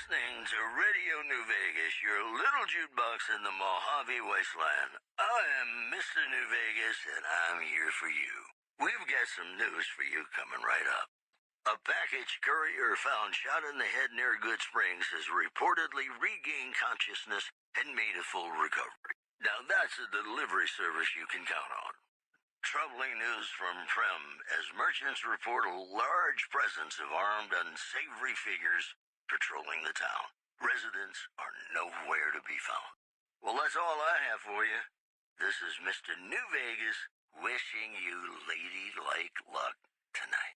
listening to Radio New Vegas, your little jukebox in the Mojave Wasteland. I am Mr. New Vegas, and I'm here for you. We've got some news for you coming right up. A package courier found shot in the head near Good Springs has reportedly regained consciousness and made a full recovery. Now that's a delivery service you can count on. Troubling news from Prem as merchants report a large presence of armed, unsavory figures patrolling the town. Residents are nowhere to be found. Well, that's all I have for you. This is Mr. New Vegas wishing you ladylike luck tonight.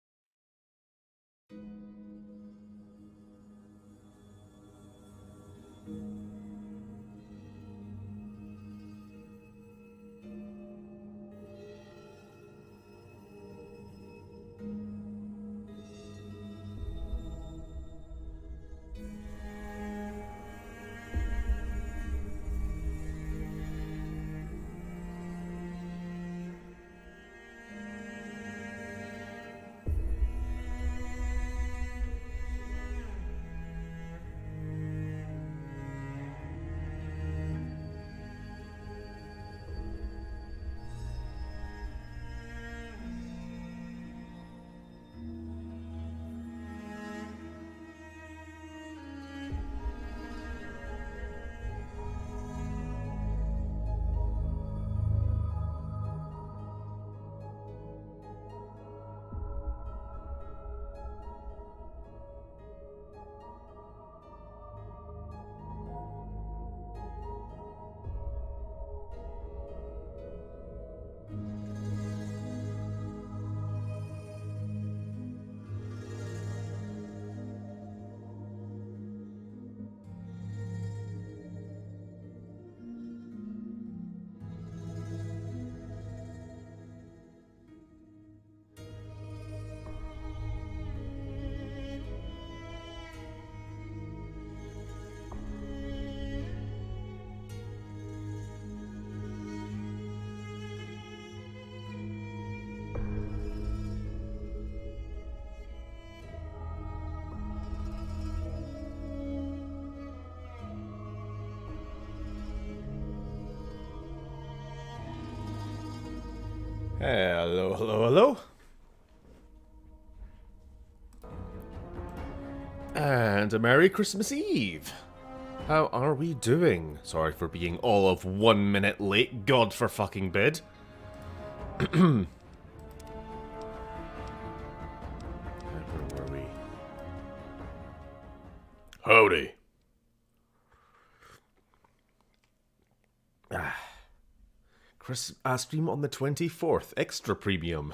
Hello, hello, hello. And a Merry Christmas Eve. How are we doing? Sorry for being all of 1 minute late. God for fucking bid. Where were we? Howdy. Stream on the 24th, extra premium.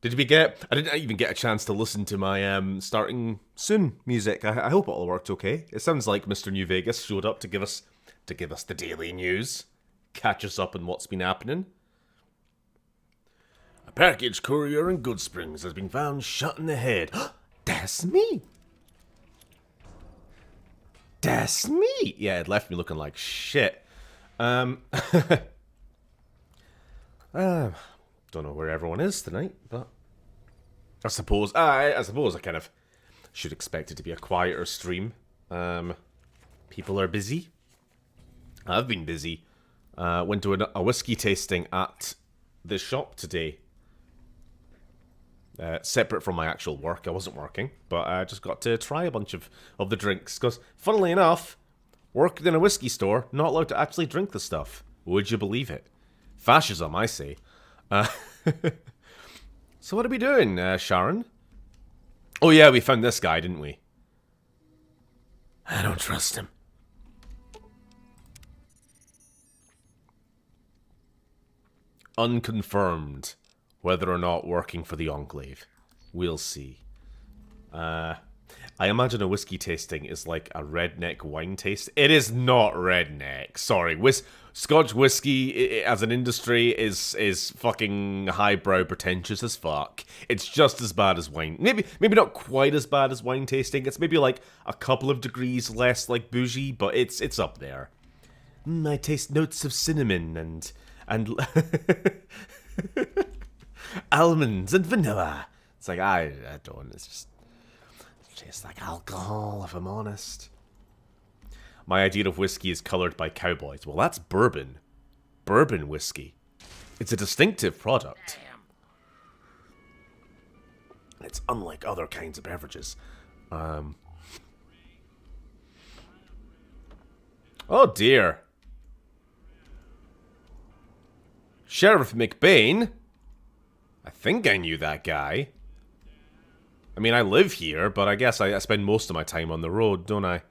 Did we get? I didn't even get a chance to listen to my starting soon music. I hope it all worked okay. It sounds like Mr. New Vegas showed up to give us the daily news, catch us up on what's been happening. A package courier in Good Springs has been found shot in the head. That's me. That's me. Yeah, it left me looking like shit. Don't know where everyone is tonight, but I suppose I kind of should expect it to be a quieter stream. People are busy. I've been busy. Went to a whiskey tasting at the shop today. Separate from my actual work. I wasn't working, but I just got to try a bunch of the drinks. Because, funnily enough, working in a whiskey store, not allowed to actually drink the stuff. Would you believe it? Fascism, I say. So what are we doing, Sharon? Oh yeah, we found this guy, didn't we? I don't trust him. Unconfirmed whether or not working for the Enclave. We'll see. I imagine a whiskey tasting is like a redneck wine taste. It is not redneck. Sorry. Scotch whiskey as an industry is fucking highbrow pretentious as fuck. It's just as bad as wine. Maybe not quite as bad as wine tasting. It's maybe like a couple of degrees less like bougie, but it's up there. I taste notes of cinnamon and almonds and vanilla. It's like I don't. It's just Tastes like alcohol, if I'm honest. My idea of whiskey is coloured by cowboys. Well, that's bourbon. Bourbon whiskey. It's a distinctive product. It's unlike other kinds of beverages. Oh dear. Sheriff McBain? I think I knew that guy. I mean, I live here, but I guess I spend most of my time on the road, don't I?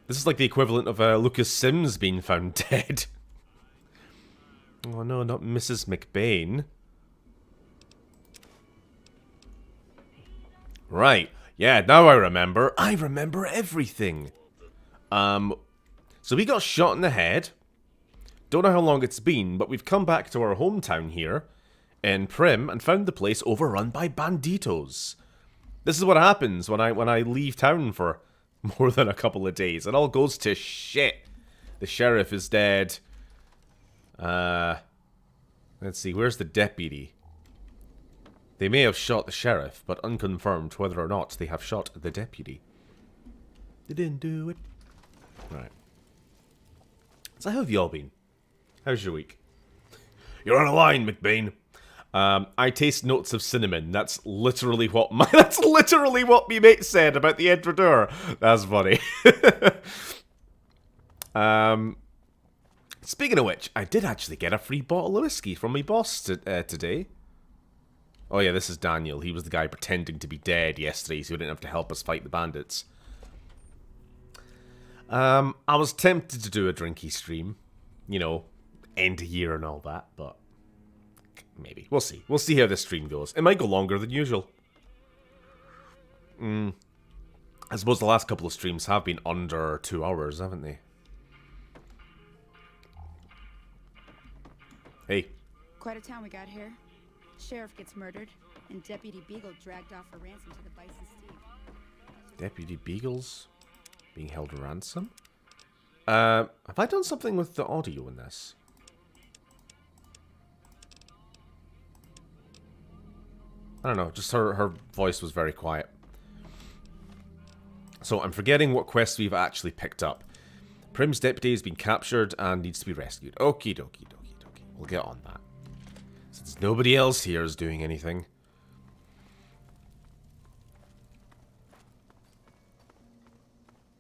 This is like the equivalent of Lucas Sims being found dead. Oh no, not Mrs. McBain. Right. Yeah, now I remember. I remember everything. So we got shot in the head. Don't know how long it's been, but we've come back to our hometown here in Prim and found the place overrun by banditos. This is what happens when I leave town for more than a couple of days. It all goes to shit. The sheriff is dead. Let's see, where's the deputy? They may have shot the sheriff, but unconfirmed whether or not they have shot the deputy. They didn't do it. Right. So how have you all been? How's your week? You're on a line, McBain. I taste notes of cinnamon. That's literally what my mate said about the Edredeur. That's funny. Speaking of which, I did actually get a free bottle of whiskey from my boss today. Oh yeah, this is Daniel. He was the guy pretending to be dead yesterday, so he didn't have to help us fight the bandits. I was tempted to do a drinky stream. You know, end of year and all that, but maybe. We'll see. We'll see how this stream goes. It might go longer than usual. I suppose the last couple of streams have been under 2 hours, haven't they? Hey. Quite a town we got here. Sheriff gets murdered, and Deputy Beagle dragged off for ransom to the Bison Steve. Deputy Beagle's being held ransom? Have I done something with the audio in this? I don't know, just her voice was very quiet. So I'm forgetting what quests we've actually picked up. Prim's deputy has been captured and needs to be rescued. Okie dokie dokie dokie. We'll get on that. Since nobody else here is doing anything.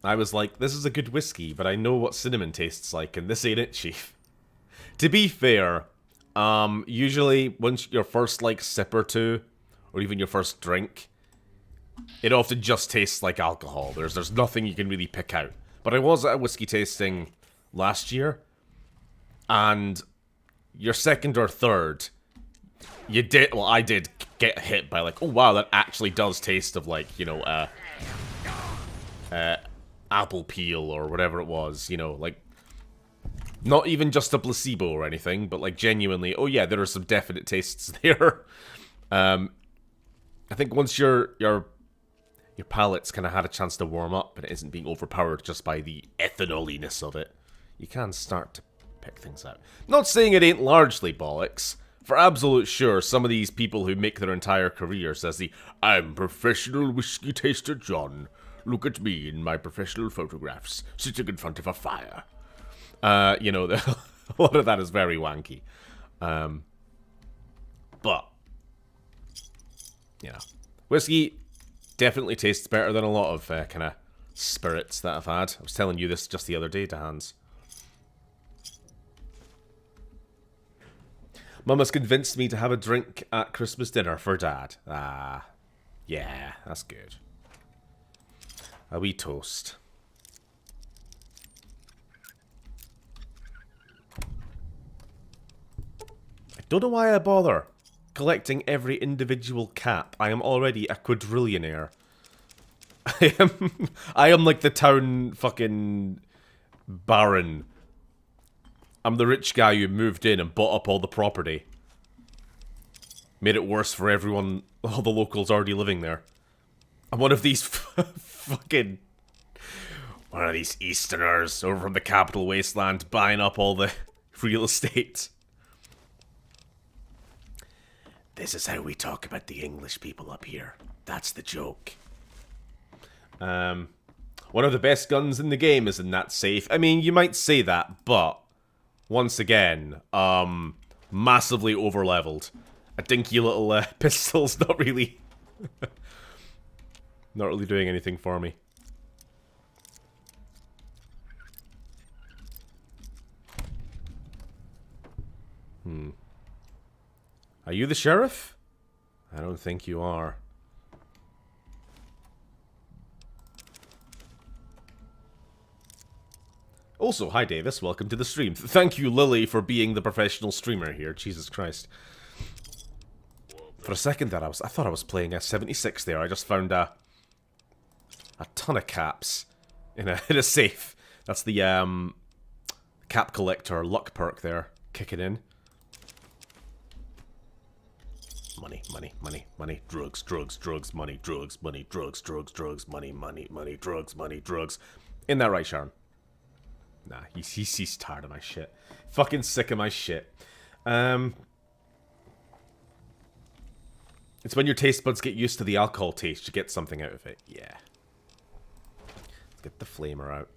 I was like, this is a good whiskey, but I know what cinnamon tastes like, and this ain't it, Chief. To be fair, usually once your first, like, sip or two, or even your first drink, it often just tastes like alcohol. There's nothing you can really pick out. But I was at a whiskey tasting last year, and your second or third, I did get hit by like, oh wow, that actually does taste of like, you know, apple peel or whatever it was, you know, like, not even just a placebo or anything, but like genuinely, oh yeah, there are some definite tastes there. I think once your palate's kind of had a chance to warm up and it isn't being overpowered just by the ethanoliness of it, you can start to pick things out. Not saying it ain't largely bollocks. For absolute sure, some of these people who make their entire careers as the I'm professional whiskey taster John. Look at me in my professional photographs, sitting in front of a fire. You know, a lot of that is very wanky. But, you know, whiskey definitely tastes better than a lot of kind of spirits that I've had. I was telling you this just the other day to Hans. Mum has convinced me to have a drink at Christmas dinner for Dad. Ah, yeah, that's good. A wee toast. I don't know why I bother collecting every individual cap. I am already a quadrillionaire. I am like the town fucking baron. I'm the rich guy who moved in and bought up all the property. Made it worse for everyone, all the locals already living there. I'm one of these fucking... one of these Easterners over from the capital Wasteland buying up all the real estate. This is how we talk about the English people up here. That's the joke. One of the best guns in the game is in that safe. I mean, you might say that, but once again, massively overleveled. A dinky little pistol's not really doing anything for me. Are you the sheriff? I don't think you are. Also, hi Davis, welcome to the stream. Thank you, Lily, for being the professional streamer here. Jesus Christ. For a second there, I thought I was playing a 76 there. I just found a ton of caps in a safe. That's the cap collector luck perk there, kicking in. Money, money, money, money, drugs, drugs, drugs, money, drugs, money, drugs, drugs, drugs, money, money, money, drugs, money, drugs. Isn't that right, Sharon? Nah, he's tired of my shit. Fucking sick of my shit. It's when your taste buds get used to the alcohol taste, you get something out of it. Yeah. Let's get the flamer out.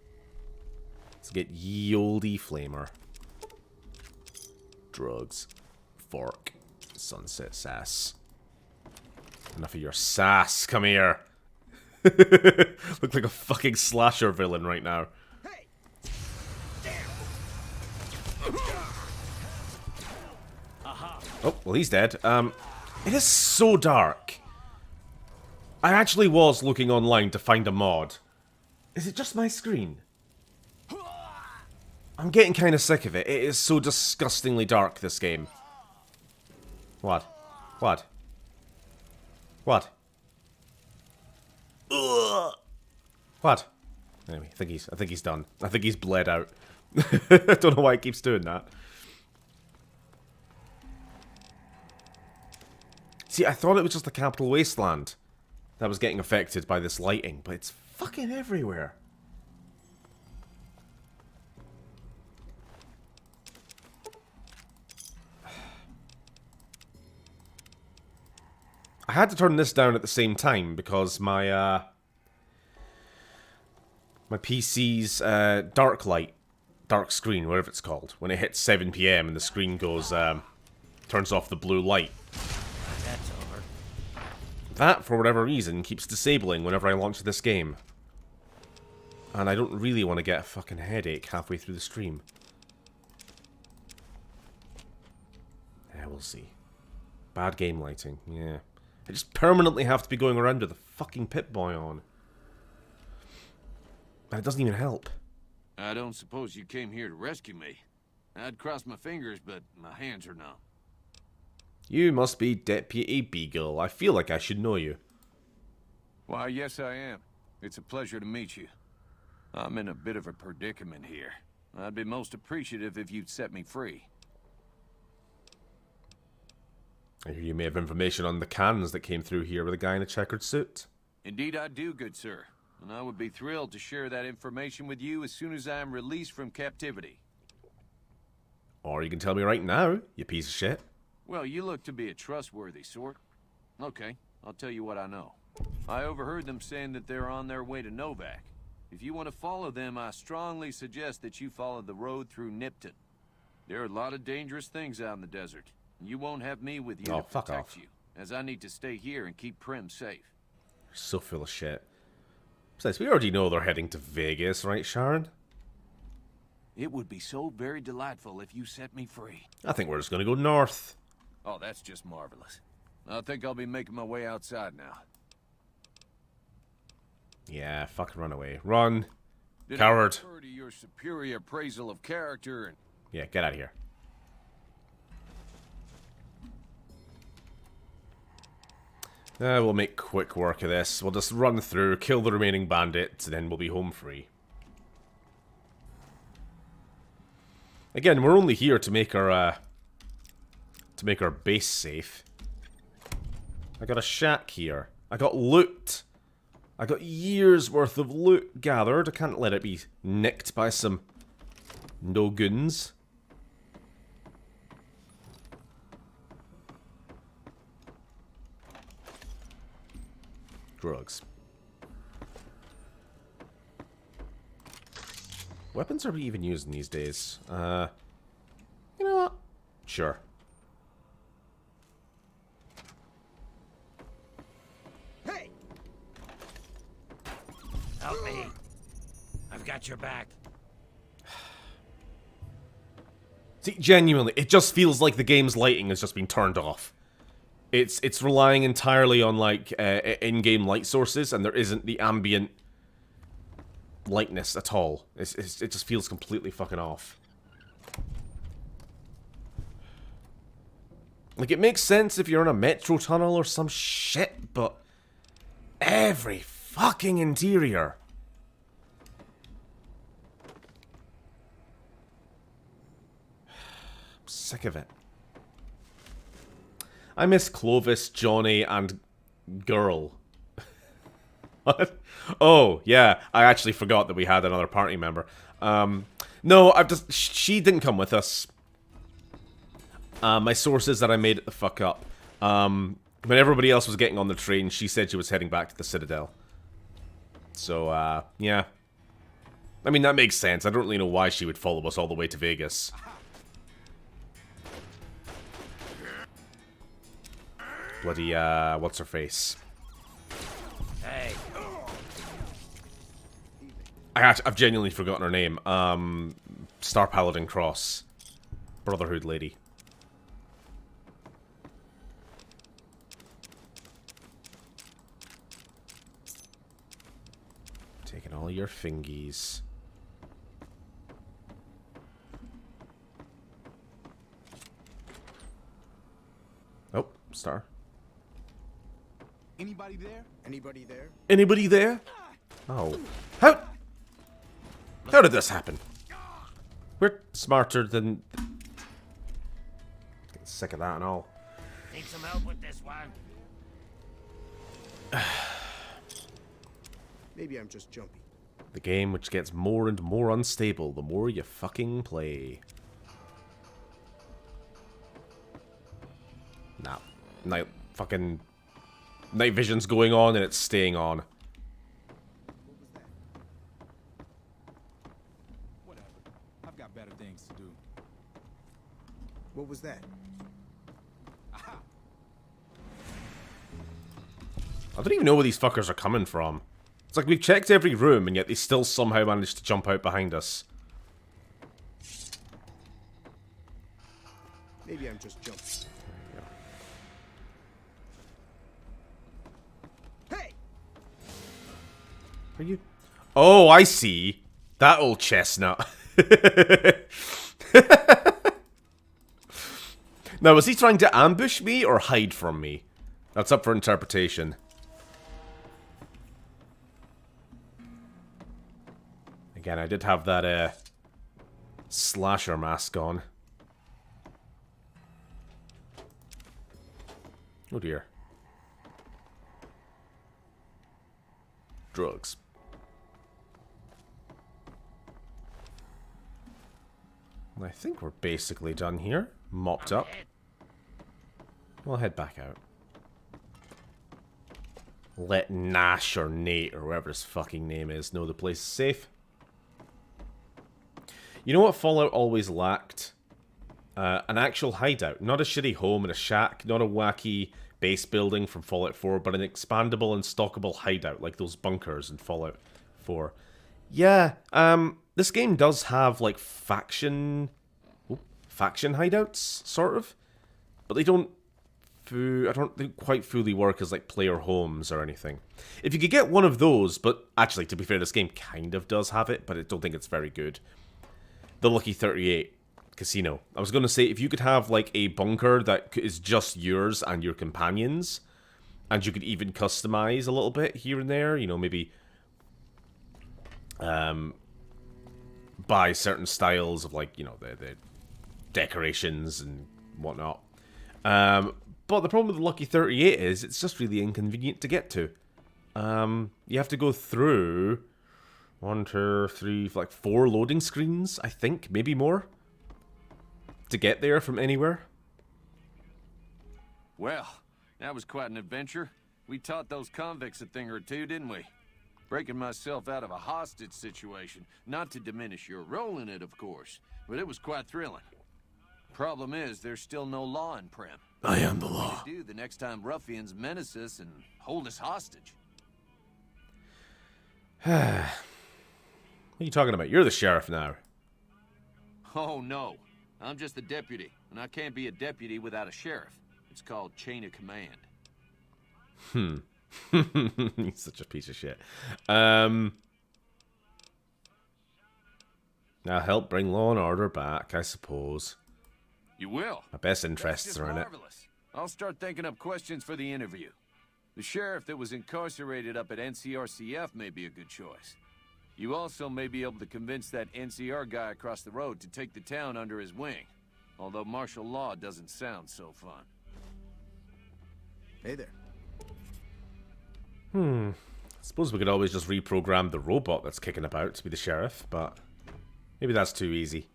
Let's get ye olde flamer. Drugs. Fork. Sunset sass. Enough of your sass. Come here. Look like a fucking slasher villain right now. Hey. Oh, well, he's dead. It is so dark. I actually was looking online to find a mod. Is it just my screen? I'm getting kind of sick of it. It is so disgustingly dark, this game. What? What? What? Ugh. What? Anyway, I think he's done. I think he's bled out. I don't know why he keeps doing that. See, I thought it was just the capital wasteland that was getting affected by this lighting, but it's fucking everywhere. I had to turn this down at the same time because my my PC's dark screen, whatever it's called, when it hits 7 PM and the screen goes turns off the blue light. That's over. That, for whatever reason, keeps disabling whenever I launch this game. And I don't really want to get a fucking headache halfway through the stream. Yeah, we'll see. Bad game lighting, yeah. I just permanently have to be going around with the fucking Pip-Boy on. And it doesn't even help. I don't suppose you came here to rescue me. I'd cross my fingers, but my hands are numb. You must be Deputy Beagle. I feel like I should know you. Why, yes I am. It's a pleasure to meet you. I'm in a bit of a predicament here. I'd be most appreciative if you'd set me free. I hear you may have information on the cans that came through here with a guy in a checkered suit. Indeed I do, good sir. And I would be thrilled to share that information with you as soon as I am released from captivity. Or you can tell me right now, you piece of shit. Well, you look to be a trustworthy sort. Okay, I'll tell you what I know. I overheard them saying that they're on their way to Novak. If you want to follow them, I strongly suggest that you follow the road through Nipton. There are a lot of dangerous things out in the desert. You won't have me with you to fuck protect off. you, as I need to stay here and keep Prim safe. You're so full of shit. Besides, we already know they're heading to Vegas, right, Sharon? It would be so very delightful if you set me free. I think we're just gonna go north. Oh, that's just marvelous. I think I'll be making my way outside now. Yeah, fucking run away. Run. Did Coward. I refer to your superior appraisal of character and... Yeah, get out of here. We'll make quick work of this. We'll just run through, kill the remaining bandits, and then we'll be home free. Again, we're only here to make our base safe. I got a shack here. I got loot. I got years worth of loot gathered. I can't let it be nicked by some no-goons. Drugs. weapons are we even using these days? You know what? Sure. Hey! Help me. I've got your back. See, genuinely, it just feels like the game's lighting has just been turned off. It's relying entirely on, like, in-game light sources, and there isn't the ambient lightness at all. It just feels completely fucking off. Like, it makes sense if you're in a metro tunnel or some shit, but every fucking interior. I'm sick of it. I miss Clovis, Johnny, and Girl. What? Oh, yeah, I actually forgot that we had another party member. No, she didn't come with us. My source is that I made it the fuck up. When everybody else was getting on the train, she said she was heading back to the Citadel. So, yeah. I mean, that makes sense. I don't really know why she would follow us all the way to Vegas. Bloody, what's her face? Hey. I've genuinely forgotten her name. Star Paladin Cross. Brotherhood lady. Taking all your fingies. Oh, Star. Anybody there? Anybody there? Anybody there? Oh. How did this happen? We're smarter than... Getting sick of that and all. Need some help with this one? Maybe I'm just jumpy. The game which gets more and more unstable the more you fucking play. Nah. Fucking... Night vision's going on and it's staying on. Whatever. I've got better things to do. What was that? Aha! I don't even know where these fuckers are coming from. It's like we've checked every room and yet they still somehow managed to jump out behind us. Maybe I'm just jumpy. Hey! Are you... Oh, I see. That old chestnut. Now, was he trying to ambush me or hide from me? That's up for interpretation. Again, I did have that, slasher mask on. Oh dear. Drugs. I think we're basically done here. Mopped up. We'll head back out. Let Nash or Nate or whoever his fucking name is know the place is safe. You know what Fallout always lacked? An actual hideout. Not a shitty home and a shack. Not a wacky base building from Fallout 4, but an expandable and stockable hideout like those bunkers in Fallout 4. Yeah, this game does have, like, faction hideouts, sort of. But they don't quite fully work as, like, player homes or anything. If you could get one of those, but actually, to be fair, this game kind of does have it, but I don't think it's very good. The Lucky 38 Casino. I was going to say, if you could have, like, a bunker that is just yours and your companions, and you could even customize a little bit here and there, you know, maybe buy certain styles of, like, you know, the decorations and whatnot. But the problem with the Lucky 38 is it's just really inconvenient to get to. You have to go through 1, 2, 3, like 4 loading screens, I think, maybe more, to get there from anywhere. Well, that was quite an adventure. We taught those convicts a thing or two, didn't we? breaking myself out of a hostage situation. Not to diminish your role in it, of course, but it was quite thrilling. Problem is, there's still no law in Prim. I am the What law. do you do the next time ruffians menace us and hold us hostage? What are you talking about? You're the sheriff now. Oh, no. I'm just a deputy, and I can't be a deputy without a sheriff. It's called chain of command. He's such a piece of shit. Now help bring law and order back, I suppose. You will? My best That's interests just are in it. marvelous. I'll start thinking up questions for the interview. The sheriff that was incarcerated up at NCRCF may be a good choice. You also may be able to convince that NCR guy across the road to take the town under his wing. Although martial law doesn't sound so fun. Hey there. I suppose we could always just reprogram the robot that's kicking about to be the sheriff, but maybe that's too easy.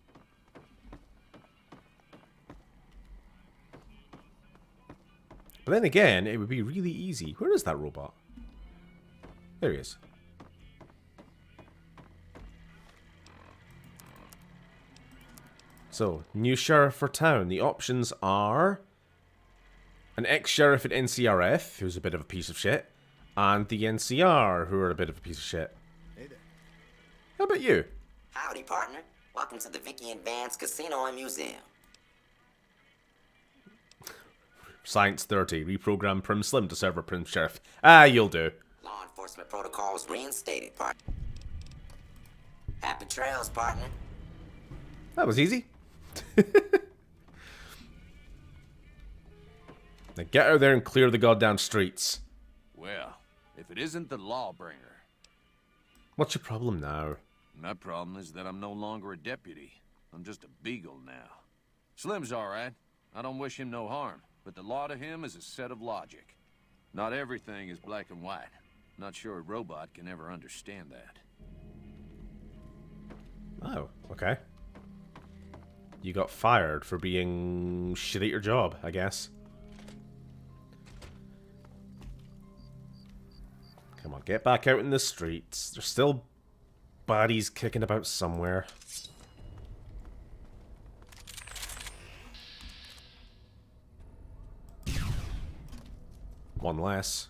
But then again, it would be really easy. Where is that robot? There he is. So, new sheriff for town. The options are an ex-sheriff at NCRF, who's a bit of a piece of shit, and the NCR, who are a bit of a piece of shit. Hey there. How about you? Howdy, partner. Welcome to the Vicky and Vance Casino and Museum. Science 30. Reprogram Prim Slim to serve a Prim Sheriff. Ah, you'll do. Law enforcement protocols reinstated, partner. Happy trails, partner. That was easy. Now get out there and clear the goddamn streets. Well, if it isn't the lawbringer. What's your problem now? My problem is that I'm no longer a deputy. I'm just a beagle now. Slim's alright. I don't wish him no harm. But the law to him is a set of logic. Not everything is black and white. Not sure a robot can ever understand that. Oh, okay. You got fired for being shit at your job, I guess. Come on, get back out in the streets. There's still bodies kicking about somewhere. One less.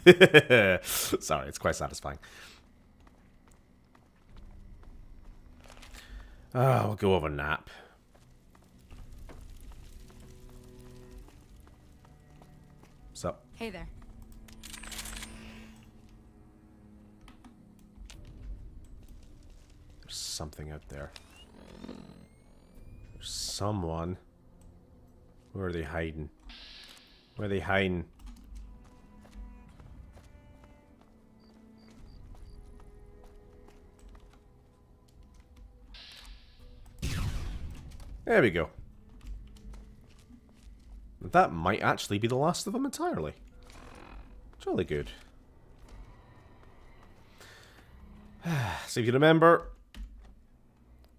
Sorry, it's quite satisfying. Oh, we'll go over nap. So. Hey there. There's something out there. There's someone. Where are they hiding? Where are they hiding? There we go. That might actually be the last of them entirely. Jolly good. So if you remember,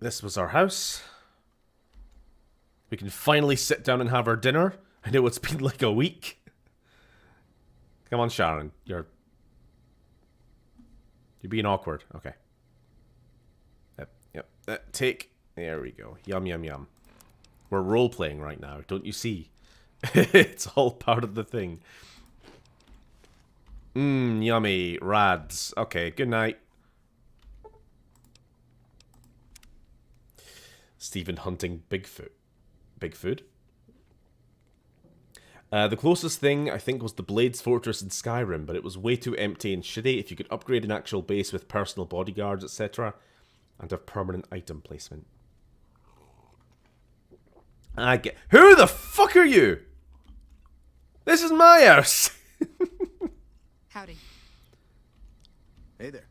this was our house. We can finally sit down and have our dinner. I know it's been like a week. Come on, Sharon. You're being awkward. Okay. Yep. Take. There we go. Yum, yum, yum. We're role-playing right now. Don't you see? It's all part of the thing. Yummy. Rads. Okay, good night. Stephen hunting Bigfoot. Bigfoot? The closest thing, I think, was the Blades Fortress in Skyrim, but it was way too empty and shitty. If you could upgrade an actual base with personal bodyguards, etc., and have permanent item placement. I get... Who the fuck are you? This is my house! Howdy. Hey there.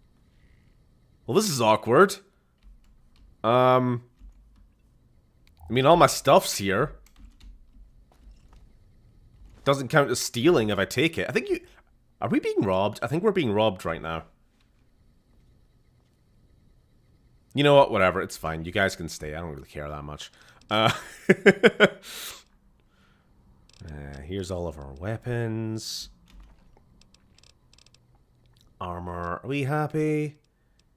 Well, this is awkward. I mean, all my stuff's here. Doesn't count as stealing if I take it. I think you... Are we being robbed? I think we're being robbed right now. You know what? Whatever. It's fine. You guys can stay. I don't really care that much. Here's all of our weapons. armor. Are we happy?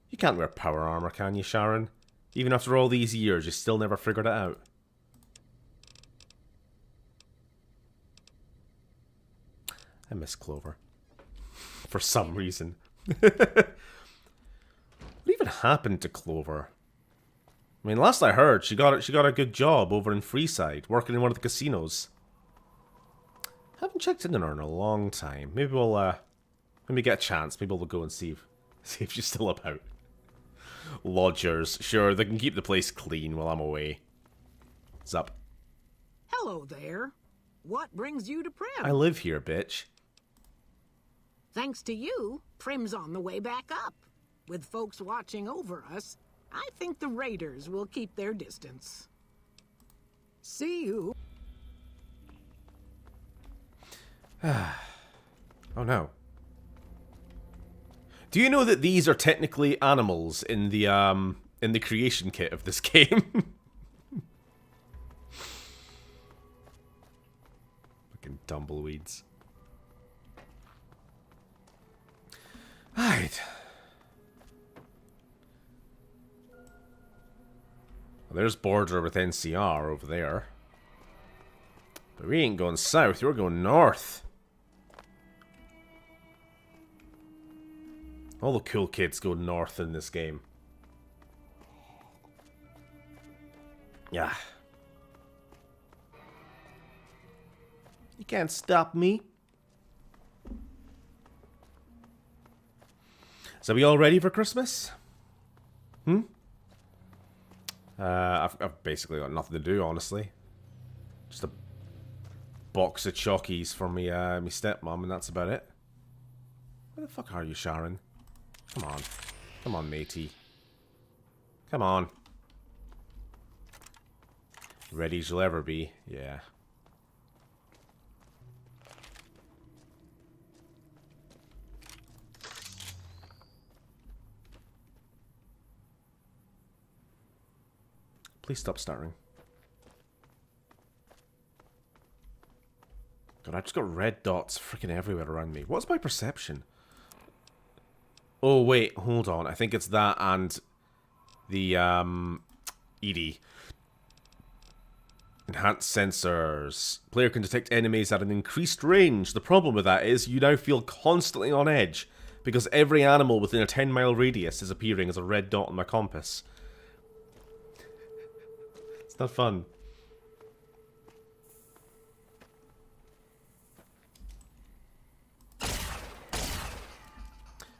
You can't wear power armor, can you, Sharon? Even after all these years, you still never figured it out. I miss Clover. For some reason. What even happened to Clover? I mean, last I heard, she got a good job over in Freeside, working in one of the casinos. Haven't checked in on her in a long time. Maybe we'll, when we get a chance, maybe we'll go and see if she's still about. Lodgers, sure, they can keep the place clean while I'm away. What's up? Hello there. What brings you to Prim? I live here, bitch. Thanks to you, Prim's on the way back up. With folks watching over us, I think the raiders will keep their distance. See you. Oh no. Do you know that these are technically animals in the creation kit of this game? Fucking tumbleweeds. Right. Well, there's border with NCR over there. But we ain't going south, we're going north. All the cool kids go north in this game. Yeah. You can't stop me. So we all ready for Christmas? I've basically got nothing to do, honestly. Just a box of chockies for me stepmom, and that's about it. Where the fuck are you, Sharon? Come on. Come on, matey. Come on. Ready as you'll ever be. Yeah. Please stop stuttering. God, I just got red dots freaking everywhere around me. What's my perception? Oh, wait, hold on. I think it's that and the, ED. Enhanced sensors. Player can detect enemies at an increased range. The problem with that is you now feel constantly on edge because every animal within a 10-mile radius is appearing as a red dot on my compass. It's not fun.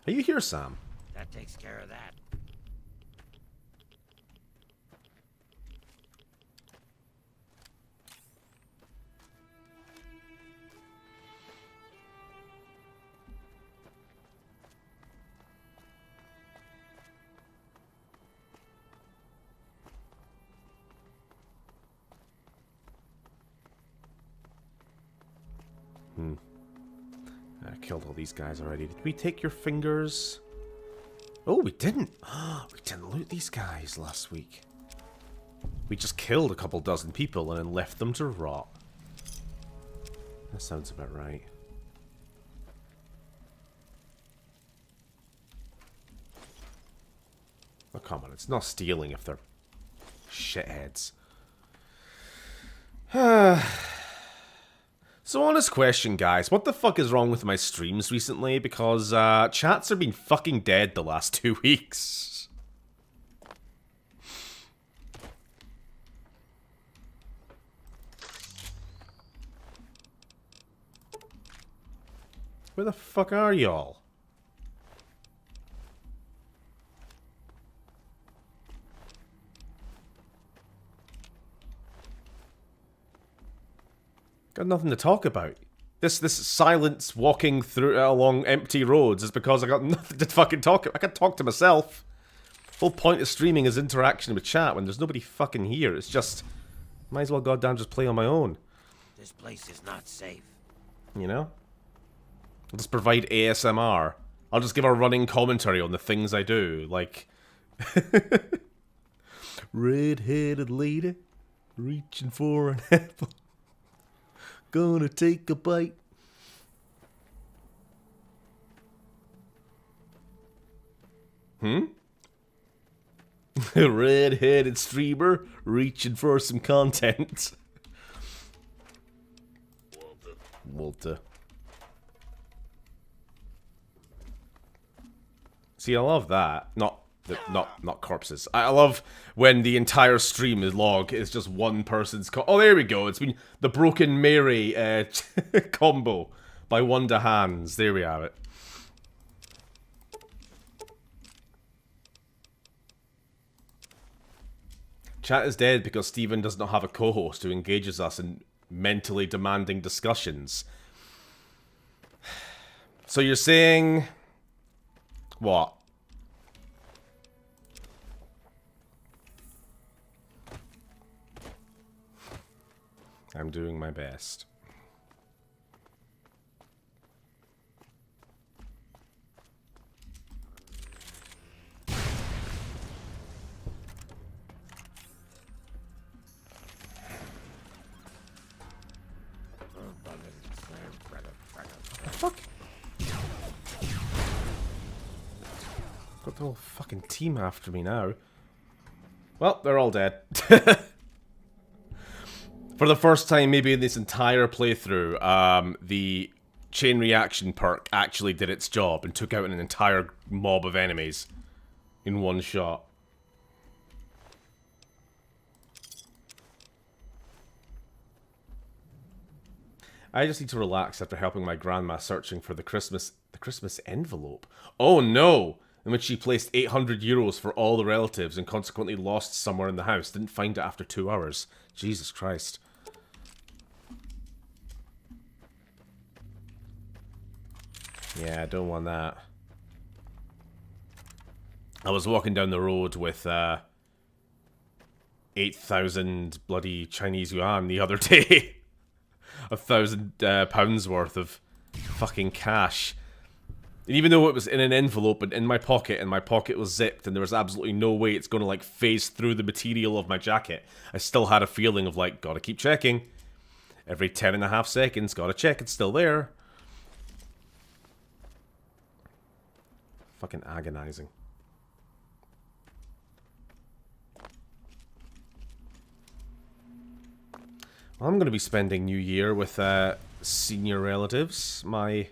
Are you here, Sam? That takes care of that. I killed all these guys already. Did we take your fingers? Oh, we didn't. We didn't loot these guys last week. We just killed a couple dozen people and then left them to rot. That sounds about right. Oh, come on. It's not stealing if they're shitheads. So honest question, guys, what the fuck is wrong with my streams recently? Because chats have been fucking dead the last 2 weeks. Where the fuck are y'all? Got nothing to talk about. This silence walking through along empty roads is because I got nothing to fucking talk about. I can talk to myself. The whole point of streaming is interaction with chat when there's nobody fucking here. It's just, might as well goddamn just play on my own. This place is not safe. You know? I'll just provide ASMR. I'll just give a running commentary on the things I do, like red-headed lady reaching for an apple. Gonna take a bite. Red-headed streamer reaching for some content. Walter. See, I love that. Not corpses. I love when the entire stream is log is just one person's. Oh, there we go. It's been the Broken Mary combo by Wonder Hands. There we have it. Chat is dead because Steven does not have a co-host who engages us in mentally demanding discussions. So you're saying... What? I'm doing my best. Fuck. Got the whole fucking team after me now. Well, they're all dead. For the first time maybe in this entire playthrough, the chain reaction perk actually did its job and took out an entire mob of enemies in one shot. I just need to relax after helping my grandma searching for the Christmas envelope. Oh no! In which she placed 800 euros for all the relatives and consequently lost somewhere in the house. Didn't find it after 2 hours. Jesus Christ. Yeah, I don't want that. I was walking down the road with 8,000 bloody Chinese yuan the other day. £1,000 worth of fucking cash. And even though it was in an envelope and in my pocket, and my pocket was zipped, and there was absolutely no way it's going to, like, phase through the material of my jacket, I still had a feeling of, like, gotta keep checking. Every 10.5 seconds, gotta check, it's still there. Fucking agonizing. Well, I'm going to be spending New Year with senior relatives. My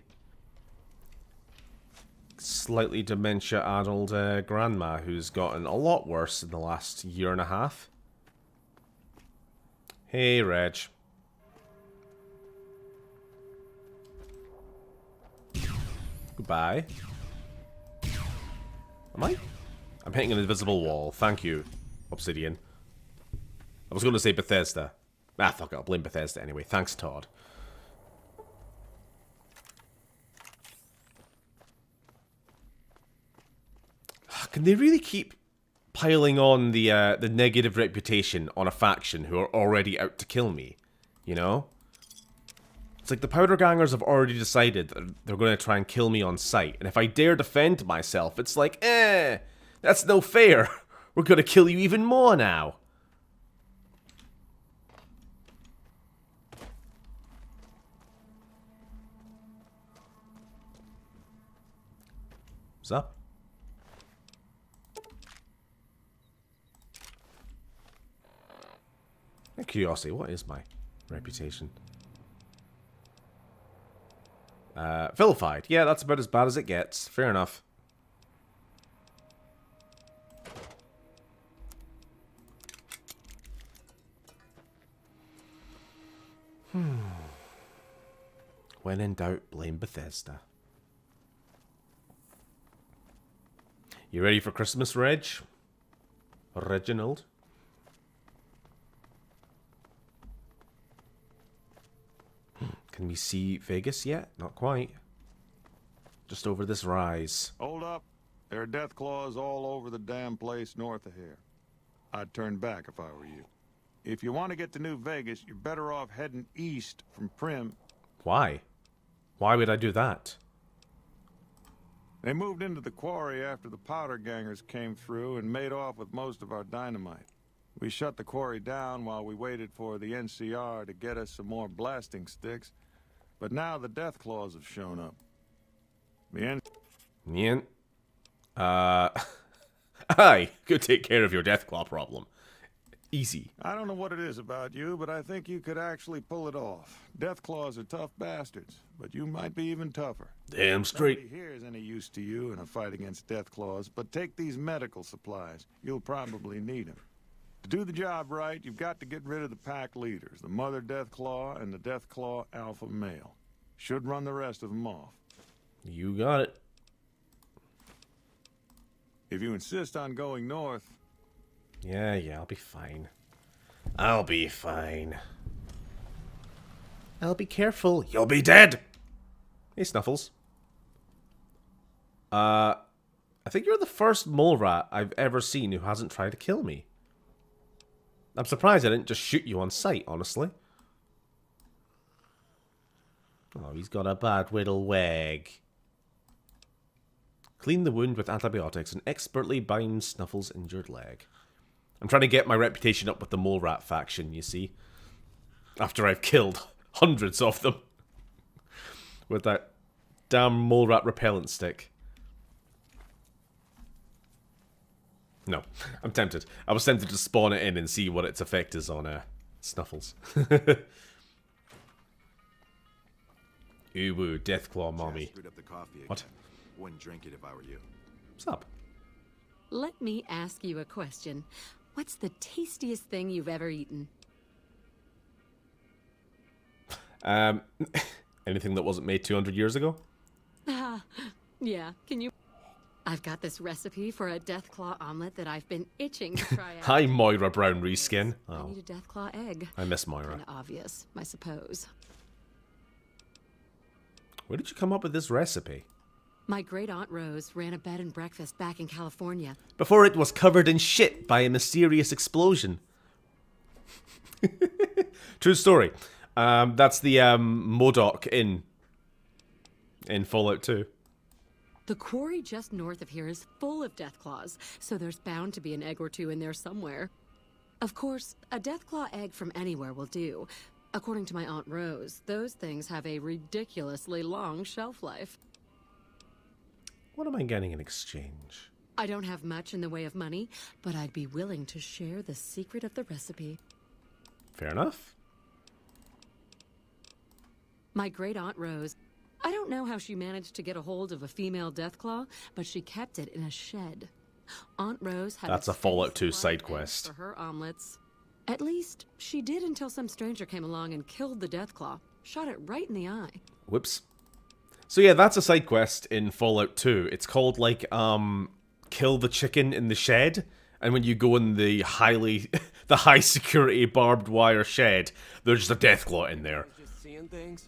slightly dementia-addled grandma, who's gotten a lot worse in the last 1.5 years. Hey, Reg. Goodbye. Am I? I'm hitting an invisible wall. Thank you, Obsidian. I was going to say Bethesda. Ah, fuck it. I'll blame Bethesda anyway. Thanks, Todd. Can they really keep piling on the negative reputation on a faction who are already out to kill me? You know? It's like the Powder Gangers have already decided that they're going to try and kill me on sight. And if I dare defend myself, it's like, that's no fair. We're going to kill you even more now. What's up? Out of curiosity, what is my reputation? Vilified. Yeah, that's about as bad as it gets. Fair enough. When in doubt, blame Bethesda. You ready for Christmas, Reg? Reginald? Can we see Vegas yet? Not quite. Just over this rise. Hold up. There are death claws all over the damn place north of here. I'd turn back if I were you. If you want to get to New Vegas, you're better off heading east from Prim. Why? Why would I do that? They moved into the quarry after the powder gangers came through and made off with most of our dynamite. We shut the quarry down while we waited for the NCR to get us some more blasting sticks, but now the death claws have shown up. Aye, go take care of your Deathclaw problem. Easy. I don't know what it is about you, but I think you could actually pull it off. Deathclaws are tough bastards, but you might be even tougher. Damn straight. Nobody here is any use to you in a fight against Deathclaws, but take these medical supplies. You'll probably need them. To do the job right, you've got to get rid of the pack leaders, the Mother Deathclaw and the Deathclaw Alpha Male. Should run the rest of them off. You got it. If you insist on going north... Yeah, I'll be fine. I'll be fine. I'll be careful. You'll be dead! Hey, Snuffles. I think you're the first mole rat I've ever seen who hasn't tried to kill me. I'm surprised I didn't just shoot you on sight, honestly. Oh, he's got a bad little wag. Clean the wound with antibiotics and expertly bind Snuffles' injured leg. I'm trying to get my reputation up with the mole rat faction, you see. After I've killed hundreds of them. With that damn mole rat repellent stick. No, I'm tempted. I was tempted to spawn it in and see what its effect is on Snuffles. Ooh, Deathclaw mommy. What? Wouldn't drink it if I were you. What's up? Let me ask you a question. What's the tastiest thing you've ever eaten? Anything that wasn't made 200 years ago? Yeah, can you... I've got this recipe for a Deathclaw omelet that I've been itching to try out. Hi, Moira Brown Reskin. Oh. I need a Deathclaw egg. I miss Moira. Kinda obvious, I suppose. Where did you come up with this recipe? My great-aunt Rose ran a bed and breakfast back in California. Before it was covered in shit by a mysterious explosion. True story. That's the Modoc in Fallout 2. The quarry just north of here is full of Deathclaws, so there's bound to be an egg or two in there somewhere. Of course, a Deathclaw egg from anywhere will do. According to my Aunt Rose, those things have a ridiculously long shelf life. What am I getting in exchange? I don't have much in the way of money, but I'd be willing to share the secret of the recipe. Fair enough. My great-aunt Rose, I don't know how she managed to get a hold of a female Deathclaw, but she kept it in a shed. Aunt Rose had That's a Fallout 2 side quest. For her omelets. At least, she did until some stranger came along and killed the Deathclaw. Shot it right in the eye. Whoops. So yeah, that's a side quest in Fallout 2. It's called, like, kill the chicken in the shed. And when you go in the high security barbed wire shed, there's just a Deathclaw in there. Just seeing things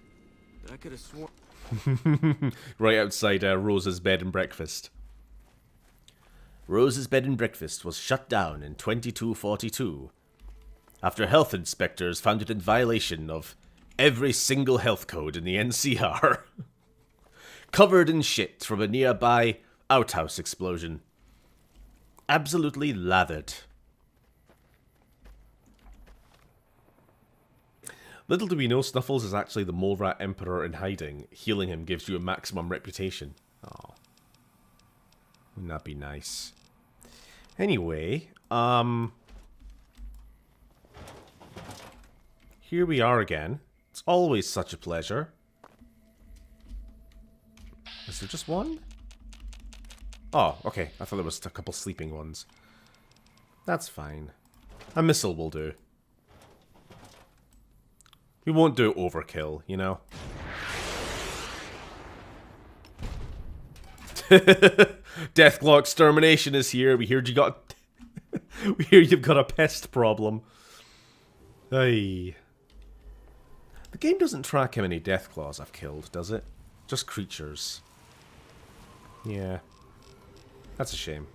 that I could have sworn. Right outside Rose's bed and breakfast. Rose's bed and breakfast was shut down in 2242. After health inspectors found it in violation of every single health code in the NCR. Covered in shit from a nearby outhouse explosion. Absolutely lathered. Little do we know, Snuffles is actually the Mole Rat Emperor in hiding. Healing him gives you a maximum reputation. Aw. Wouldn't that be nice? Anyway, here we are again. It's always such a pleasure. Is there just one? Oh, okay. I thought there was a couple sleeping ones. That's fine. A missile will do. We won't do overkill, you know? Deathclaw extermination is here. We heard you got... we hear you've got a pest problem. Aye. The game doesn't track how many Deathclaws I've killed, does it? Just creatures. Yeah. That's a shame.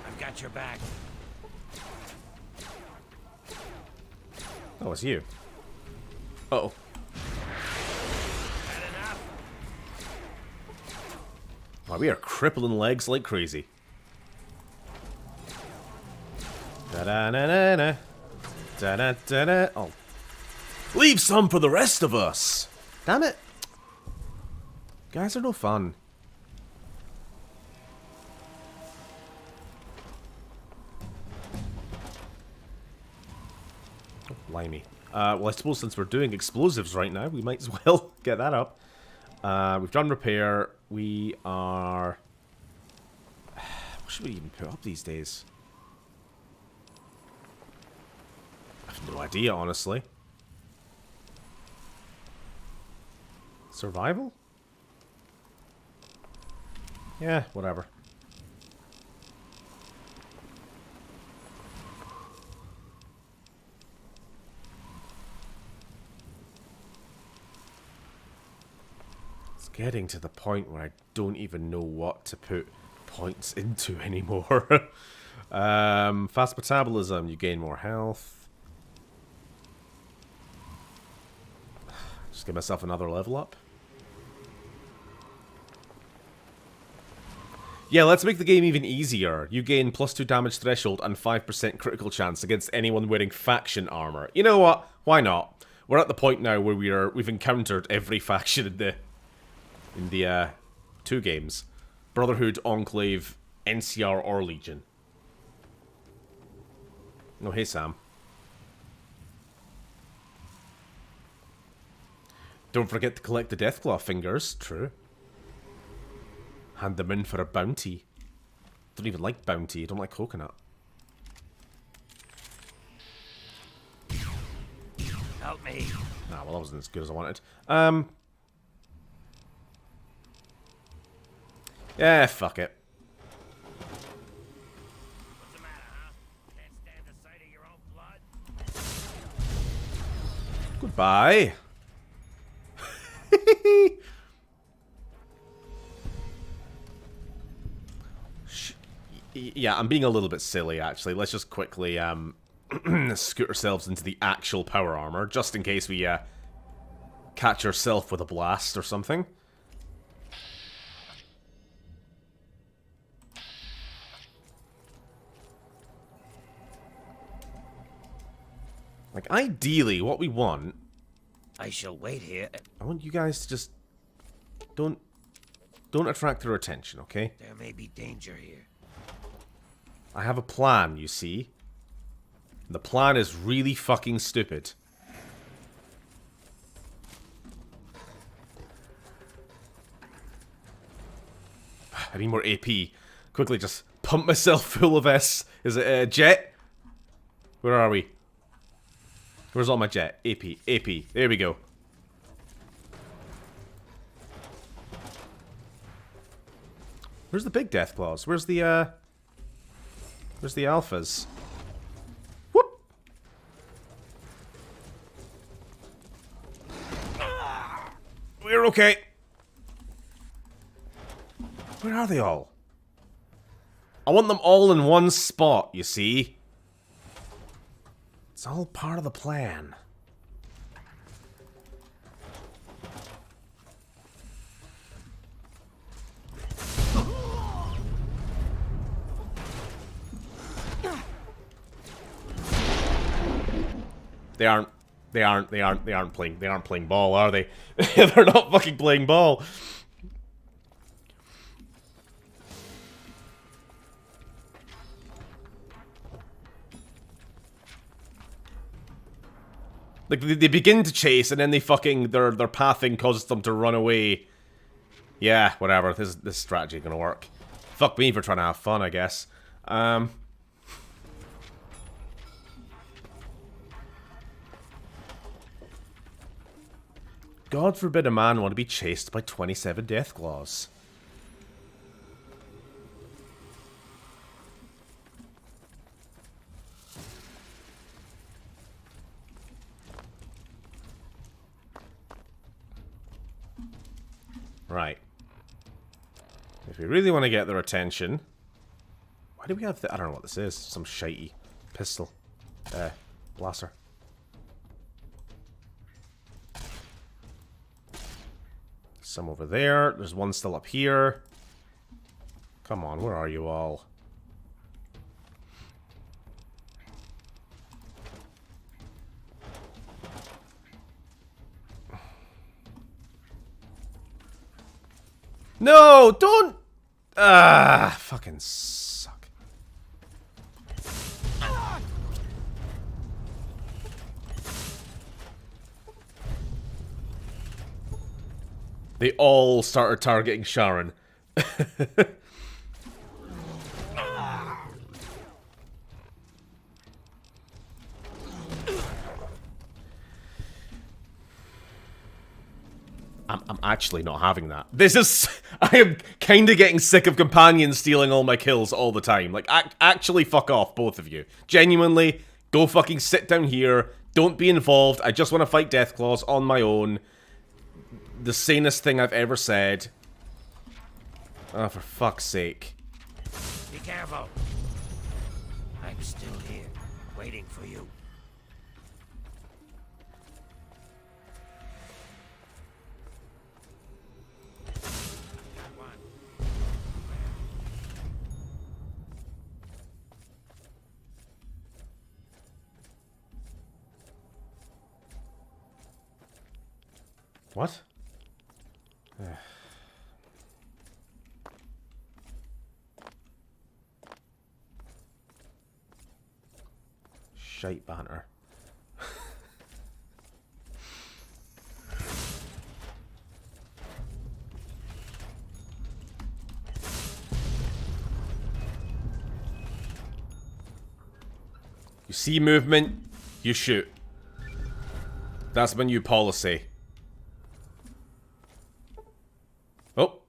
I've got your back. Oh, it's you. Uh-oh. Wow, we are crippling legs like crazy. Da-da-na-na-na. Da-da-da-da. Oh. Leave some for the rest of us! Damn it. Guys are no fun. Oh, blimey. Well, I suppose since we're doing explosives right now, we might as well get that up. We've done repair. We are... What should we even put up these days? I have no idea, honestly. Survival? Yeah, whatever. It's getting to the point where I don't even know what to put points into anymore. Fast metabolism, you gain more health. Just give myself another level up. Yeah, let's make the game even easier. You gain +2 damage threshold and 5% critical chance against anyone wearing faction armor. You know what? Why not? We're at the point now where we've encountered every faction in the 2 games. Brotherhood, Enclave, NCR, or Legion. Oh, hey, Sam. Don't forget to collect the Deathclaw fingers. True. Hand them in for a bounty. Don't even like bounty. I don't like coconut. Help me. Nah, well, that wasn't as good as I wanted. Yeah, fuck it. What's the matter, huh? Can't stand the sight of your own blood? Goodbye. Yeah, I'm being a little bit silly, actually. Let's just quickly scoot ourselves into the actual power armor, just in case we catch ourselves with a blast or something. Like, ideally, what we want... I shall wait here. I want you guys to just... Don't attract their attention, okay? There may be danger here. I have a plan, you see. The plan is really fucking stupid. I need more AP. Quickly just pump myself full of S. Is it a jet? Where are we? Where's all my jet? AP, AP. There we go. Where's the big Deathclaws? Where's the alphas? Whoop! We're okay. Where are they all? I want them all in one spot, you see? It's all part of the plan. They aren't playing ball, are they? They're not fucking playing ball. Like, they begin to chase, and then they fucking, their pathing causes them to run away. Yeah, whatever, this strategy is gonna work. Fuck me for trying to have fun, I guess. God forbid a man want to be chased by 27 Deathclaws. Right. If we really want to get their attention... Why do we have the... I don't know what this is. Some shitey pistol. Blaster. Some over there. There's one still up here. Come on, where are you all? No, don't! Ah, fucking suck. They all started targeting Sharon. I'm actually not having that. This is... I am kind of getting sick of companions stealing all my kills all the time. Like, actually fuck off, both of you. Genuinely, go fucking sit down here. Don't be involved. I just want to fight Deathclaws on my own. The sanest thing I've ever said. Oh, for fuck's sake. Be careful. I'm still here, waiting for you. What? Shite banter. You see movement, you shoot. That's my new policy. Oh.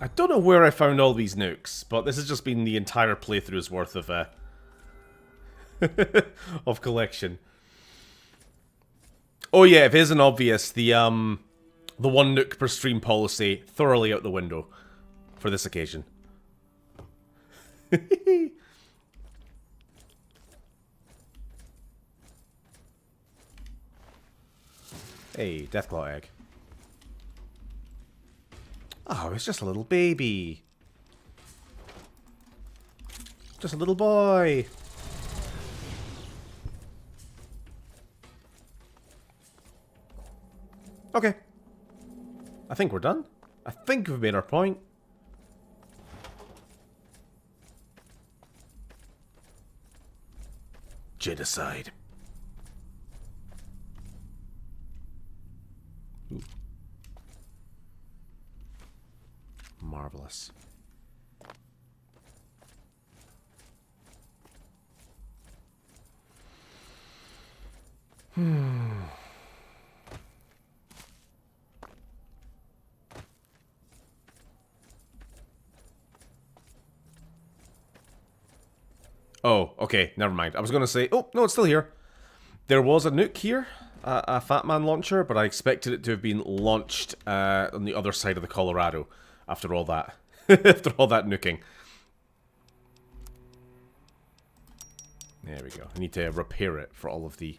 I don't know where I found all these nukes, but this has just been the entire playthrough's worth of of collection. Oh yeah, if it isn't obvious, the one nuke per stream policy thoroughly out the window for this occasion. Hey, Deathclaw egg. Oh, it's just a little baby. Just a little boy. Okay. I think we're done. I think we've made our point. Genocide. Ooh. Marvelous. Oh, okay, never mind. I was going to say, oh, no, it's still here. There was a nuke here, a Fat Man launcher, but I expected it to have been launched on the other side of the Colorado after all that. After all that nuking. There we go. I need to repair it for all of the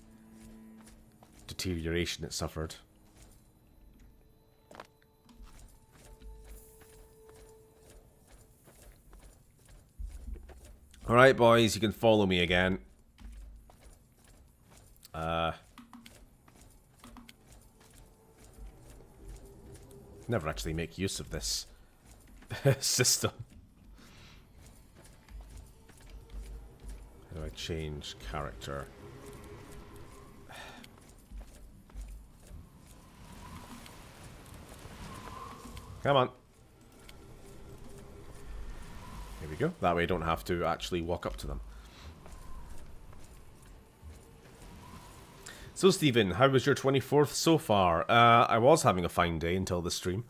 deterioration it suffered. Alright, boys, you can follow me again. Never actually make use of this system. How do I change character? Come on. Here we go. That way I don't have to actually walk up to them. So, Stephen, how was your 24th so far? I was having a fine day until this stream.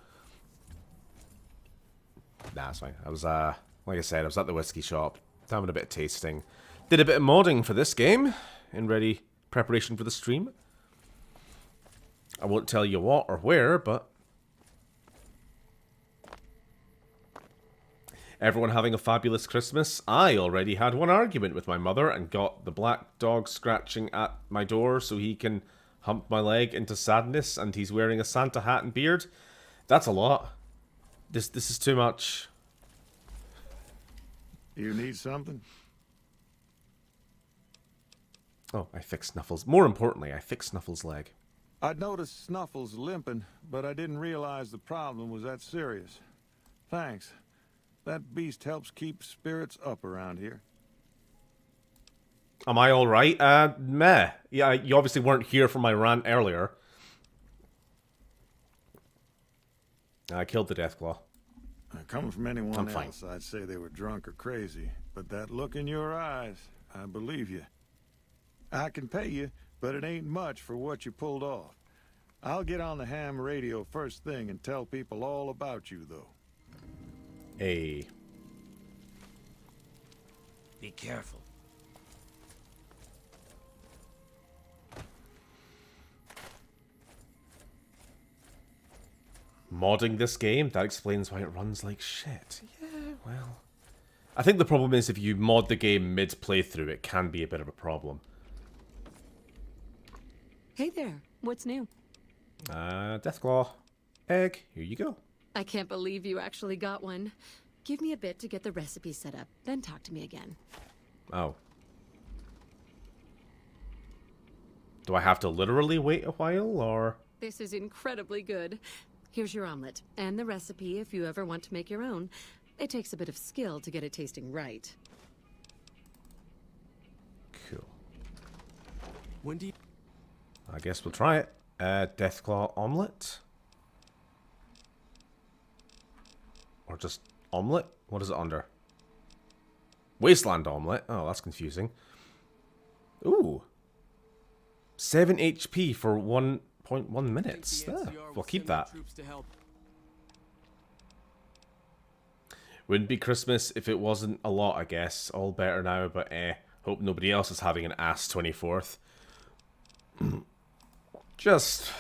Nah, it's fine. I was, like I said, I was at the whiskey shop, having a bit of tasting. Did a bit of modding for this game, in ready preparation for the stream. I won't tell you what or where, but... Everyone having a fabulous Christmas? I already had one argument with my mother and got the black dog scratching at my door so he can hump my leg into sadness, and he's wearing a Santa hat and beard. That's a lot. This is too much. You need something? Oh, I fixed Snuffles. More importantly, I fixed Snuffles' leg. I'd noticed Snuffles limping, but I didn't realize the problem was that serious. Thanks. That beast helps keep spirits up around here. Am I alright? Meh. Yeah, you obviously weren't here for my rant earlier. I killed the Deathclaw. Coming from anyone I'm fine. else, I'd say they were drunk or crazy. But that look in your eyes, I believe you. I can pay you, but it ain't much for what you pulled off. I'll get on the ham radio first thing and tell people all about you, though. Hey. Be careful. Modding this game? That explains why it runs like shit. Yeah, well. I think the problem is if you mod the game mid-playthrough, it can be a bit of a problem. Hey there, what's new? Deathclaw. Egg, here you go. I can't believe you actually got one. Give me a bit to get the recipe set up, then talk to me again. Oh. Do I have to literally wait a while, or...? This is incredibly good. Here's your omelet, and the recipe if you ever want to make your own. It takes a bit of skill to get it tasting right. Cool. When do you... I guess we'll try it. Deathclaw omelet? Or just omelet? What is it under? Wasteland omelet? Oh, that's confusing. Ooh. 7 HP for 1.1 minutes. We'll keep that. Wouldn't be Christmas if it wasn't a lot, I guess. All better now, but hope nobody else is having an ass 24th. Just...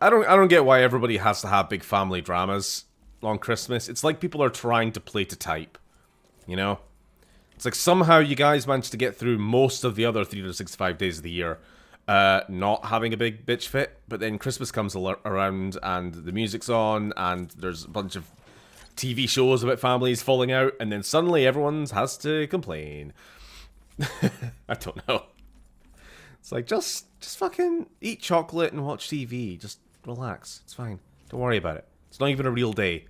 I don't get why everybody has to have big family dramas on Christmas. It's like people are trying to play to type. You know? It's like somehow you guys managed to get through most of the other 365 days of the year not having a big bitch fit, but then Christmas comes around and the music's on and there's a bunch of TV shows about families falling out, and then suddenly everyone has to complain. I don't know. It's like, just fucking eat chocolate and watch TV. Just relax. It's fine. Don't worry about it. It's not even a real day.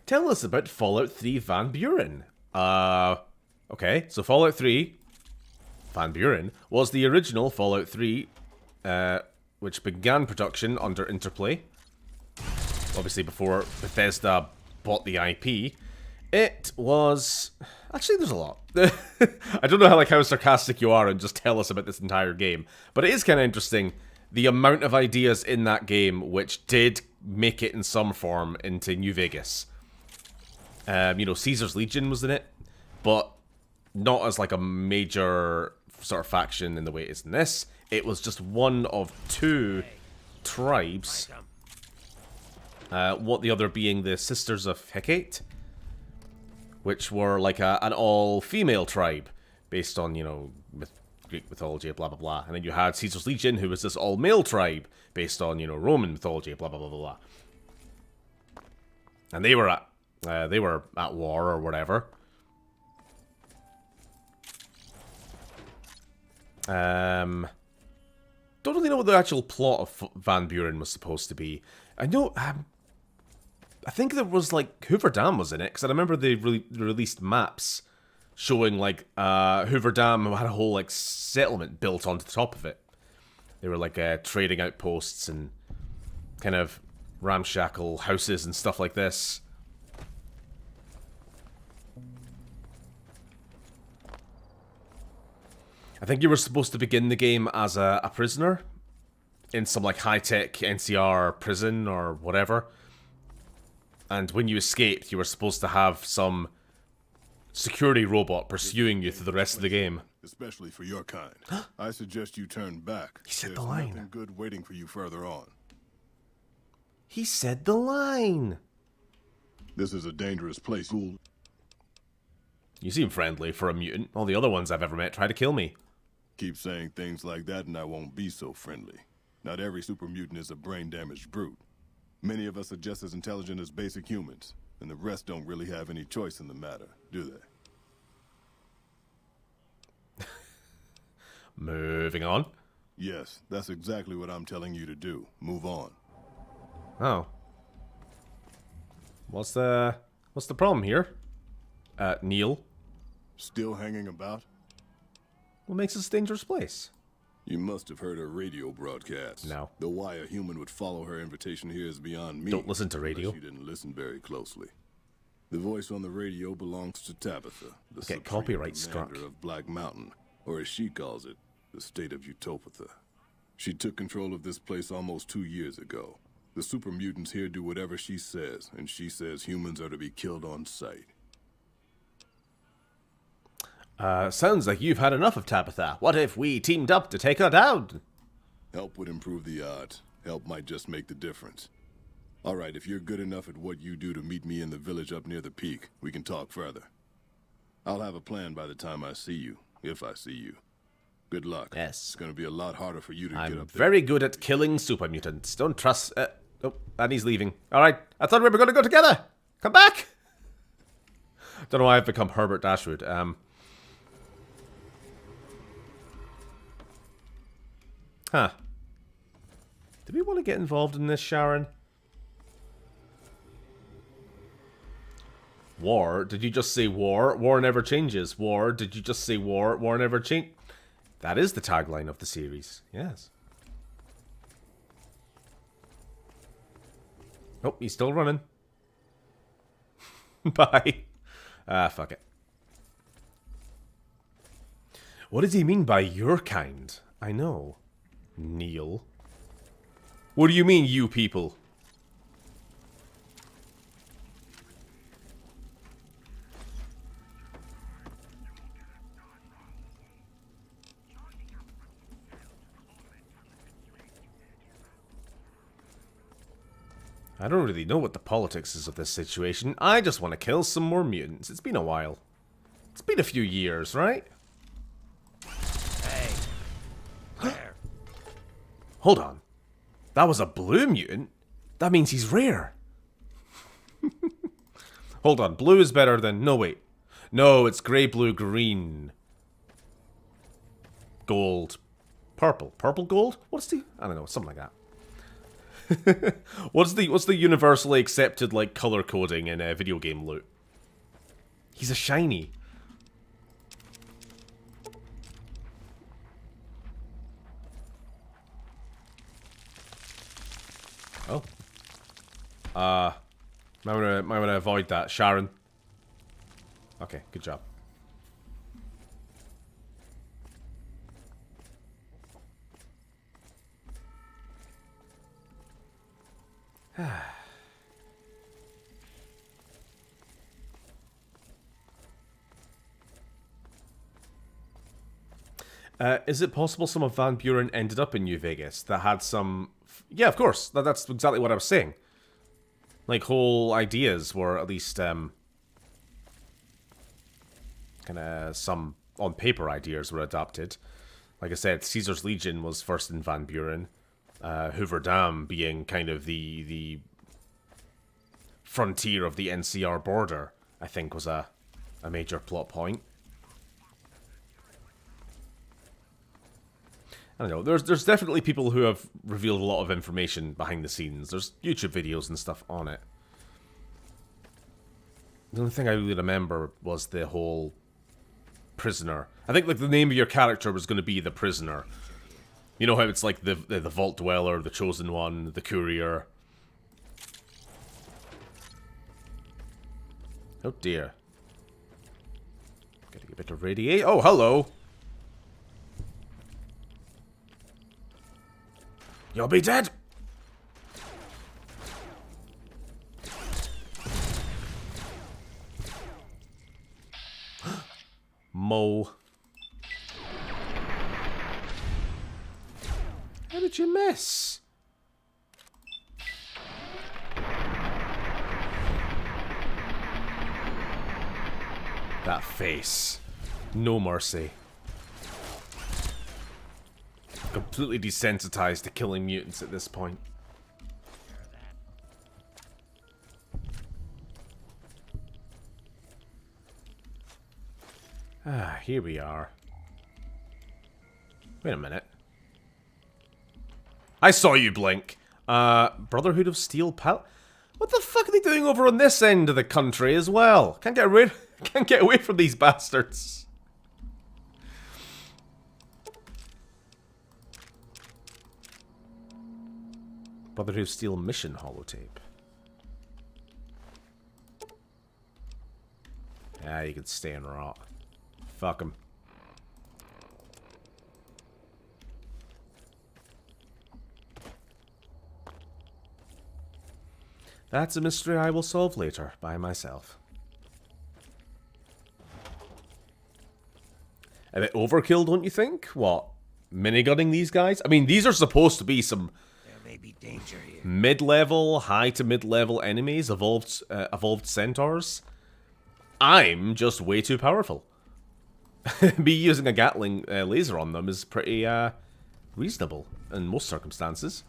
Tell us about Fallout 3 Van Buren. Okay, so Fallout 3 Van Buren was the original Fallout 3, which began production under Interplay. Obviously before Bethesda bought the IP. It was... Actually, there's a lot. I don't know how sarcastic you are and just tell us about this entire game. But it is kind of interesting, the amount of ideas in that game which did make it in some form into New Vegas. You know, Caesar's Legion was in it, but not as like a major sort of faction in the way it is in this. It was just one of two tribes. What the other being the Sisters of Hecate, which were like an all-female tribe based on, you know, Greek mythology, blah, blah, blah. And then you had Caesar's Legion, who was this all-male tribe based on, you know, Roman mythology, blah, blah, blah, blah, blah. And they were at war or whatever. Don't really know what the actual plot of Van Buren was supposed to be. I know, I think there was like Hoover Dam was in it, because I remember they released maps showing like Hoover Dam had a whole like settlement built onto the top of it. They were like trading outposts and kind of ramshackle houses and stuff like this. I think you were supposed to begin the game as a prisoner in some like high-tech NCR prison or whatever. And when you escaped, you were supposed to have some security robot pursuing you through the rest of the game. Especially for your kind. I suggest you turn back. He said There's the line. nothing good waiting for you further on. He said the line. This is a dangerous place, fool. You seem friendly for a mutant. All the other ones I've ever met try to kill me. Keep saying things like that and I won't be so friendly. Not every super mutant is a brain-damaged brute. Many of us are just as intelligent as basic humans, and the rest don't really have any choice in the matter, do they? Moving on. Yes, that's exactly what I'm telling you to do. Move on. Oh. What's the problem here? Neil? Still hanging about? What makes this a dangerous place? You must have heard her radio broadcast. No. Though why a human would follow her invitation here is beyond me. Don't listen to radio. You didn't listen very closely. The voice on the radio belongs to Tabitha, the Get copyright struck. commander of Black Mountain, or as she calls it, the state of Utopia. She took control of this place almost 2 years ago. The super mutants here do whatever she says, and she says humans are to be killed on sight. Sounds like you've had enough of Tabitha. What if we teamed up to take her down? Help would improve the odds. Help might just make the difference. All right, if you're good enough at what you do to meet me in the village up near the peak, we can talk further. I'll have a plan by the time I see you, if I see you. Good luck. Yes. It's going to be a lot harder for you to get I'm up there. very good at killing super mutants. Don't trust... oh, and he's leaving. Alright, I thought we were going to go together. Come back! Don't know why I've become Herbert Dashwood. Huh. Do we want to get involved in this, Sharon? War? Did you just say war? War never changes. War? Did you just say war? War never change. That is the tagline of the series. Yes. Oh, he's still running. Bye. Fuck it. What does he mean by your kind? I know. Neil. What do you mean, you people? I don't really know what the politics is of this situation. I just want to kill some more mutants. It's been a while. It's been a few years, right? Hey. Where? Hold on. That was a blue mutant? That means he's rare. Hold on. Blue is better than... No, wait. No, it's grey, blue, green. Gold. Purple. Purple, gold? What's the... I don't know. Something like that. What's the universally accepted, like, color coding in a video game loot? He's a shiny. Oh. Might wanna avoid that, Sharon. Okay, good job. Is it possible some of Van Buren ended up in New Vegas that had some... Yeah, of course. That's exactly what I was saying. Like, whole ideas were at least, kind of some on-paper ideas were adopted. Like I said, Caesar's Legion was first in Van Buren. Hoover Dam being kind of the frontier of the NCR border, I think, was a major plot point. I don't know, there's definitely people who have revealed a lot of information behind the scenes. There's YouTube videos and stuff on it. The only thing I really remember was the whole prisoner. I think, like, the name of your character was going to be the prisoner. You know how it's like the Vault Dweller, the Chosen One, the Courier. Oh dear. Getting a bit of radiate. Oh, hello! You'll be dead! Mo. How did you miss? That face. No mercy. Completely desensitized to killing mutants at this point. Ah, here we are. Wait a minute. I saw you blink. Brotherhood of Steel Pal. What the fuck are they doing over on this end of the country as well? Can't get away from these bastards. Brotherhood of Steel mission holotape. Yeah, you can stay and rot. Fuck him. That's a mystery I will solve later by myself. A bit overkill, don't you think? What? Minigunning these guys? I mean, these are supposed to be some Danger here. mid-level, high to mid-level enemies, evolved centaurs. I'm just way too powerful. Me using a Gatling laser on them is pretty reasonable in most circumstances.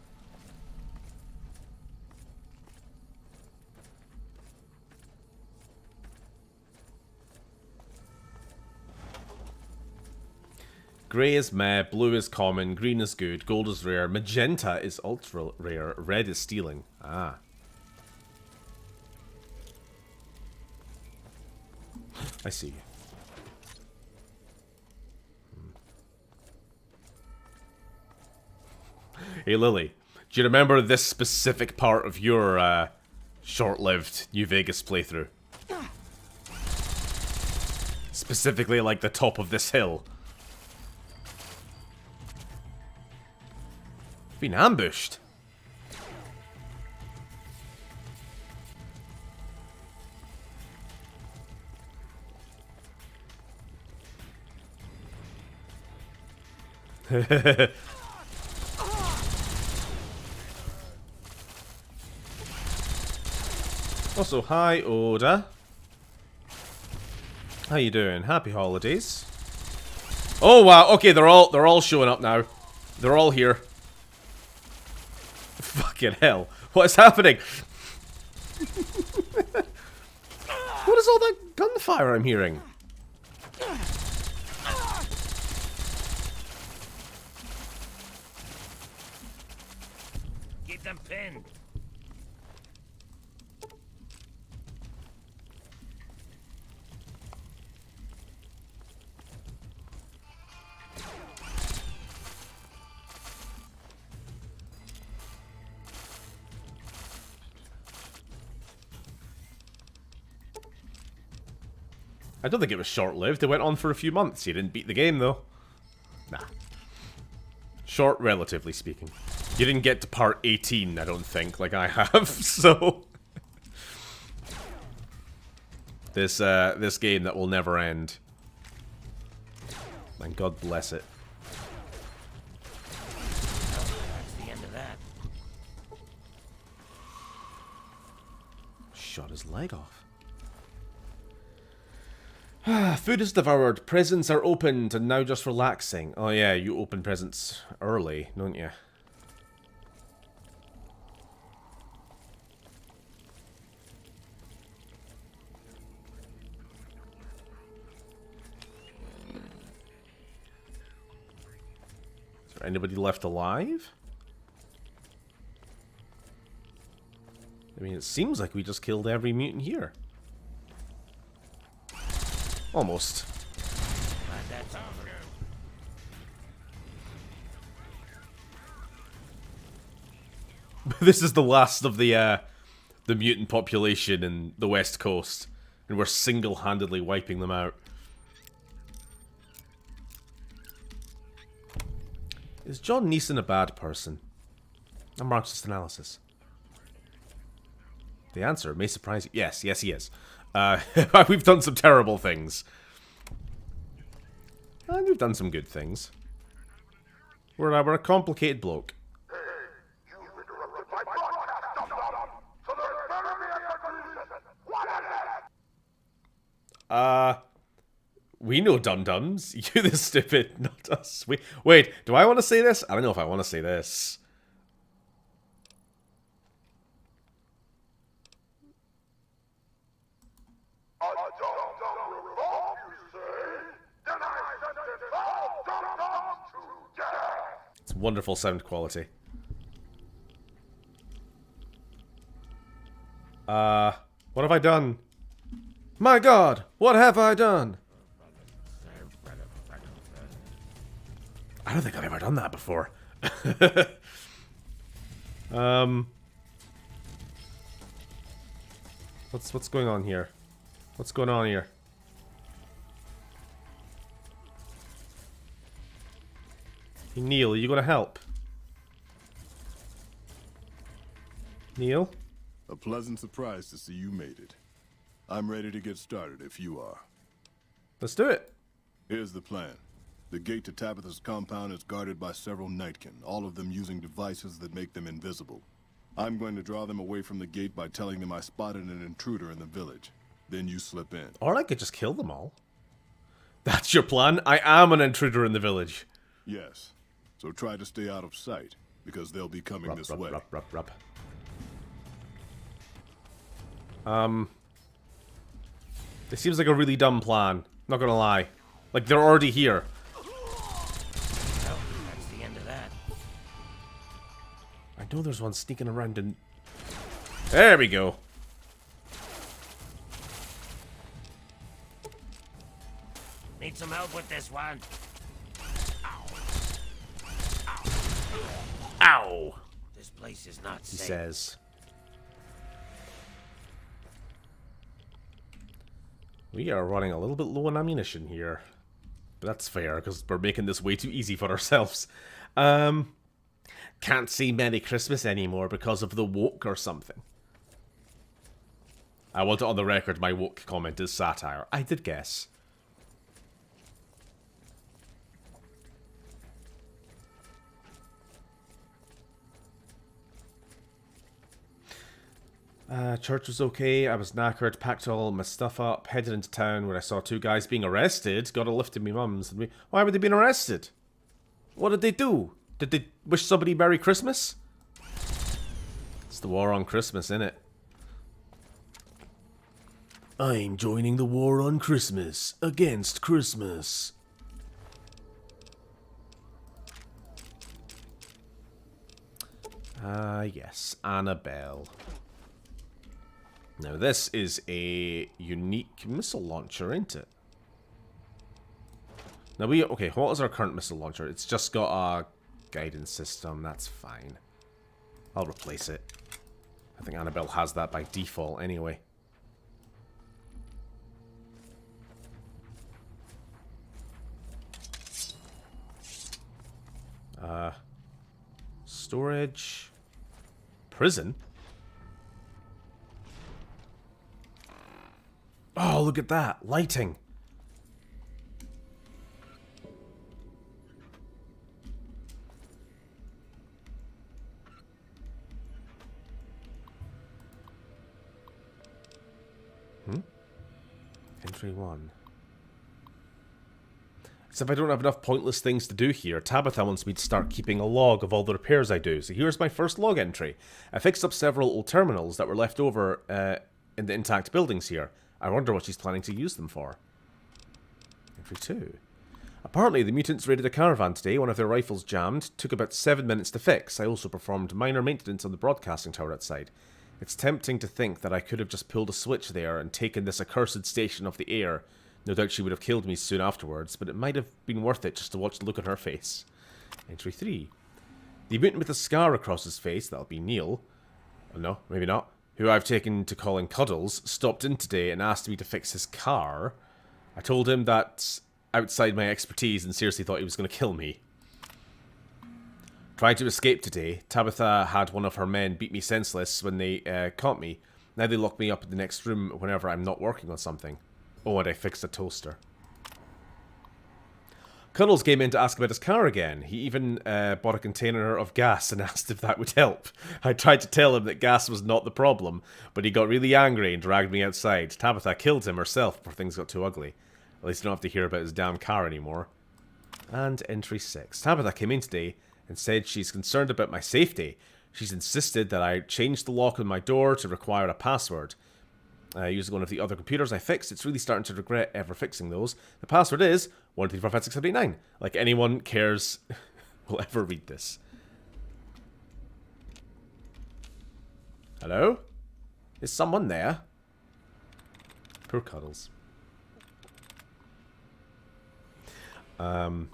Grey is meh, blue is common, green is good, gold is rare, magenta is ultra rare, red is stealing. Ah. I see. Hey Lily, do you remember this specific part of your short-lived New Vegas playthrough? Specifically like the top of this hill. Been ambushed. Also, hi Oda. How you doing? Happy holidays. Oh wow, okay, they're all showing up now. They're all here. Fucking hell. What is happening? What is all that gunfire I'm hearing? Keep them pinned. I don't think it was short-lived. It went on for a few months. You didn't beat the game, though. Nah. Short, relatively speaking. You didn't get to part 18, I don't think, like I have, so... This game that will never end. And God bless it. That's the end of that. Shot his leg off. Food is devoured. Presents are opened and now just relaxing. Oh yeah, you open presents early, don't you? Is there anybody left alive? I mean, it seems like we just killed every mutant here. Almost. That's over. This is the last of the mutant population in the West Coast, and we're single-handedly wiping them out. Is John Neeson a bad person? A Marxist analysis. The answer may surprise you. Yes, he is. We've done some terrible things. And we've done some good things. We're a complicated bloke. We know dum-dums. You the stupid, not us. Wait, do I want to say this? I don't know if I want to say this. It's wonderful sound quality. What have I done? My God, what have I done? I don't think I've ever done that before. What's going on here? What's going on here? Hey, Neil, are you gonna help? Neil? A pleasant surprise to see you made it. I'm ready to get started if you are. Let's do it. Here's the plan. The gate to Tabitha's compound is guarded by several Nightkin, all of them using devices that make them invisible. I'm going to draw them away from the gate by telling them I spotted an intruder in the village. Then you slip in. Or I could just kill them all. That's your plan? I am an intruder in the village. Yes. So try to stay out of sight, because they'll be coming this way. This seems like a really dumb plan. Not gonna lie. Like, they're already here. Well, that's the end of that. I know there's one sneaking around and... There we go. Need some help with this one? Ow! This place is not He safe. says. We are running a little bit low on ammunition here. But that's fair, because we're making this way too easy for ourselves. Can't say Merry Christmas anymore because of the woke or something. I want it on the record, my woke comment is satire. I did guess. Church was okay, I was knackered, packed all my stuff up, headed into town where I saw two guys being arrested, got a lift to me mum's. And why were they being arrested? What did they do? Did they wish somebody Merry Christmas? It's the war on Christmas, innit? I'm joining the war on Christmas, against Christmas. Yes, Annabelle. Now this is a unique missile launcher, ain't it? Now okay, what is our current missile launcher? It's just got a guidance system, that's fine. I'll replace it. I think Annabelle has that by default anyway. Storage. Prison? Oh, look at that. Lighting. Entry 1. Except I don't have enough pointless things to do here. Tabitha wants me to start keeping a log of all the repairs I do. So here's my first log entry. I fixed up several old terminals that were left over in the intact buildings here. I wonder what she's planning to use them for. Entry 2. Apparently, the mutants raided a caravan today. One of their rifles jammed. Took about 7 minutes to fix. I also performed minor maintenance on the broadcasting tower outside. It's tempting to think that I could have just pulled a switch there and taken this accursed station off the air. No doubt she would have killed me soon afterwards, but it might have been worth it just to watch the look on her face. Entry 3. The mutant with a scar across his face, that'll be Neil. Oh, no, maybe not. Who I've taken to calling Cuddles, stopped in today and asked me to fix his car. I told him that's outside my expertise and seriously thought he was going to kill me. Tried to escape today. Tabitha had one of her men beat me senseless when they caught me. Now they lock me up in the next room whenever I'm not working on something. Oh, and I fixed a toaster. Cuddles came in to ask about his car again. He even bought a container of gas and asked if that would help. I tried to tell him that gas was not the problem, but he got really angry and dragged me outside. Tabitha killed him herself before things got too ugly. At least I don't have to hear about his damn car anymore. And entry 6. Tabitha came in today and said she's concerned about my safety. She's insisted that I change the lock on my door to require a password. Using one of the other computers I fixed, it's really starting to regret ever fixing those. The password is 1345679. Like anyone cares will ever read this. Hello? Is someone there? Poor Cuddles. No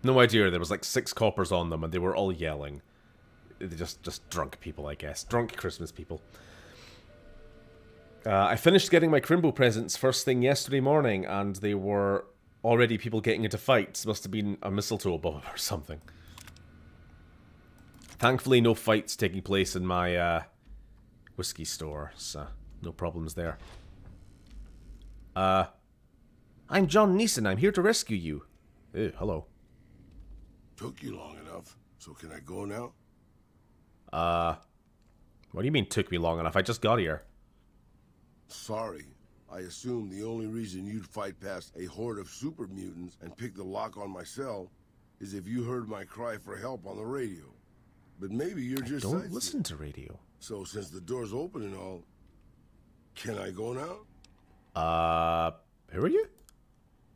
idea. There was like 6 coppers on them and they were all yelling. They're just drunk people, I guess. Drunk Christmas people. I finished getting my Crimbo presents first thing yesterday morning, and they were already people getting into fights. Must have been a mistletoe above or something. Thankfully, no fights taking place in my whiskey store, so no problems there. I'm John Neeson. I'm here to rescue you. Ew, hello. Took you long enough, so can I go now? What do you mean took me long enough? I just got here. Sorry. I assumed the only reason you'd fight past a horde of super mutants and pick the lock on my cell is if you heard my cry for help on the radio. But maybe you're just don't listen to radio. So since the door's open and all, can I go now? Who are you?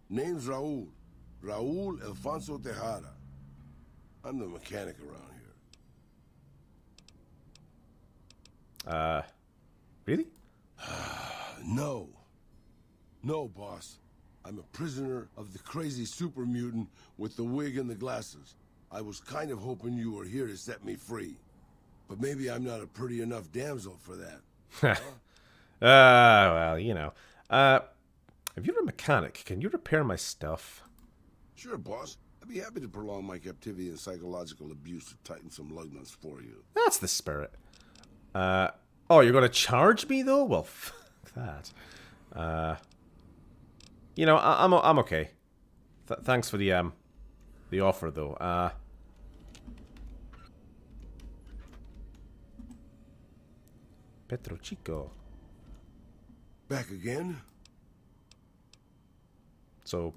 Name's Raul. Raul Alfonso Tejada. I'm the mechanic around here. Really? No. No, boss. I'm a prisoner of the crazy super mutant with the wig and the glasses. I was kind of hoping you were here to set me free. But maybe I'm not a pretty enough damsel for that. Well, you know. If you're a mechanic, can you repair my stuff? Sure, boss. I'd be happy to prolong my captivity and psychological abuse to tighten some lug nuts for you. That's the spirit. Oh, you're gonna charge me though? Well, fuck that. You know, I'm okay. Thanks for the offer though. Petro Chico. Back again? So,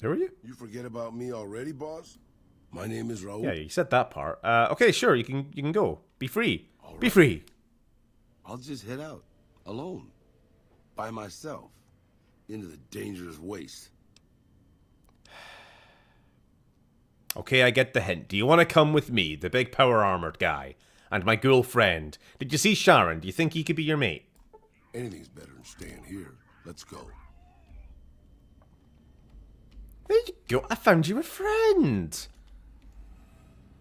who are you? You forget about me already, boss? My name is Raul. Yeah, you said that part. Okay, sure, you can go. Be free. All Be right. free. I'll just head out. Alone. By myself. Into the dangerous waste. Okay, I get the hint. Do you want to come with me, the big power-armored guy, and my ghoul friend? Did you see Sharon? Do you think he could be your mate? Anything's better than staying here. Let's go. There you go. I found you a friend.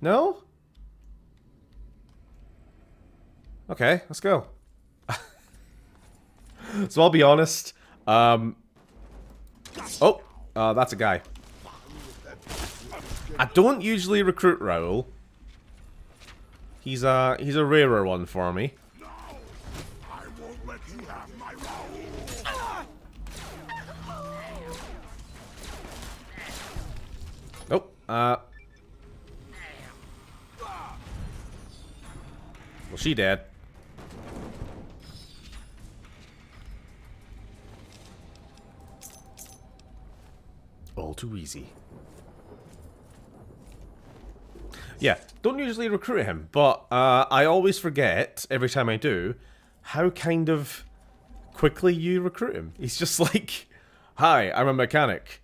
No? Okay, let's go. So I'll be honest. That's a guy. I don't usually recruit Raul. He's a rarer one for me. I won't let you have my Raul. Well, she dead. All too easy. Yeah, don't usually recruit him, but I always forget, every time I do, how kind of quickly you recruit him. He's just like, hi, I'm a mechanic.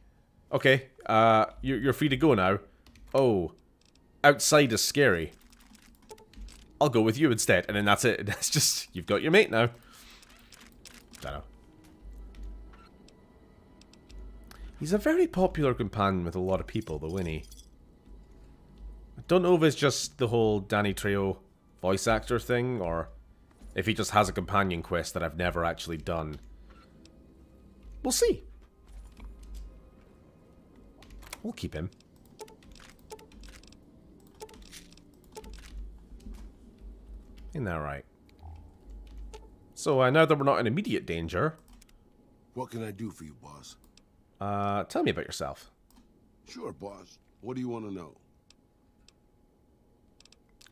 Okay, you're free to go now. Oh, outside is scary. I'll go with you instead, and then that's it. That's just, you've got your mate now. Dunno. He's a very popular companion with a lot of people, though, isn't he? I don't know if it's just the whole Danny Trejo voice actor thing, or if he just has a companion quest that I've never actually done. We'll see. We'll keep him. Isn't that right? So, now that we're not in immediate danger... What can I do for you, boss? Tell me about yourself. Sure, boss. What do you want to know?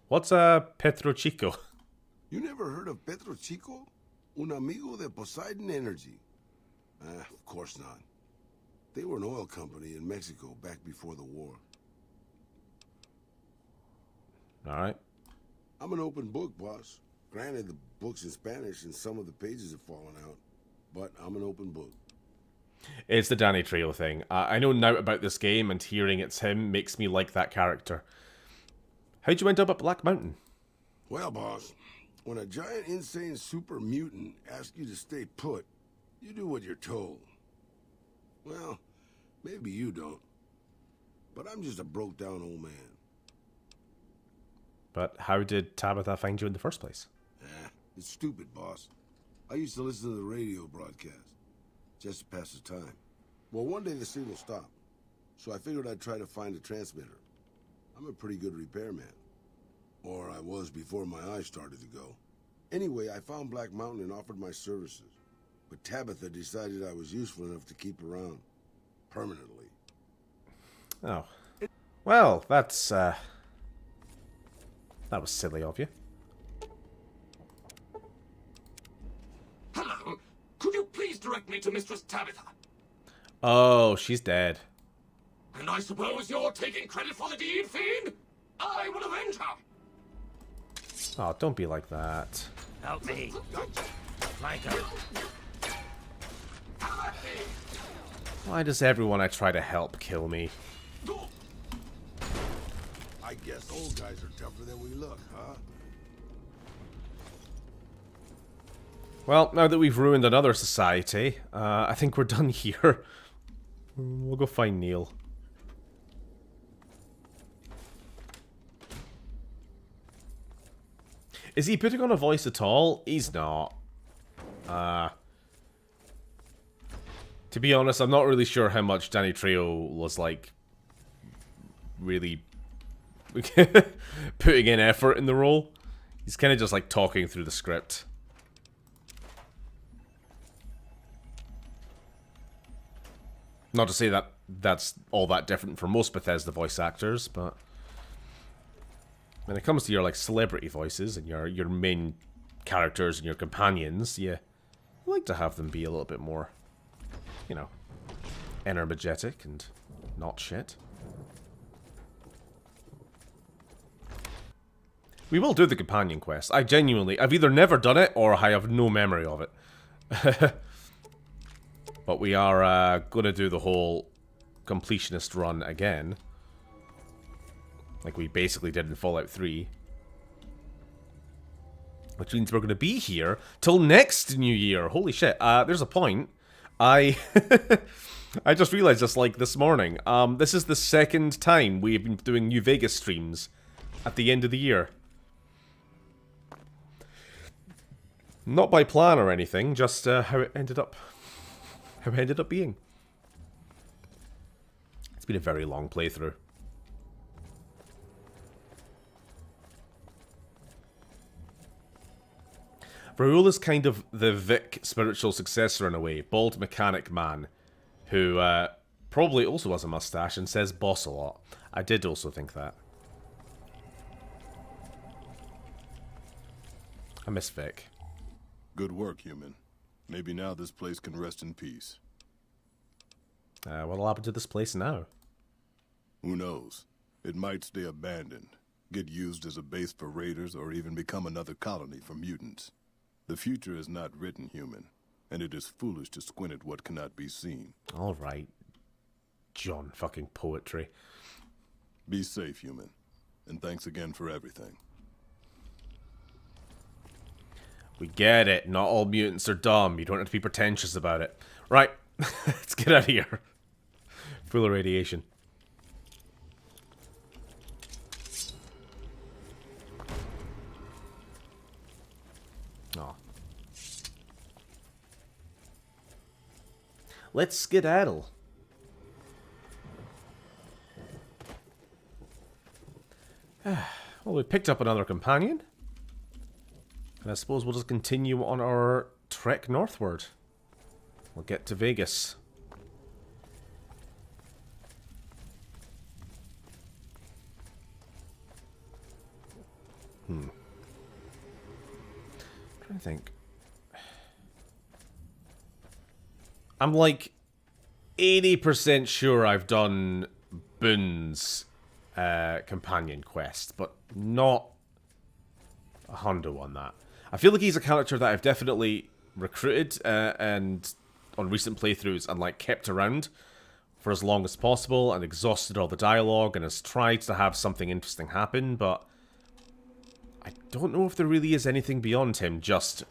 What's Petro Chico? You never heard of Petro Chico? Un amigo de Poseidon Energy. Of course not. They were an oil company in Mexico back before the war. Alright. I'm an open book, boss. Granted, the book's in Spanish and some of the pages have fallen out, but I'm an open book. It's the Danny Trejo thing. I know now about this game, and hearing it's him makes me like that character. How'd you end up at Black Mountain? Well, boss, when a giant, insane super mutant asks you to stay put, you do what you're told. Well, maybe you don't. But I'm just a broke-down old man. But how did Tabitha find you in the first place? It's stupid, boss. I used to listen to the radio broadcast, just to pass the time. Well, one day the signal stopped, so I figured I'd try to find a transmitter. I'm a pretty good repairman. Or I was before my eyes started to go. Anyway, I found Black Mountain and offered my services. But Tabitha decided I was useful enough to keep around. Permanently. Oh. Well, that's, that was silly of you. Hello. Could you please direct me to Mistress Tabitha? Oh, she's dead. And I suppose you're taking credit for the deed, Fiend? I will avenge her. Oh, don't be like that. Help me. Flank her. Why does everyone I try to help kill me? I guess old guys are tougher than we look, huh? Well, now that we've ruined another society, I think we're done here. We'll go find Neil. Is he putting on a voice at all? He's not. To be honest, I'm not really sure how much Danny Trejo was, like, really putting in effort in the role. He's kind of just, like, talking through the script. Not to say that that's all that different for most Bethesda voice actors, but when it comes to your, like, celebrity voices and your main characters and your companions, you like to have them be a little bit more, you know, energetic and not shit. We will do the companion quest. I've either never done it or I have no memory of it. But we are going to do the whole completionist run again. Like we basically did in Fallout 3. Which means we're going to be here till next New Year. Holy shit. There's a point. I just realized this, like, this morning. This is the second time we've been doing New Vegas streams at the end of the year. Not by plan or anything, just how it ended up being. It's been a very long playthrough. Raoul is kind of the Vic spiritual successor in a way. Bald mechanic man who probably also has a mustache and says boss a lot. I did also think that. I miss Vic. Good work, human. Maybe now this place can rest in peace. What'll happen to this place now? Who knows? It might stay abandoned, get used as a base for raiders, or even become another colony for mutants. The future is not written, human, and it is foolish to squint at what cannot be seen. Alright. John fucking poetry. Be safe, human, and thanks again for everything. We get it. Not all mutants are dumb. You don't have to be pretentious about it. Right. Let's get out of here. Full of radiation. Aw. Let's skedaddle. Well, we picked up another companion. And I suppose we'll just continue on our trek northward. We'll get to Vegas. I think. I'm like 80% sure I've done Boone's companion quest, but not a hundo on that. I feel like he's a character that I've definitely recruited and on recent playthroughs and like kept around for as long as possible and exhausted all the dialogue and has tried to have something interesting happen, but I don't know if there really is anything beyond him just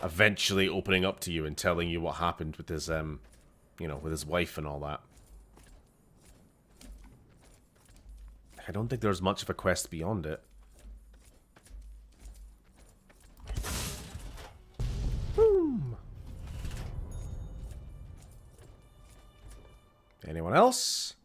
eventually opening up to you and telling you what happened with his, you know, with his wife and all that. I don't think there's much of a quest beyond it. Boom. Anyone else?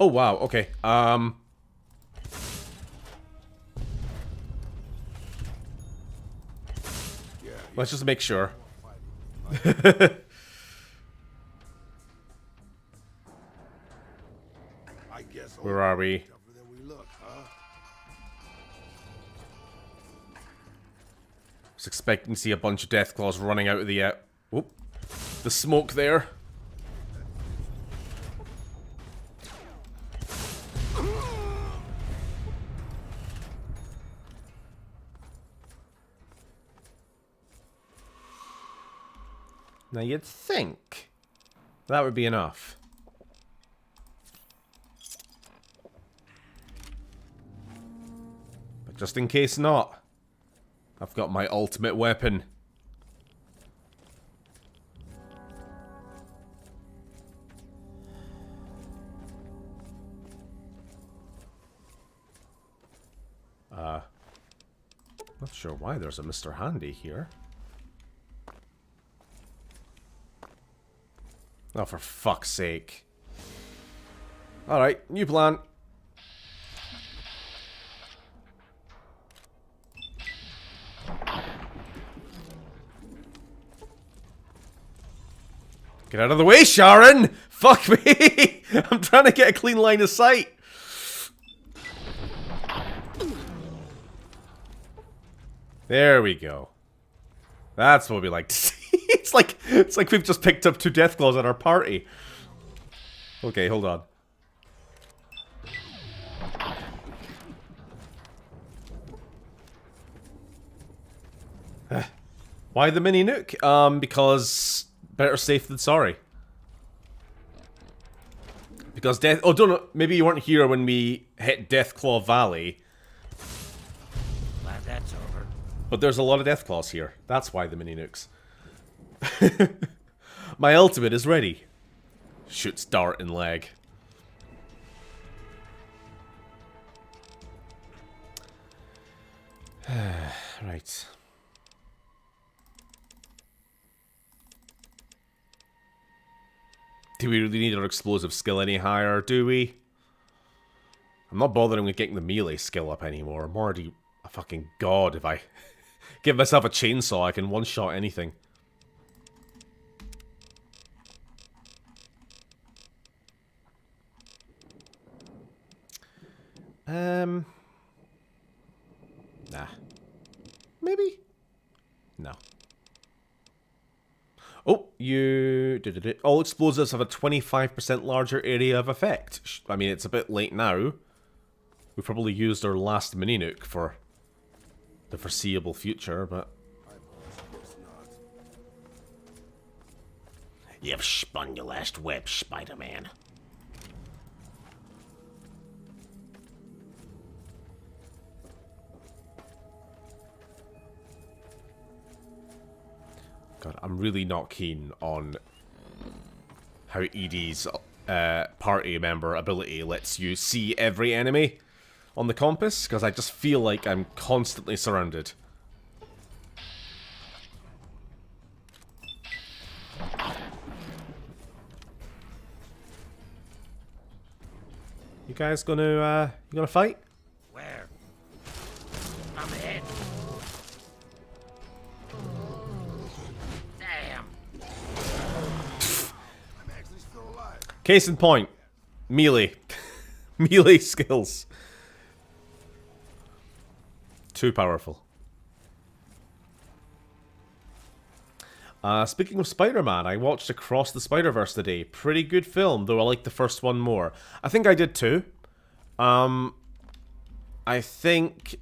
Oh wow, okay. Let's just make sure. Where are we? Was expecting to see a bunch of Deathclaws running out of the the smoke there. Now you'd think that would be enough. But just in case not, I've got my ultimate weapon. Not sure why there's a Mr. Handy here. Oh, for fuck's sake. Alright, new plan. Get out of the way, Sharon! Fuck me! I'm trying to get a clean line of sight. There we go. That's what we like to see. It's like we've just picked up 2 Deathclaws at our party. Okay, hold on. Why the mini nuke? Because better safe than sorry. Because oh, don't know. Maybe you weren't here when we hit Deathclaw Valley. Glad that's over. But there's a lot of Deathclaws here. That's why the mini nukes. My ultimate is ready. Shoots dart and leg. Right. Do we really need our explosive skill any higher, do we? I'm not bothering with getting the melee skill up anymore. I'm already a fucking god. If I give myself a chainsaw, I can one-shot anything. Nah. Maybe? No. Oh, you did it. All explosives have a 25% larger area of effect. I mean, it's a bit late now. We probably used our last mini nuke for the foreseeable future, but you've spun your last web, Spider-Man. God, I'm really not keen on how ED's party member ability lets you see every enemy on the compass, because I just feel like I'm constantly surrounded. You guys gonna fight? Where? I'm ahead. Damn. Case in point. Melee. Melee skills. Too powerful. Speaking of Spider-Man, I watched Across the Spider-Verse today. Pretty good film, though I like the first one more. I think I did too. I think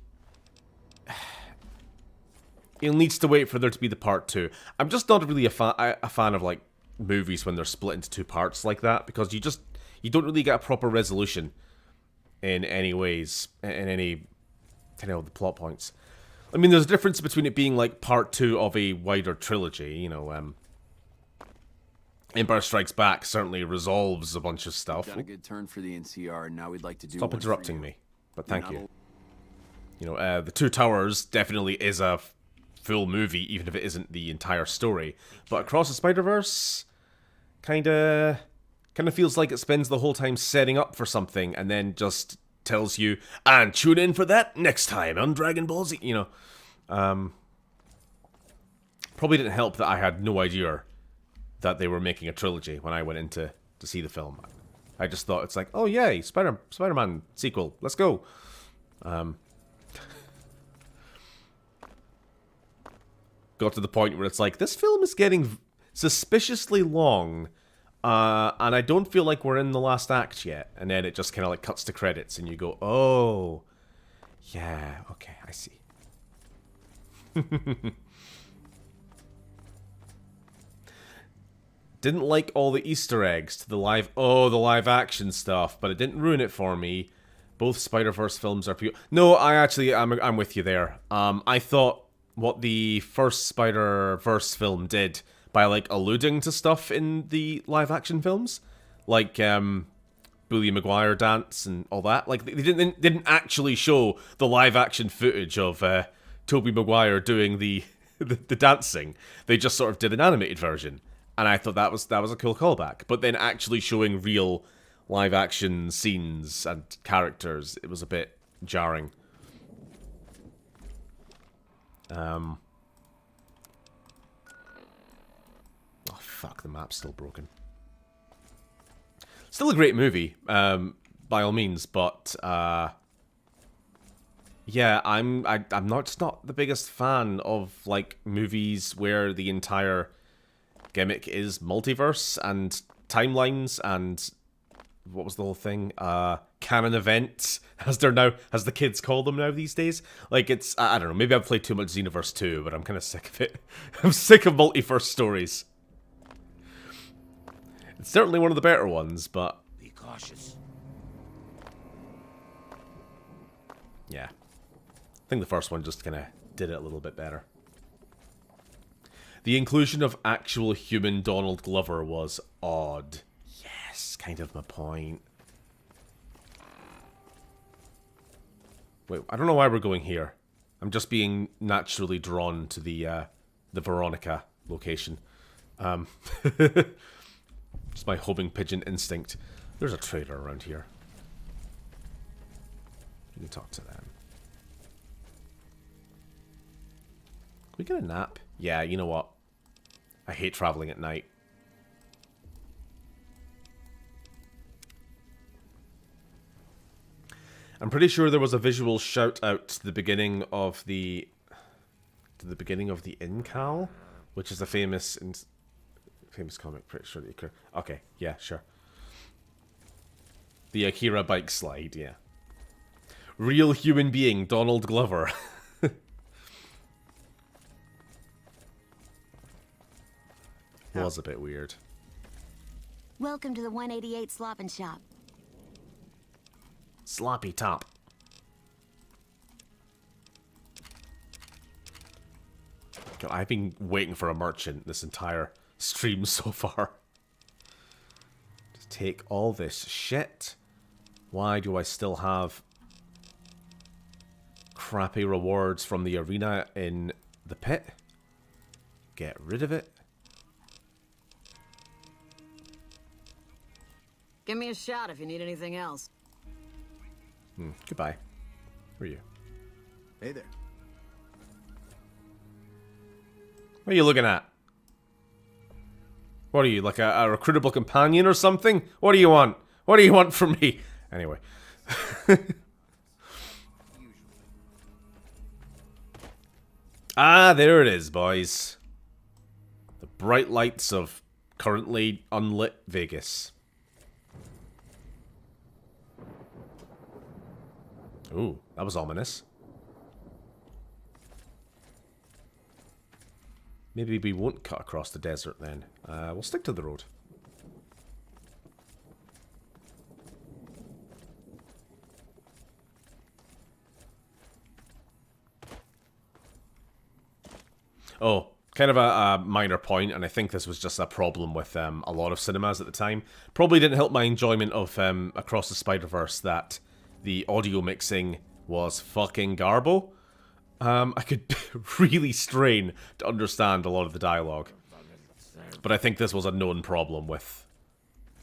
it needs to wait for there to be the part 2. I'm just not really a fan of like movies when they're split into 2 parts like that, because you don't really get a proper resolution in any ways, in any of the plot points. I mean, there's a difference between it being like part 2 of a wider trilogy, you know. Empire Strikes Back certainly resolves a bunch of stuff. Got a good turn for the NCR, and now we'd like to do. Stop interrupting me, but thank you. You know, The Two Towers definitely is a full movie, even if it isn't the entire story. But Across the Spider-Verse kind of feels like it spends the whole time setting up for something, and then just tells you, and tune in for that next time on Dragon Ball Z. You know, probably didn't help that I had no idea that they were making a trilogy when I went in to see the film. I just thought it's like, oh yay, Spider-Man sequel, let's go. Got to the point where it's like, this film is getting suspiciously long, and I don't feel like we're in the last act yet. And then it just kind of like cuts to credits, and you go, oh, yeah, okay, I see. Didn't like all the Easter eggs to the live action stuff, but it didn't ruin it for me. Both Spider-Verse films are No, I'm with you there. I thought what the first Spider-Verse film did by like alluding to stuff in the live action films, like Bully Maguire dance and all that. Like they didn't actually show the live action footage of Tobey Maguire doing the dancing. They just sort of did an animated version. And I thought that was a cool callback. But then actually showing real live action scenes and characters, it was a bit jarring. Oh fuck, the map's still broken. Still a great movie, by all means, but yeah, I'm not the biggest fan of like movies where the entire gimmick is multiverse and timelines and what was the whole thing? Canon events, as the kids call them now these days. Like it's, I don't know, maybe I've played too much Xenoverse 2, but I'm kind of sick of it. I'm sick of multiverse stories. It's certainly one of the better ones, but be cautious. Yeah, I think the first one just kind of did it a little bit better. The inclusion of actual human Donald Glover was odd. Yes, kind of my point. Wait, I don't know why we're going here. I'm just being naturally drawn to the Veronica location. Just my homing pigeon instinct. There's a trader around here. You can talk to them. Can we get a nap? Yeah, you know what? I hate traveling at night. I'm pretty sure there was a visual shout out to the beginning of the Incal, which is a famous comic. Pretty sure that you could. Okay, yeah, sure. The Akira bike slide, yeah. Real human being Donald Glover. Was a bit weird. Welcome to the 188 Slop and Shop. Sloppy top. God, I've been waiting for a merchant this entire stream so far. Just take all this shit. Why do I still have crappy rewards from the arena in the pit? Get rid of it. Give me a shout if you need anything else. Goodbye. Who are you? Hey there. What are you looking at? What are you, like a recruitable companion or something? What do you want? What do you want from me? Anyway. Ah, there it is, boys. The bright lights of currently unlit Vegas. Ooh, that was ominous. Maybe we won't cut across the desert then. We'll stick to the road. Oh, kind of a minor point, and I think this was just a problem with a lot of cinemas at the time. Probably didn't help my enjoyment of Across the Spider-Verse that the audio mixing was fucking garbo. I could really strain to understand a lot of the dialogue. But I think this was a known problem with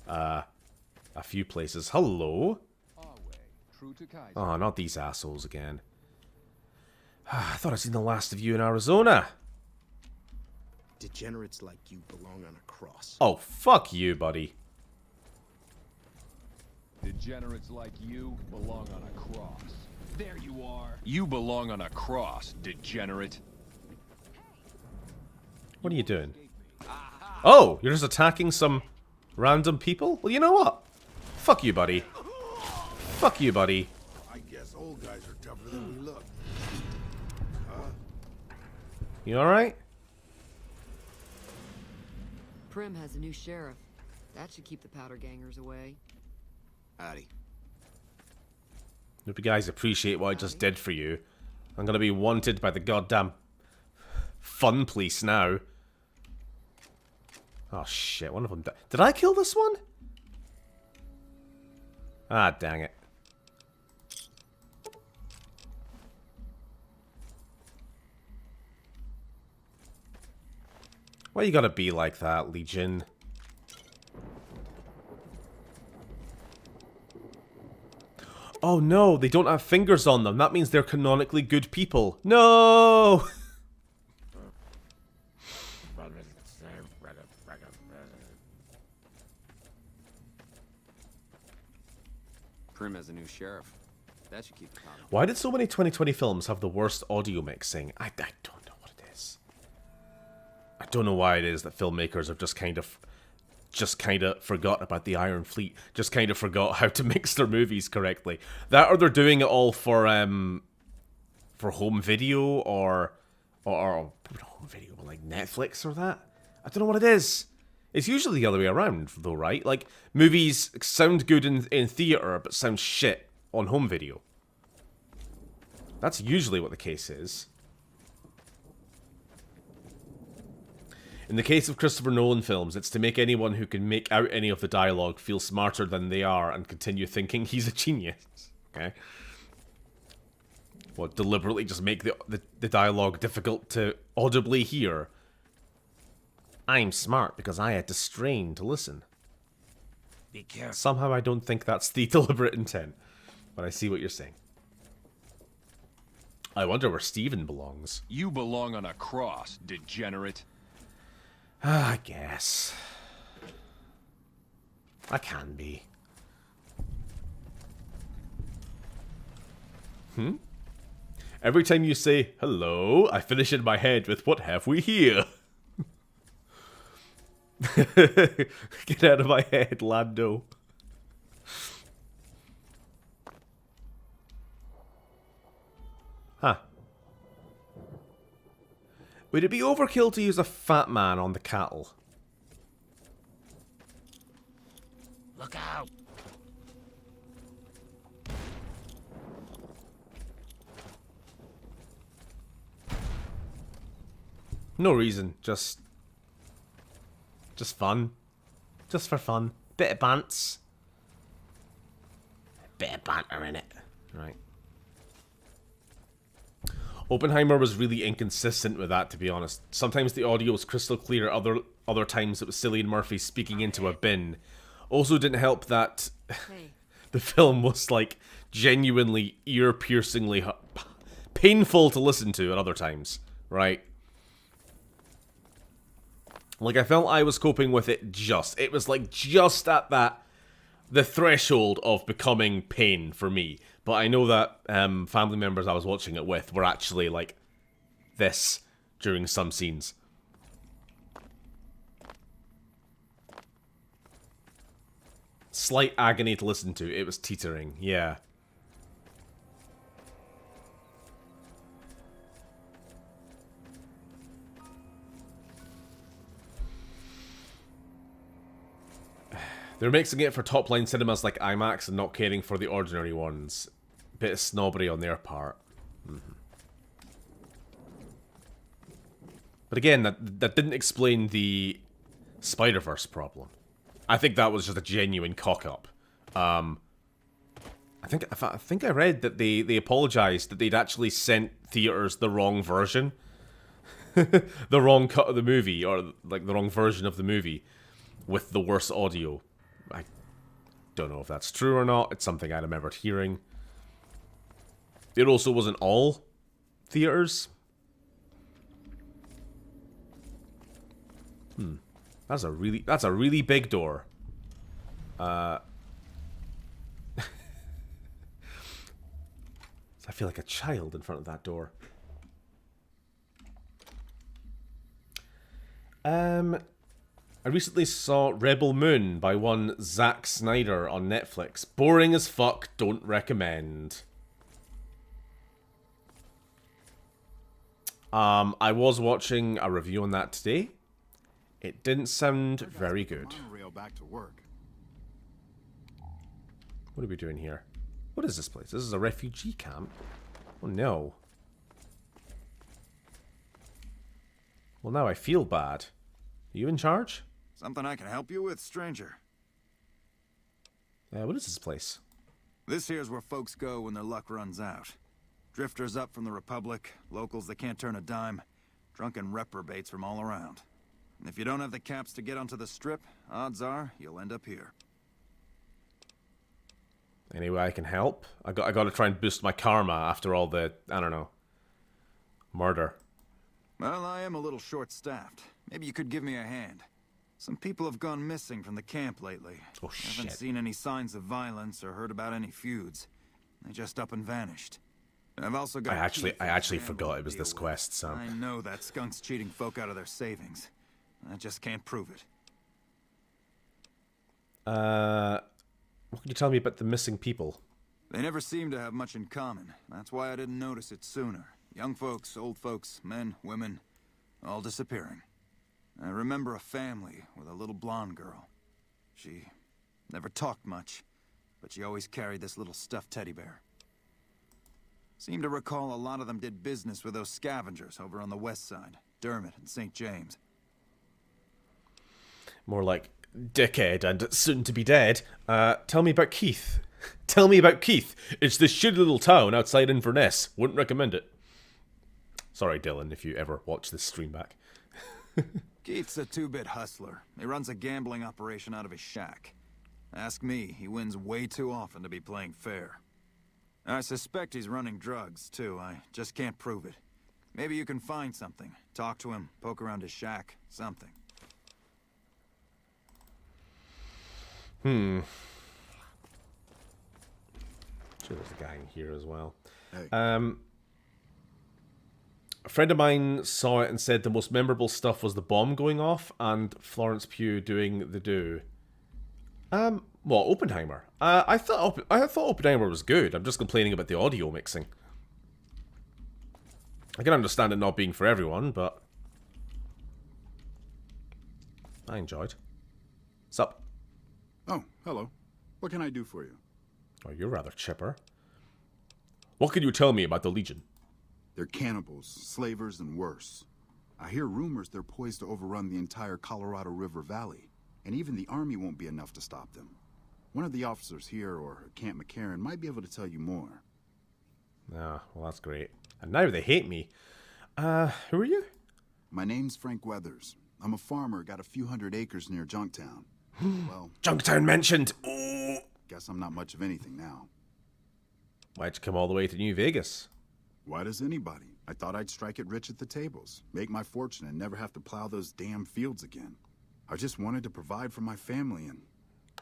a few places. Hello? Oh, not these assholes again. I thought I'd seen the last of you in Arizona. Degenerates like you belong on a cross. Oh, fuck you, buddy. Degenerates like you belong on a cross. There you are. You belong on a cross, degenerate. What are you doing? Oh, you're just attacking some random people? Well, you know what? Fuck you, buddy. Fuck you, buddy. I guess old guys are tougher than we look. Huh? You alright? Prim has a new sheriff. That should keep the powder gangers away. Howdy. Hope you guys appreciate what I just did for you. I'm gonna be wanted by the goddamn fun police now. Oh shit, one of them died. Did I kill this one? Ah, dang it. Why you gotta be like that, Legion? Oh no, they don't have fingers on them. That means they're canonically good people. No! Prim has a new sheriff. That should keep the powder. Why did so many 2020 films have the worst audio mixing? I don't know what it is. I don't know why it is that filmmakers have just kind of forgot about the Iron Fleet. Just kind of forgot how to mix their movies correctly. That or they're doing it all for home video or home video, like Netflix or that. I don't know what it is. It's usually the other way around, though, right? Like, movies sound good in theater, but sound shit on home video. That's usually what the case is. In the case of Christopher Nolan films, it's to make anyone who can make out any of the dialogue feel smarter than they are and continue thinking he's a genius. Okay? What, deliberately just make the dialogue difficult to audibly hear? I'm smart because I had to strain to listen. Be careful. Somehow I don't think that's the deliberate intent, but I see what you're saying. I wonder where Steven belongs. You belong on a cross, degenerate. I guess. I can be. Every time you say hello, I finish in my head with what have we here? Get out of my head, Lando. Huh. Would it be overkill to use a fat man on the cattle? Look out! No reason, just fun. Just for fun. Bit of bants. Bit of banter in it. Right. Oppenheimer was really inconsistent with that, to be honest. Sometimes the audio was crystal clear, other times it was Cillian Murphy speaking into a bin. Also didn't help that the film was like genuinely ear-piercingly painful to listen to at other times, right? Like, I felt I was coping with it just. It was like just at that the threshold of becoming pain for me. But I know that family members I was watching it with were actually like this during some scenes. Slight agony to listen to. It was teetering, yeah. They're mixing it for top-line cinemas like IMAX and not caring for the ordinary ones. Bit of snobbery on their part. But again, that didn't explain the Spider-Verse problem. I think that was just a genuine cock-up. I think I read that they apologized that they'd actually sent theaters the wrong version. The wrong cut of the movie, or like the wrong version of the movie with the worse audio. I don't know if that's true or not. It's something I remembered hearing. It also wasn't all theaters. That's a really big door. I feel like a child in front of that door. I recently saw Rebel Moon by one Zack Snyder on Netflix. Boring as fuck, don't recommend. I was watching a review on that today. It didn't sound very good. Back to work. What are we doing here? What is this place? This is a refugee camp. Oh no. Well, now I feel bad. Are you in charge? Something I can help you with, stranger. What is this place? This here's where folks go when their luck runs out. Drifters up from the Republic, locals that can't turn a dime, drunken reprobates from all around. And if you don't have the caps to get onto the Strip, odds are you'll end up here. Any way I can help? I got to try and boost my karma after all the, I don't know, murder. Well, I am a little short-staffed. Maybe you could give me a hand. Some people have gone missing from the camp lately. Oh, shit. Haven't seen any signs of violence or heard about any feuds. They just up and vanished. I've also got. I actually forgot it was this quest, so. I know that skunk's cheating folk out of their savings. I just can't prove it. What can you tell me about the missing people? They never seem to have much in common. That's why I didn't notice it sooner. Young folks, old folks, men, women, all disappearing. I remember a family with a little blonde girl. She never talked much, but she always carried this little stuffed teddy bear. Seem to recall a lot of them did business with those scavengers over on the west side, Dermot and St. James. More like dickhead and soon to be dead. Tell me about Keith. Tell me about Keith. It's this shitty little town outside Inverness. Wouldn't recommend it. Sorry, Dylan, if you ever watch this stream back. Keith's a two-bit hustler. He runs a gambling operation out of his shack. Ask me, he wins way too often to be playing fair. I suspect he's running drugs, too. I just can't prove it. Maybe you can find something. Talk to him, poke around his shack, something. Sure, there's a guy in here as well. Hey. A friend of mine saw it and said the most memorable stuff was the bomb going off and Florence Pugh doing the do. Well, Oppenheimer. I thought Oppenheimer was good. I'm just complaining about the audio mixing. I can understand it not being for everyone, but I enjoyed. Sup? Oh, hello. What can I do for you? Oh, you're rather chipper. What can you tell me about the Legion? They're cannibals, slavers, and worse. I hear rumors they're poised to overrun the entire Colorado River Valley, and even the army won't be enough to stop them. One of the officers here, or Camp McCarran, might be able to tell you more. Ah, well, that's great. And now they hate me. Who are you? My name's Frank Weathers. I'm a farmer, got a few hundred acres near Junktown. Well, Junktown mentioned! Ooh. Guess I'm not much of anything now. Why'd you come all the way to New Vegas? Why does anybody? I thought I'd strike it rich at the tables, make my fortune, and never have to plow those damn fields again. I just wanted to provide for my family, and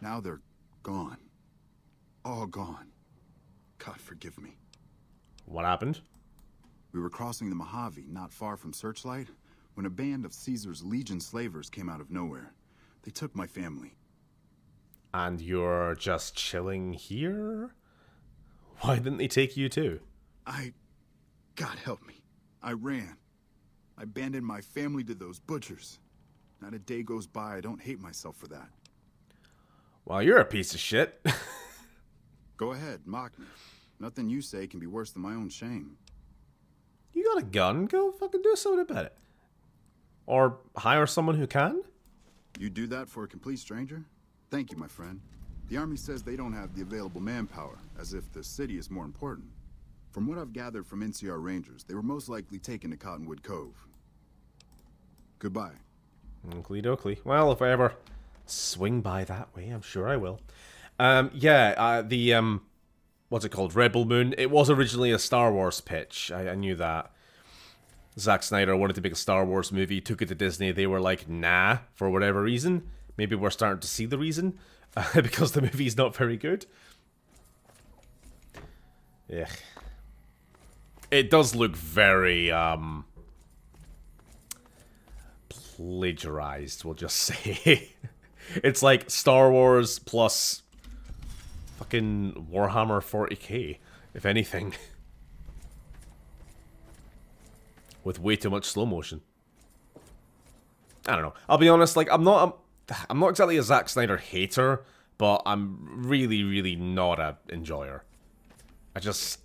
now they're Gone. All gone. God forgive me. What happened? We were crossing the Mojave, not far from Searchlight, when a band of Caesar's Legion slavers came out of nowhere. They took my family. And you're just chilling here? Why didn't they take you too? God help me. I ran. I abandoned my family to those butchers. Not a day goes by I don't hate myself for that. Well, you're a piece of shit. Go ahead, mock me. Nothing you say can be worse than my own shame. You got a gun? Go fucking do something about it. Or hire someone who can? You do that for a complete stranger? Thank you, my friend. The Army says they don't have the available manpower, as if the city is more important. From what I've gathered from NCR Rangers, they were most likely taken to Cottonwood Cove. Goodbye. Oakley dokley. Well, if I ever swing by that way, I'm sure I will. What's it called? Rebel Moon. It was originally a Star Wars pitch. I knew that. Zack Snyder wanted to make a Star Wars movie, took it to Disney. They were like, nah, for whatever reason. Maybe we're starting to see the reason. Because the movie's not very good. Yeah. It does look very, plagiarized, we'll just say. It's like Star Wars plus fucking Warhammer 40k, if anything. With way too much slow motion. I don't know. I'll be honest, like, I'm not exactly a Zack Snyder hater, but I'm really, really not a enjoyer. I just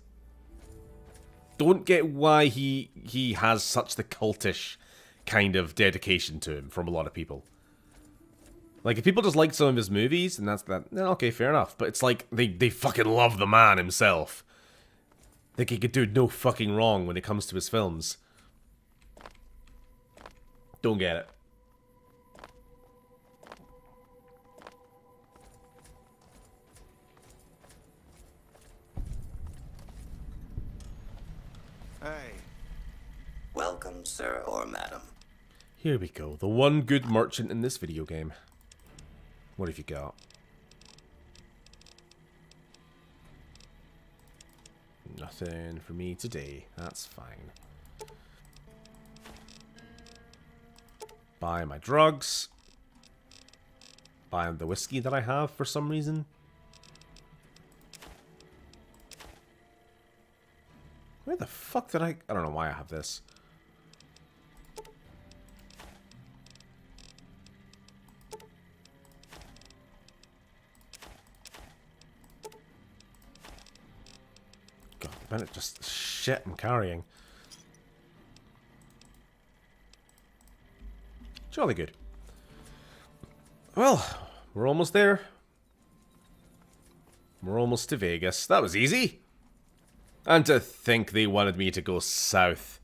don't get why he has such the cultish kind of dedication to him from a lot of people. Like, if people just like some of his movies, and that's that, then okay, fair enough. But it's like, they fucking love the man himself. Think he could do no fucking wrong when it comes to his films. Don't get it. Hey. Welcome, sir or madam. Here we go. The one good merchant in this video game. What have you got? Nothing for me today. That's fine. Buy my drugs. Buy the whiskey that I have for some reason. Where the fuck did I don't know why I have this. God, the minute just shit I'm carrying. Jolly good. Well, we're almost there. We're almost to Vegas. That was easy. And to think they wanted me to go south.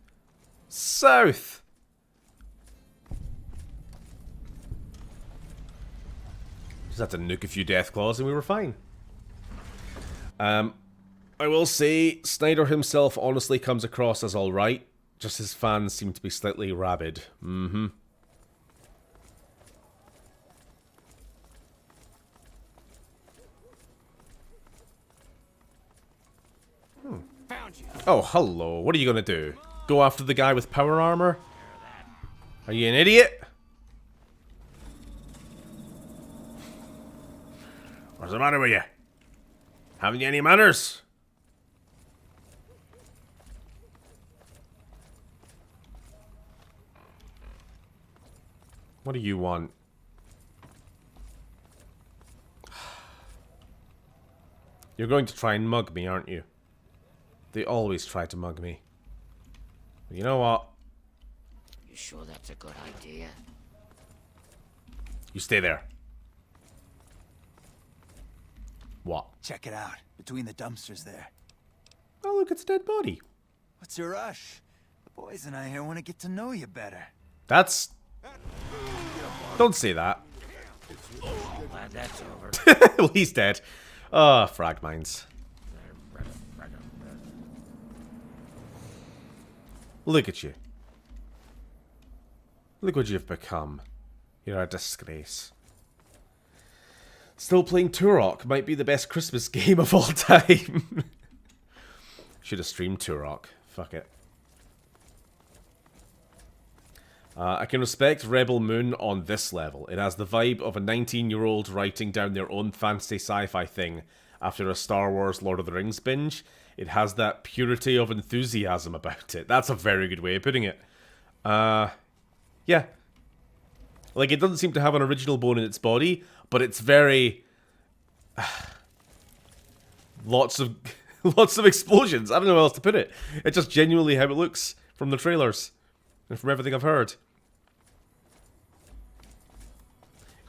South! Just had to nuke a few Deathclaws and we were fine. I will say, Snyder himself honestly comes across as alright. Just his fans seem to be slightly rabid. Mm-hmm. Oh, hello. What are you gonna do? Go after the guy with power armor? Are you an idiot? What's the matter with you? Haven't you any manners? What do you want? You're going to try and mug me, aren't you? They always try to mug me. But you know what? You sure that's a good idea? You stay there. What? Check it out. Between the dumpsters there. Oh, look, it's a dead body. What's your rush? The boys and I here want to get to know you better. That's... Don't say that. Glad that's over. Well, he's dead. Ah, frag mines. Look at you. Look what you've become. You're a disgrace. Still playing Turok might be the best Christmas game of all time. Should have streamed Turok. Fuck it. I can respect Rebel Moon on this level. It has the vibe of a 19-year-old writing down their own fantasy sci-fi thing after a Star Wars Lord of the Rings binge. It has that purity of enthusiasm about it. That's a very good way of putting it. Yeah. Like, it doesn't seem to have an original bone in its body, but it's very... lots of explosions. I don't know how else to put it. It's just genuinely how it looks from the trailers and from everything I've heard.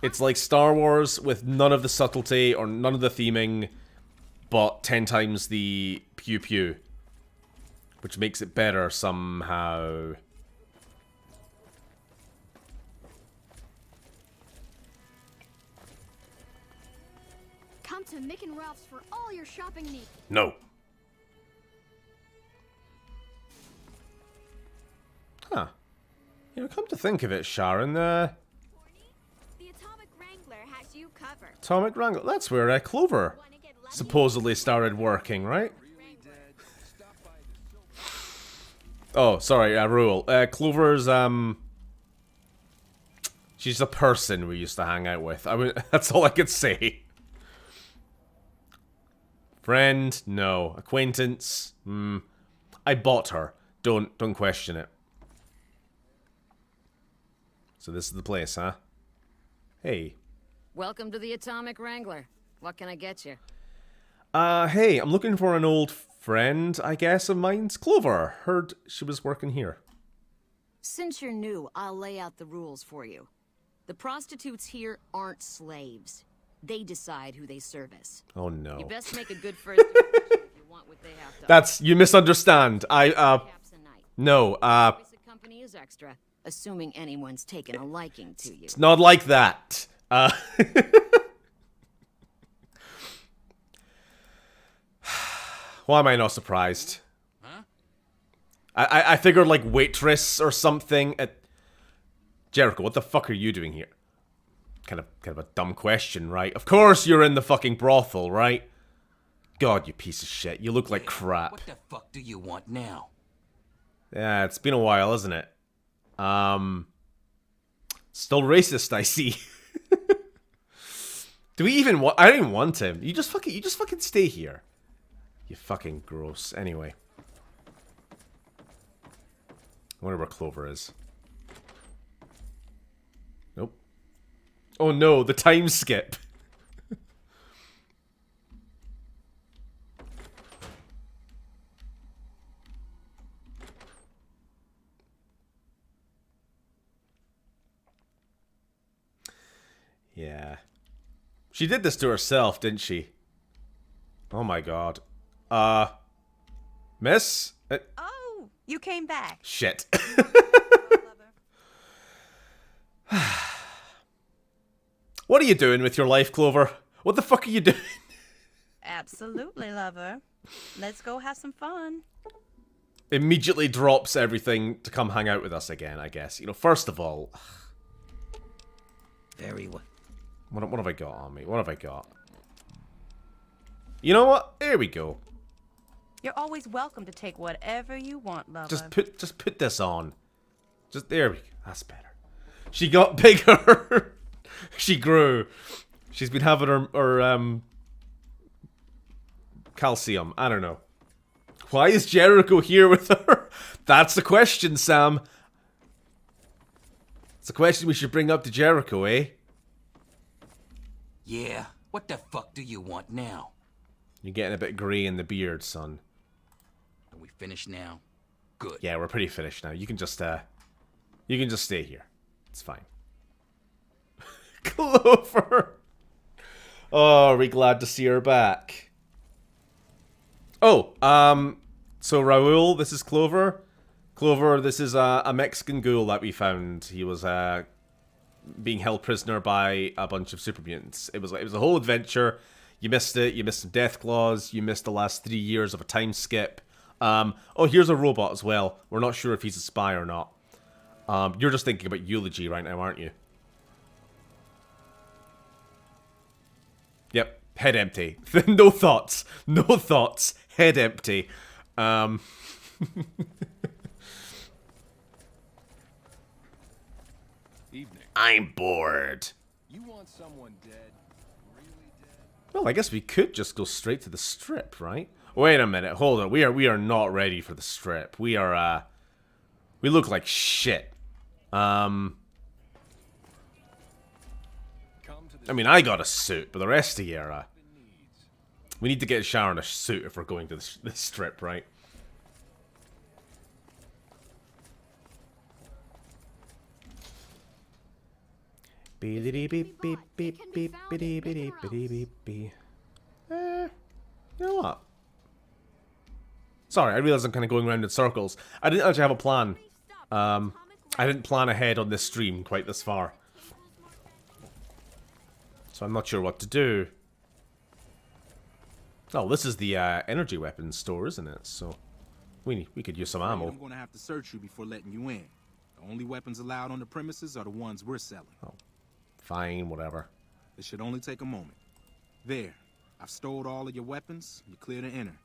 It's like Star Wars with none of the subtlety or none of the theming, but 10 times the pew-pew, which makes it better somehow. Come to Mick and Ralph's for all your shopping needs. No. Huh. You know, come to think of it, Sharon, The Atomic Wrangler has you covered. Atomic Wrangler, that's where Clover supposedly started working, right? Oh, sorry, Rule. Clover's, she's a person we used to hang out with. I mean, that's all I could say. Friend? No. Acquaintance? I bought her. Don't question it. So this is the place, huh? Hey. Welcome to the Atomic Wrangler. What can I get you? Hey, I'm looking for an old friend, I guess, of mine's. Clover. Heard she was working here. Since you're new, I'll lay out the rules for you. The prostitutes here aren't slaves. They decide who they service. Oh no. You best make a good first impression if you want what they have to That's, you misunderstand. No, Basic company is extra, assuming anyone's taken a liking to you. It's not like that. Why am I not surprised? Huh? I figured like waitress or something at... Jericho, what the fuck are you doing here? Kind of a dumb question, right? Of course you're in the fucking brothel, right? God, you piece of shit. You look like crap. What the fuck do you want now? Yeah, it's been a while, isn't it? Still racist, I see. Do we even want... I didn't want him. You just fucking stay here. You fucking gross. Anyway. I wonder where Clover is. Nope. Oh no, the time skip. Yeah. She did this to herself, didn't she? Oh my god. Miss? Oh, you came back. Shit. What are you doing with your life, Clover? What the fuck are you doing? Absolutely, lover. Let's go have some fun. Immediately drops everything to come hang out with us again, I guess. You know, first of all... Very well. What have I got on me? What have I got? You know what? Here we go. You're always welcome to take whatever you want, lover. Just put this on. Just there we go. That's better. She got bigger. She grew. She's been having her calcium. I don't know. Why is Jericho here with her? That's the question, Sam. It's a question we should bring up to Jericho, eh? Yeah, what the fuck do you want now? You're getting a bit grey in the beard, son. Are we finished now? Good. Yeah, we're pretty finished now. You can just stay here. It's fine. Clover! Oh, are we glad to see her back? Oh, so Raul, this is Clover. Clover, this is a Mexican ghoul that we found. He was being held prisoner by a bunch of super mutants. It was a whole adventure. You missed it. You missed some death claws. You missed the last 3 years of a time skip. Oh, here's a robot as well. We're not sure if he's a spy or not. You're just thinking about eulogy right now, aren't you? Yep, head empty. No thoughts. No thoughts. Head empty. Evening. I'm bored. You want someone dead? Really dead? Well, I guess we could just go straight to the strip, right? Wait a minute. Hold on. We are not ready for the strip. We are, we look like shit. I mean, I got a suit, but the rest of you are, we need to get a shower and a suit if we're going to the strip, right? You know what? Sorry, I realize I'm kind of going around in circles. I didn't actually have a plan. I didn't plan ahead on this stream quite this far. So I'm not sure what to do. Oh, this is the energy weapons store, isn't it? So we could use some ammo. I'm gonna have to search you before letting you in. The only weapons allowed on the premises are the ones we're selling. Oh, fine, whatever. It should only take a moment. There, I've stored all of your weapons. You're clear to enter.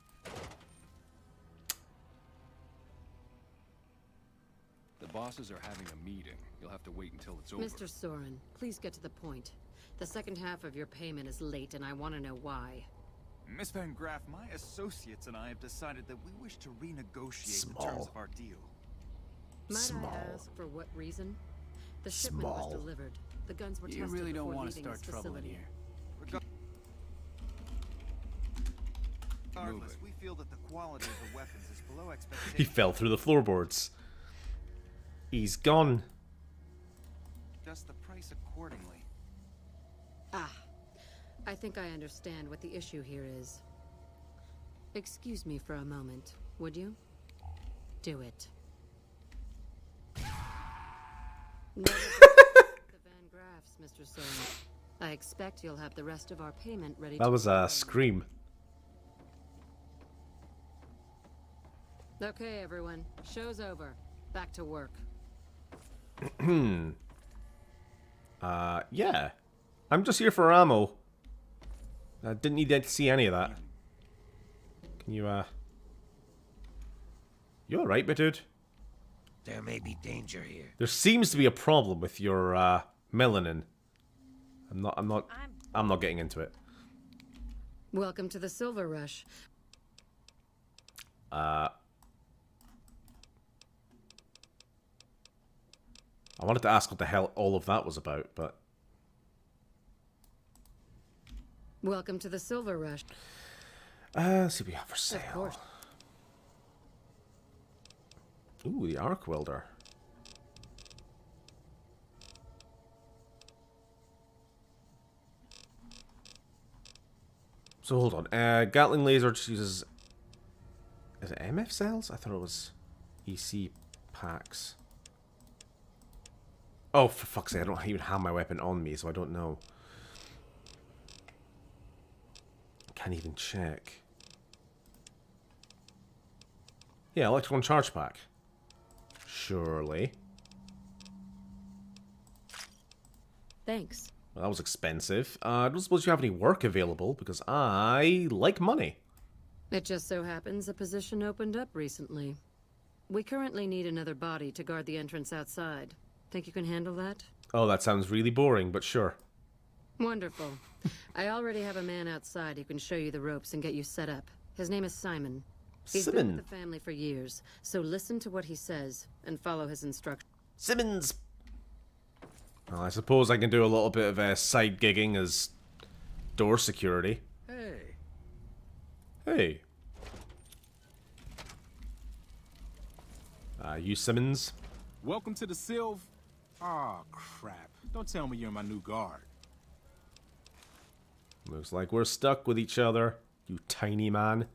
The bosses are having a meeting. You'll have to wait until it's over. Mr. Soren, please get to the point. The second half of your payment is late, and I want to know why. Miss Van Graff, my associates and I have decided that we wish to renegotiate the terms of our deal. Might I ask for what reason? The shipment was delivered. The guns were tested really don't before want to leaving start this trouble in facility. here. Regardless, we feel that the quality of the weapons is below expectations. He fell through the floorboards. He's gone. Adjust the price accordingly. Ah, I think I understand what the issue here is. Excuse me for a moment, would you? Do it. Never the Van Graffs, Mr. Soren. I expect you'll have the rest of our payment ready. That was a scream. Okay, everyone. Show's over. Back to work. Yeah. I'm just here for ammo. I didn't need to see any of that. Can you, You alright, my dude? There may be danger here. There seems to be a problem with your, melanin. I'm not getting into it. Welcome to the Silver Rush. I wanted to ask what the hell all of that was about, but... Welcome to the Silver Rush. Let's see what we have for sale. Of course. Ooh, the arc welder. So hold on. Gatling laser just uses... Is it MF cells? I thought it was EC packs. Oh, for fuck's sake, I don't even have my weapon on me, so I don't know. Can't even check. Yeah, electrical charge pack. Surely. Thanks. Well, that was expensive. I don't suppose you have any work available, because I like money. It just so happens a position opened up recently. We currently need another body to guard the entrance outside. Think you can handle that? Oh, that sounds really boring, but sure. Wonderful. I already have a man outside who can show you the ropes and get you set up. His name is Simon. He's been with the family for years, so listen to what he says and follow his instructions. Simmons! Well, I suppose I can do a little bit of side gigging as door security. Hey. Hey. You Simmons? Welcome to the Silv. Aw, crap. Don't tell me you're my new guard. Looks like we're stuck with each other, you tiny man.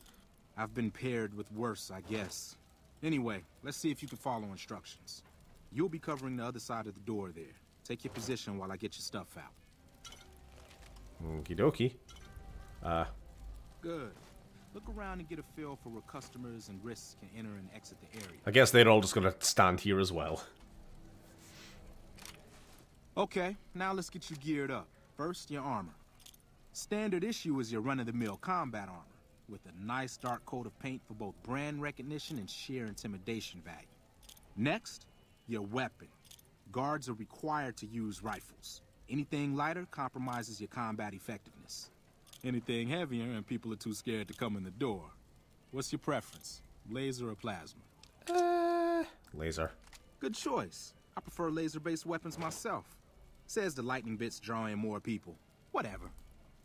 I've been paired with worse, I guess. Anyway, let's see if you can follow instructions. You'll be covering the other side of the door there. Take your position while I get your stuff out. Okie dokie. Good. Look around and get a feel for where customers and risks can enter and exit the area. I guess they're all just gonna stand here as well. Okay, now let's get you geared up. First, your armor. Standard issue is your run-of-the-mill combat armor, with a nice dark coat of paint for both brand recognition and sheer intimidation value. Next, your weapon. Guards are required to use rifles. Anything lighter compromises your combat effectiveness. Anything heavier and people are too scared to come in the door. What's your preference, laser or plasma? Laser. Good choice. I prefer laser-based weapons myself. Says the lightning bits draw in more people. Whatever.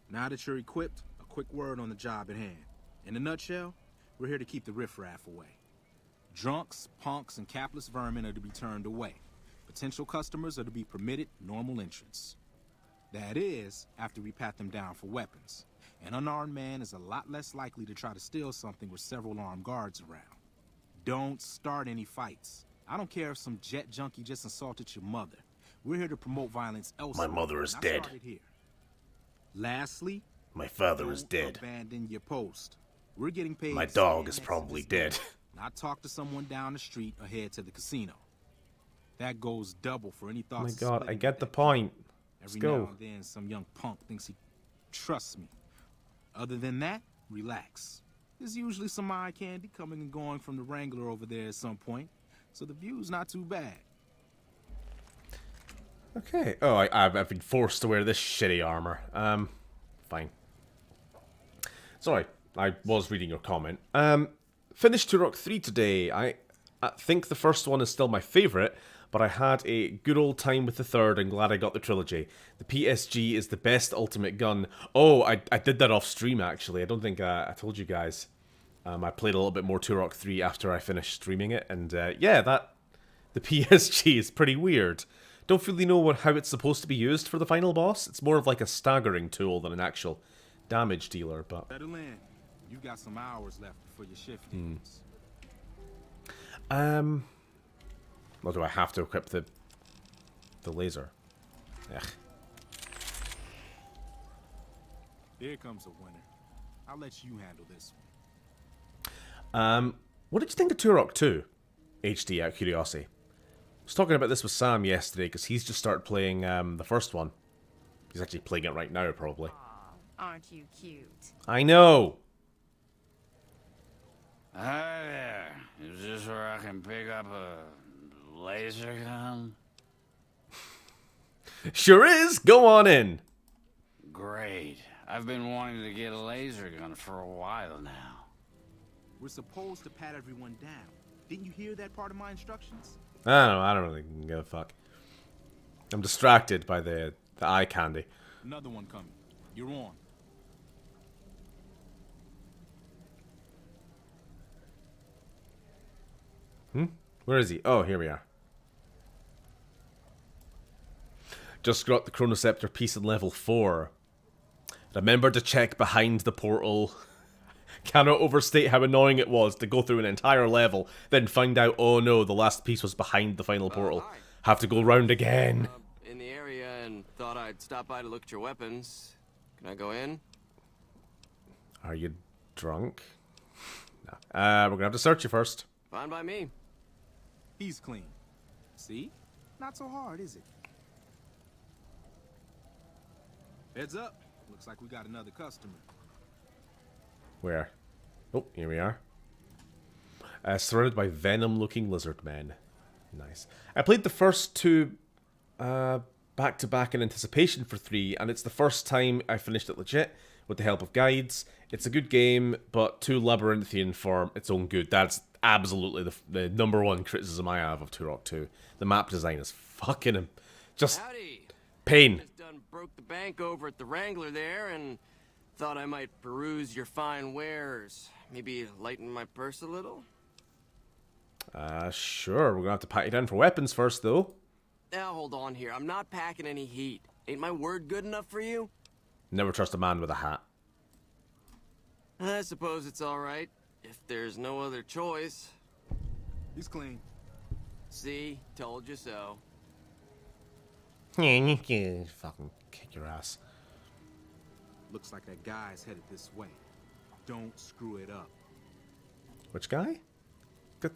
Now that you're equipped, a quick word on the job at hand. In a nutshell, we're here to keep the riffraff away. Drunks, punks, and capless vermin are to be turned away. Potential customers are to be permitted normal entrance. That is, after we pat them down for weapons. An unarmed man is a lot less likely to try to steal something with several armed guards around. Don't start any fights. I don't care if some jet junkie just insulted your mother. We're here to promote violence elsewhere. My mother is dead. Here. Lastly, my father is dead. Abandon your post. We're getting paid. My dog is probably dead. Not talk to someone down the street or head to the casino. That goes double for any thoughts. Oh my god, I get the point. Let's go. Every now and then, some young punk thinks he trusts me. Other than that, relax. There's usually some eye candy coming and going from the Wrangler over there at some point, so the view's not too bad. Okay. Oh, I've been forced to wear this shitty armor. Fine. Sorry, I was reading your comment. Finished Turok 3 today. I think the first one is still my favourite, but I had a good old time with the third and glad I got the trilogy. The PSG is the best ultimate gun. Oh, I did that off stream actually. I don't think I told you guys. I played a little bit more Turok 3 after I finished streaming it, and yeah, the PSG is pretty weird. Don't really know how it's supposed to be used for the final boss. It's more of like a staggering tool than an actual damage dealer, but... Settle in. You've got some hours left before your shift ends. Or do I have to equip the laser? Ugh. Here comes a winner. I'll let you handle this one. What did you think of Turok 2? HD, out of curiosity. I was talking about this with Sam yesterday because he's just started playing the first one. He's actually playing it right now, probably. Aw, aren't you cute? I know! Hi there. Is this where I can pick up a laser gun? Sure is! Go on in! Great. I've been wanting to get a laser gun for a while now. We're supposed to pat everyone down. Didn't you hear that part of my instructions? I don't really give a fuck. I'm distracted by the eye candy. Another one coming. You're on. Where is he? Oh, here we are. Just got the Chronoceptor piece in level 4. Remember to check behind the portal. Cannot overstate how annoying it was to go through an entire level, then find out, oh no, the last piece was behind the final portal. Hi. Have to go round again. In the area and thought I'd stop by to look at your weapons. Can I go in? Are you drunk? No. We're gonna have to search you first. Fine by me. He's clean. See? Not so hard, is it? Heads up. Looks like we got another customer. Where? Oh, here we are. Surrounded by venom-looking lizard men. Nice. I played the first two back-to-back in anticipation for 3, and it's the first time I finished it legit, with the help of guides. It's a good game, but too labyrinthian for its own good. That's absolutely the number one criticism I have of Turok 2. The map design is fucking just Howdy. pain. Just done broke the bank over at the Wrangler there and thought I might peruse your fine wares. Maybe lighten my purse a little? Sure. We're gonna have to pat you down for weapons first, though. Now hold on here. I'm not packing any heat. Ain't my word good enough for you? Never trust a man with a hat. I suppose it's all right. If there's no other choice. He's clean. See? Told you so. Fucking kick your ass. Looks like that guy's headed this way. Don't screw it up. Which guy? Good.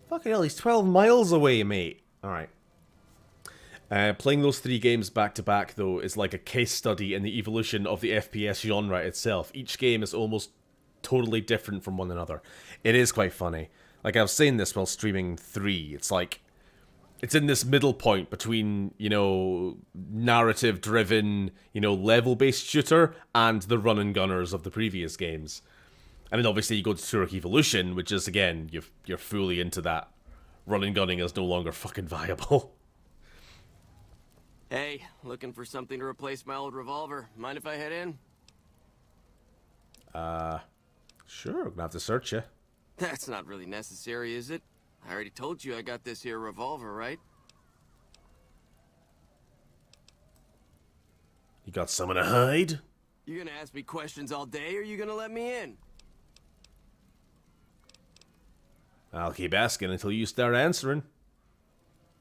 Fucking hell, he's 12 miles away, mate. Alright. Playing those 3 games back to back, though, is like a case study in the evolution of the FPS genre itself. Each game is almost totally different from one another. It is quite funny. Like, I was saying this while streaming 3. It's like, it's in this middle point between, you know, narrative-driven, you know, level-based shooter and the run-and-gunners of the previous games. And then obviously you go to Turok Evolution, which is, again, you're fully into that. Run-and-gunning is no longer fucking viable. Hey, looking for something to replace my old revolver. Mind if I head in? Sure, I'm gonna have to search you. That's not really necessary, is it? I already told you I got this here revolver, right? You got someone to hide? You gonna ask me questions all day, or you gonna let me in? I'll keep asking until you start answering.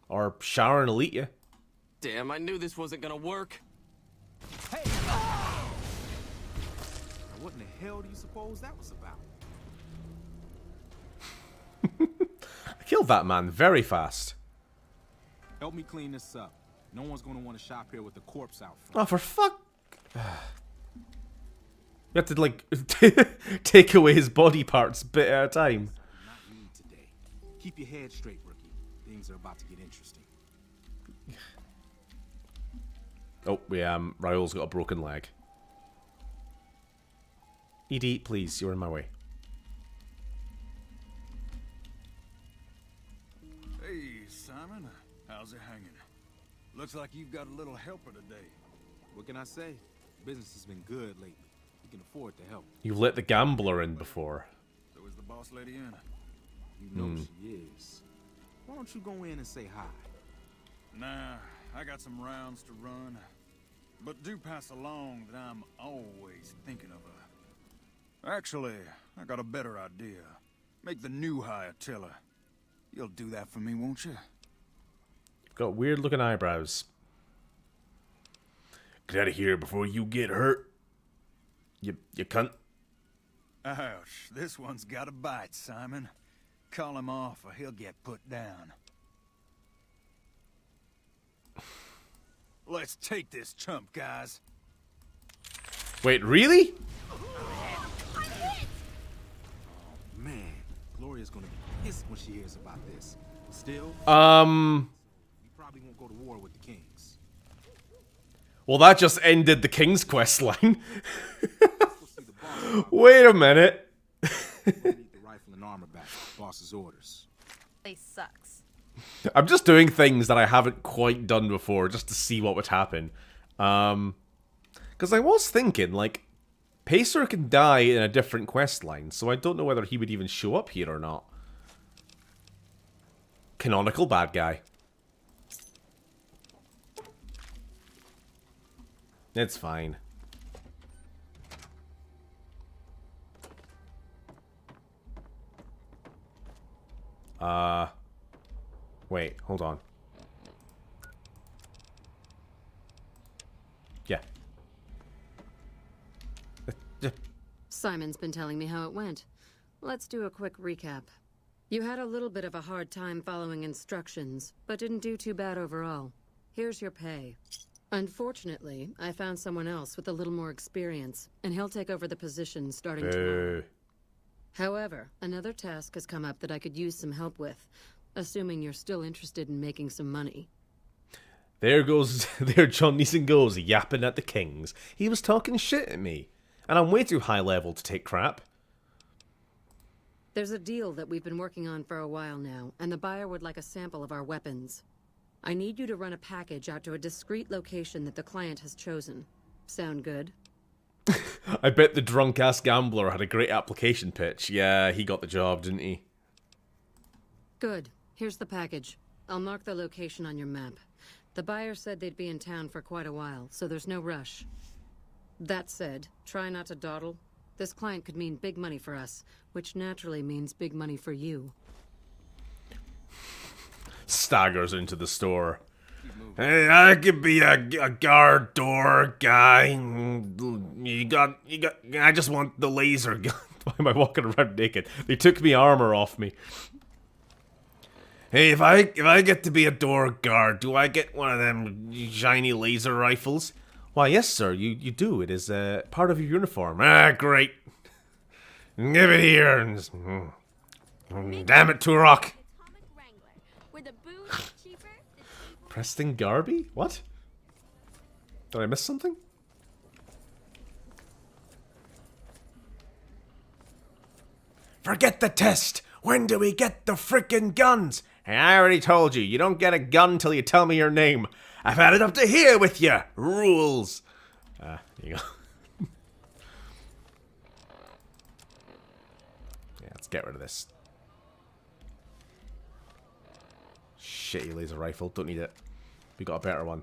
Or Sharon will eat you. Damn, I knew this wasn't gonna work. Hey! Now, what in the hell do you suppose that was about? I killed that man very fast. Help me clean this up. No one's gonna want to shop here with the corpse out front. Oh, for fuck... You have to, like, take away his body parts a bit at a time. Not me today. Keep your head straight, rookie. Things are about to get interesting. Oh, Raoul's got a broken leg. Edie, please, you're in my way. Hey, Simon. How's it hanging? Looks like you've got a little helper today. What can I say? Business has been good lately. We can afford to help. You've let the gambler in before. So is the boss lady in? You know she is. Why don't you go in and say hi? Nah, I got some rounds to run. But do pass along that I'm always thinking of her. Actually, I got a better idea. Make the new hire tell her. You'll do that for me, won't you? Got weird looking eyebrows. Get out of here before you get hurt. You cunt. Ouch, this one's got a bite, Simon. Call him off or he'll get put down. Let's take this chump, guys. Wait, really? Oh, man. Gloria's gonna be pissed when she hears about this. Still, we probably won't go to war with the kings. Well, that just ended the King's quest line. Wait a minute. Need the rifle and armor back. Boss's orders. They sucks. I'm just doing things that I haven't quite done before just to see what would happen. Because I was thinking, like, Pacer can die in a different quest line, so I don't know whether he would even show up here or not. Canonical bad guy. It's fine. Wait, hold on. Yeah. Simon's been telling me how it went. Let's do a quick recap. You had a little bit of a hard time following instructions, but didn't do too bad overall. Here's your pay. Unfortunately, I found someone else with a little more experience, and he'll take over the position starting tomorrow. However, another task has come up that I could use some help with, assuming you're still interested in making some money. There John Neeson goes, yapping at the kings. He was talking shit at me, and I'm way too high level to take crap. There's a deal that we've been working on for a while now, and the buyer would like a sample of our weapons. I need you to run a package out to a discreet location that the client has chosen. Sound good? I bet the drunk-ass gambler had a great application pitch. Yeah, he got the job, didn't he? Good. Here's the package. I'll mark the location on your map. The buyer said they'd be in town for quite a while, so there's no rush. That said, try not to dawdle. This client could mean big money for us, which naturally means big money for you. Staggers into the store. Hey, I could be a guard door guy. I just want the laser gun. Why am I walking around naked? They took me armor off me. Hey, if I get to be a door guard, do I get one of them shiny laser rifles? Why, yes, sir, you do. It is part of your uniform. Ah, great. Give it here. Damn it, Turok. Preston Garby? What? Did I miss something? Forget the test! When do we get the frickin' guns? Hey, I already told you, you don't get a gun till you tell me your name. I've had it up to here with you. Rules. Here you go. Yeah, let's get rid of this. Shitty laser rifle. Don't need it. We got a better one.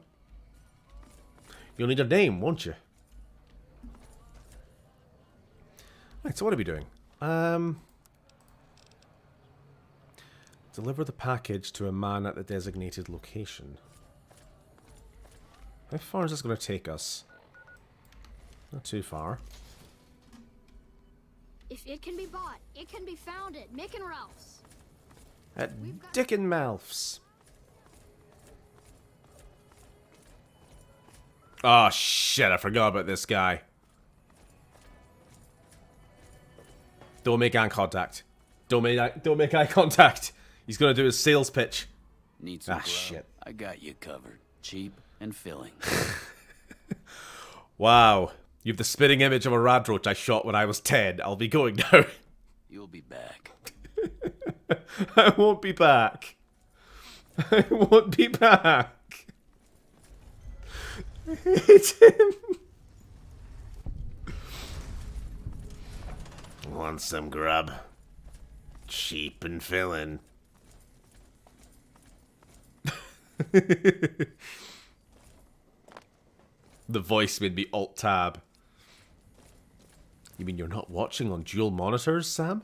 You'll need a name, won't you? Right, so what are we doing? Deliver the package to a man at the designated location. How far is this going to take us? Not too far. If it can be bought, it can be found at Mick and Ralph's. At Dick and Malf's. Oh shit, I forgot about this guy. Don't make eye contact. Don't make eye contact. He's gonna do his sales pitch. Need some grub? Shit. I got you covered. Cheap and filling. Wow. You've the spitting image of a radroach I shot when I was 10. I'll be going now. You'll be back. I won't be back. I won't be back. I hate him. Want some grub? Cheap and filling. The voice made me alt-tab. You mean you're not watching on dual monitors, Sam?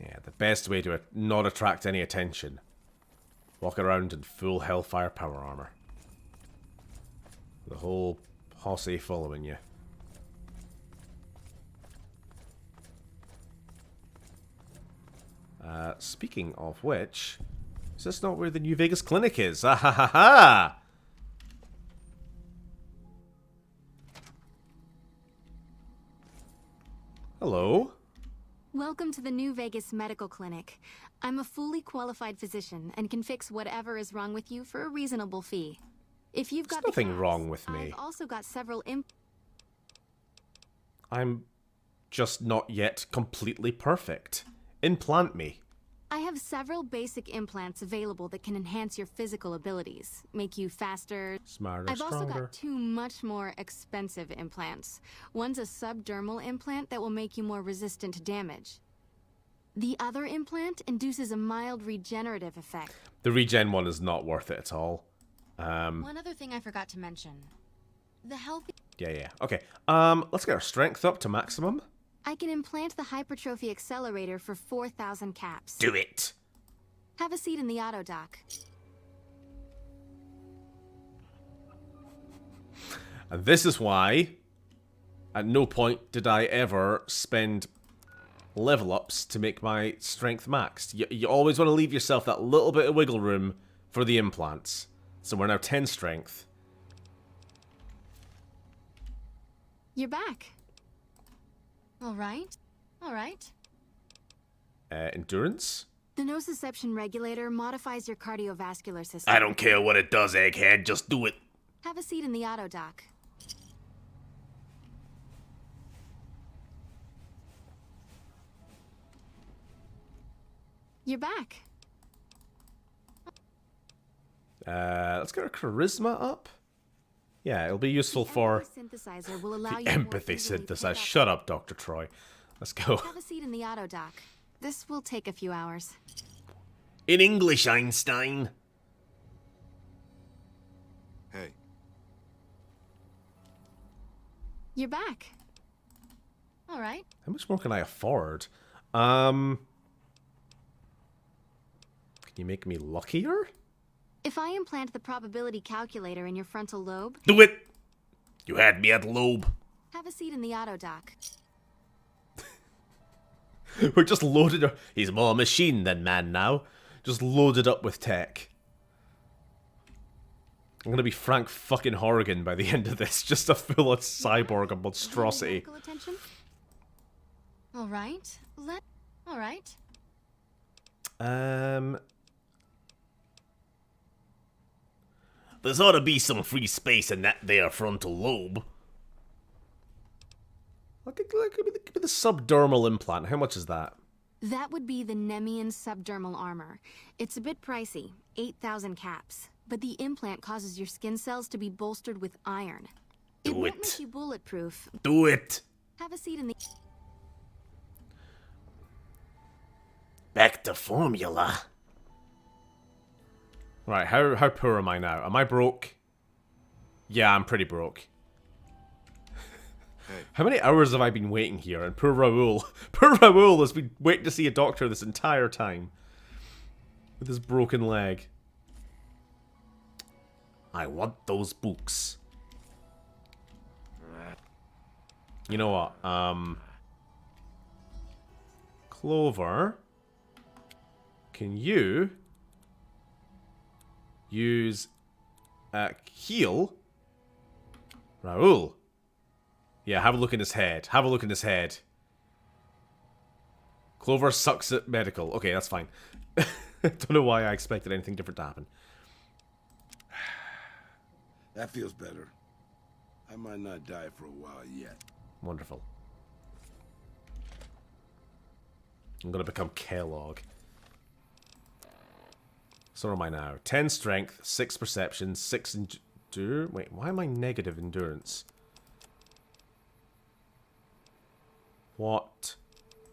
Yeah, the best way to not attract any attention. Walk around in full Hellfire power armor. The whole posse following you. Speaking of which, is this not where the New Vegas clinic is? Ah ha ha ha! Hello? Welcome to the New Vegas Medical Clinic. I'm a fully qualified physician and can fix whatever is wrong with you for a reasonable fee. If you've got There's nothing wrong with me. I've also got several I'm just not yet completely perfect. Implant me. I have several basic implants available that can enhance your physical abilities, make you faster, smarter, I've stronger. also got two much more expensive implants. One's a subdermal implant that will make you more resistant to damage. The other implant induces a mild regenerative effect. The regen one is not worth it at all. One other thing I forgot to mention. The healthy... Yeah. Okay. Let's get our strength up to maximum. I can implant the hypertrophy accelerator for 4,000 caps. Do it. Have a seat in the auto dock. And this is why, at no point did I ever spend level ups to make my strength maxed. You always want to leave yourself that little bit of wiggle room for the implants. So we're now 10 strength. You're back. All right. Endurance? The nociception regulator modifies your cardiovascular system. I don't care what it does, egghead. Just do it. Have a seat in the auto dock. You're back. Let's get our charisma up. Yeah, it'll be useful for Synthesizer will allow the you to more empathy easily pick synthesizer. up- Shut up, Dr. Troy. Let's go. Have a seat in the auto dock. This will take a few hours. In English, Einstein. Hey. You're back. All right. How much more can I afford? Can you make me luckier? If I implant the probability calculator in your frontal lobe, Do it! You had me at Loeb. Have a seat in the auto dock. We're just loaded up. He's more machine than man now. Just loaded up with tech. I'm gonna be Frank fucking Horrigan by the end of this. Just a full-on cyborg monstrosity. Medical attention? All right. All right. There's ought to be some free space in that there frontal lobe. Look at the subdermal implant. How much is that? That would be the Nemian subdermal armor. It's a bit pricey, 8,000 caps. But the implant causes your skin cells to be bolstered with iron. It won't make you bulletproof. Do it. Have a seat in the... Back to formula. Right, how poor am I now? Am I broke? Yeah, I'm pretty broke. Hey. How many hours have I been waiting here? And poor Raoul. Poor Raoul has been waiting to see a doctor this entire time. With his broken leg. I want those books. You know what? Clover. Can you use heal Raoul? Yeah, have a look in his head. Have a look in his head. Clover sucks at medical. Okay, that's fine. Don't know why I expected anything different to happen. That feels better. I might not die for a while yet. Wonderful. I'm gonna become Kellogg. So am I now. 10 strength, 6 perception, 6 endure. Wait, why am I negative endurance? What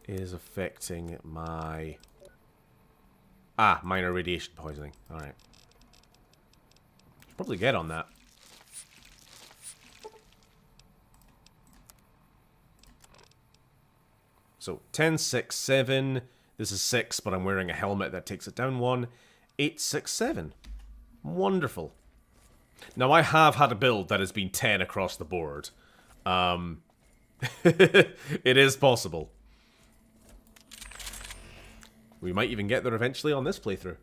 is affecting my... Ah, minor radiation poisoning. Alright. Should probably get on that. So, 10, 6, 7. This is 6, but I'm wearing a helmet that takes it down 1. 8, 6, 7. Wonderful. Now, I have had a build that has been 10 across the board. It is possible. We might even get there eventually on this playthrough.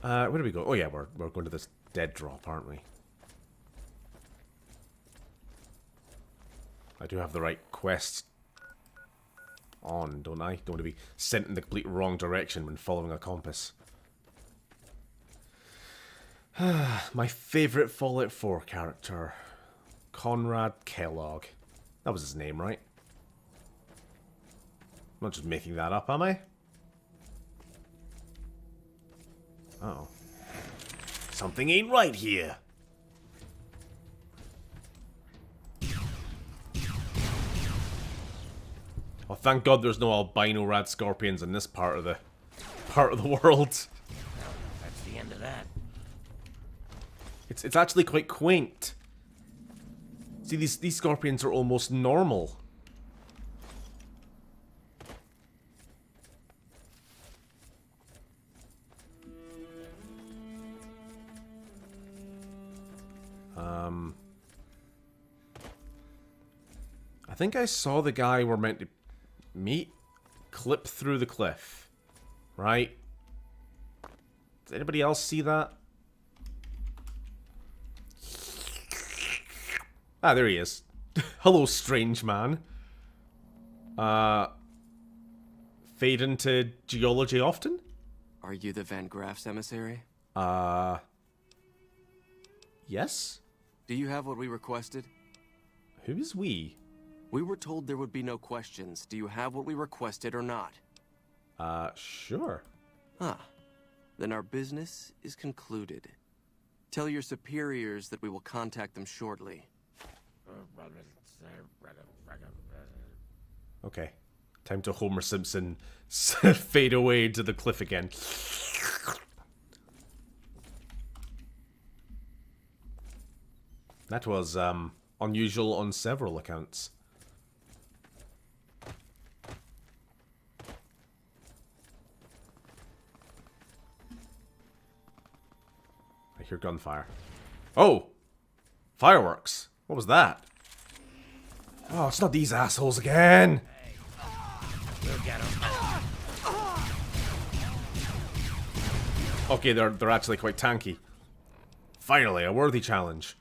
Where do we go? Oh yeah, we're going to this dead drop, aren't we? I do have the right quest on, don't I? Don't want to be sent in the complete wrong direction when following a compass. My favourite Fallout 4 character. Conrad Kellogg. That was his name, right? I'm not just making that up, am I? Uh-oh. Something ain't right here. Oh, thank God there's no albino rad scorpions in this part of the world. Well, that's the end of that. It's actually quite quaint. See, these scorpions are almost normal. I think I saw the guy we're meant to meet clip through the cliff. Right? Does anybody else see that? Ah, there he is. Hello, strange man. Fade into geology often? Are you the Van Graff's emissary? Yes? Do you have what we requested? Who is we? We were told there would be no questions. Do you have what we requested or not? Sure. Ah, then our business is concluded. Tell your superiors that we will contact them shortly. Okay. Time to Homer Simpson fade away to the cliff again. That was unusual on several accounts. hear gunfire. Oh! Fireworks. What was that? Oh, it's not these assholes again! We'll get 'em. Okay, they're actually quite tanky. Finally, a worthy challenge.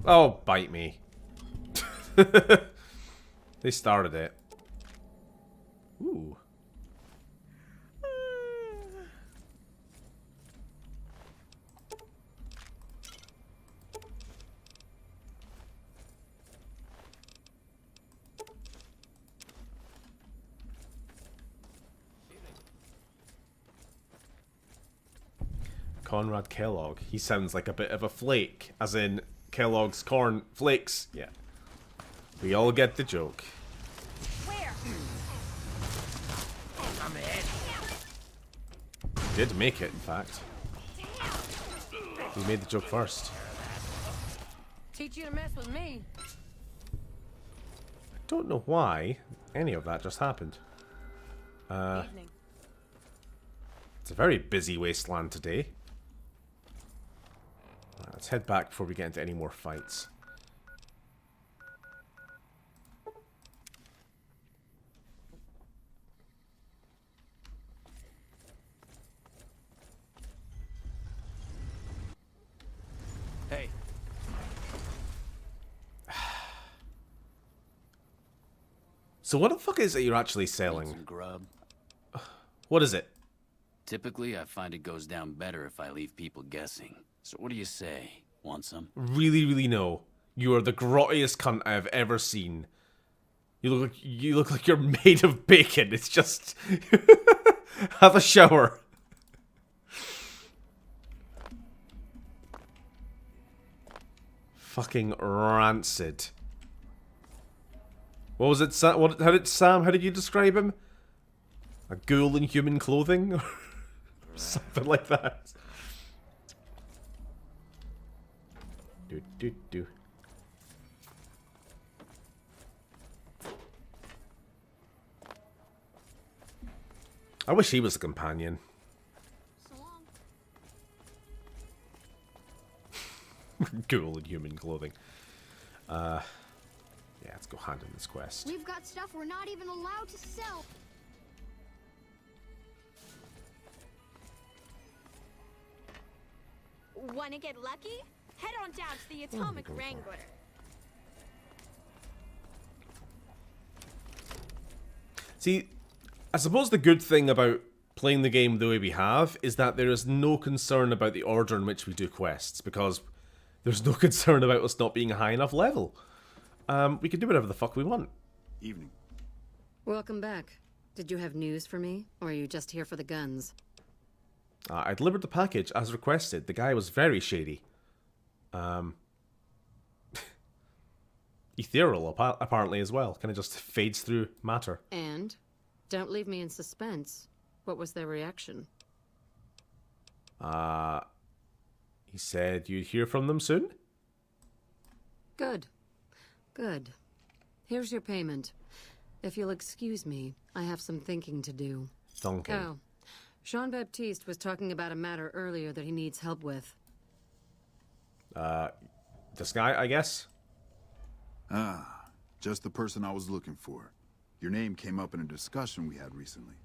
Oh, bite me. They started it. Ooh. Conrad Kellogg. He sounds like a bit of a flake, as in Kellogg's corn flakes. Yeah. We all get the joke. Where? I'm ahead. Did make it, in fact. He made the joke first. Teach you to mess with me. I don't know why any of that just happened. It's a very busy wasteland today. Right, let's head back before we get into any more fights. Hey. So what the fuck is it you're actually Want selling? some grub? What is it? Typically, I find it goes down better if I leave people guessing. So what do you say? Want some? Really, really no. You are the grottiest cunt I have ever seen. You look like you're made of bacon. It's just have a shower. Fucking rancid. What was it, Sam? How did you describe him? A ghoul in human clothing? Or something like that. Do. I wish he was a companion. Ghoul in human clothing. Yeah, let's go hand in this quest. We've got stuff we're not even allowed to sell. Wanna get lucky? Head on down to the Atomic Wrangler. See, I suppose the good thing about playing the game the way we have is that there is no concern about the order in which we do quests, because there's no concern about us not being a high enough level. We can do whatever the fuck we want. Evening. Welcome back. Did you have news for me, or are you just here for the guns? I delivered the package as requested. The guy was very shady. Ethereal, apparently, as well. Kind of just fades through matter. And? Don't leave me in suspense. What was their reaction? He said you'd hear from them soon? Good. Good. Here's your payment. If you'll excuse me, I have some thinking to do. Thinking. Oh. Jean-Baptiste was talking about a matter earlier that he needs help with. This guy, I guess? Ah, just the person I was looking for. Your name came up in a discussion we had recently.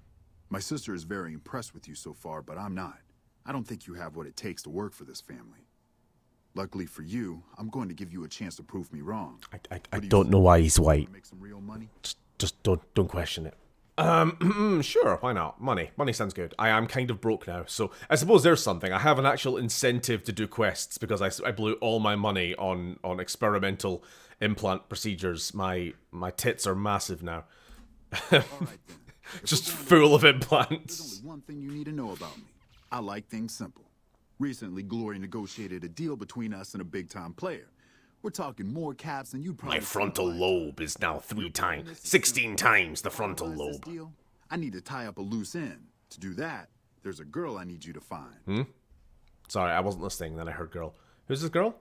My sister is very impressed with you so far, but I'm not. I don't think you have what it takes to work for this family. Luckily for you, I'm going to give you a chance to prove me wrong. I don't know why he's white. Make some real money? Just don't question it. Sure, why not? Money sounds good. I am kind of broke now, so I suppose there's something. I have an actual incentive to do quests because I blew all my money on experimental implant procedures. My tits are massive now. All right, then. Just full of implants. There's only one thing you need to know about me. I like things simple. Recently, Glory negotiated a deal between us and a big-time player. We're talking more caps than you'd probably... My frontal lobe is now 16 times the frontal lobe. Deal? I need to tie up a loose end. To do that, there's a girl I need you to find. Sorry, I wasn't listening, then I heard girl. Who's this girl?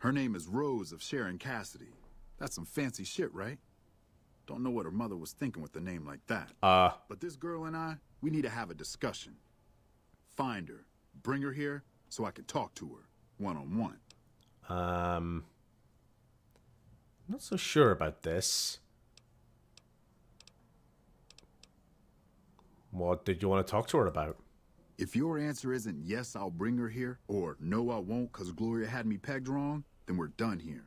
Her name is Rose of Sharon Cassidy. That's some fancy shit, right? Don't know what her mother was thinking with a name like that. But this girl and I, we need to have a discussion. Find her, bring her here, so I can talk to her, one-on-one. Not so sure about this. What did you want to talk to her about? If your answer isn't yes, I'll bring her here, or no, I won't because Gloria had me pegged wrong, then we're done here.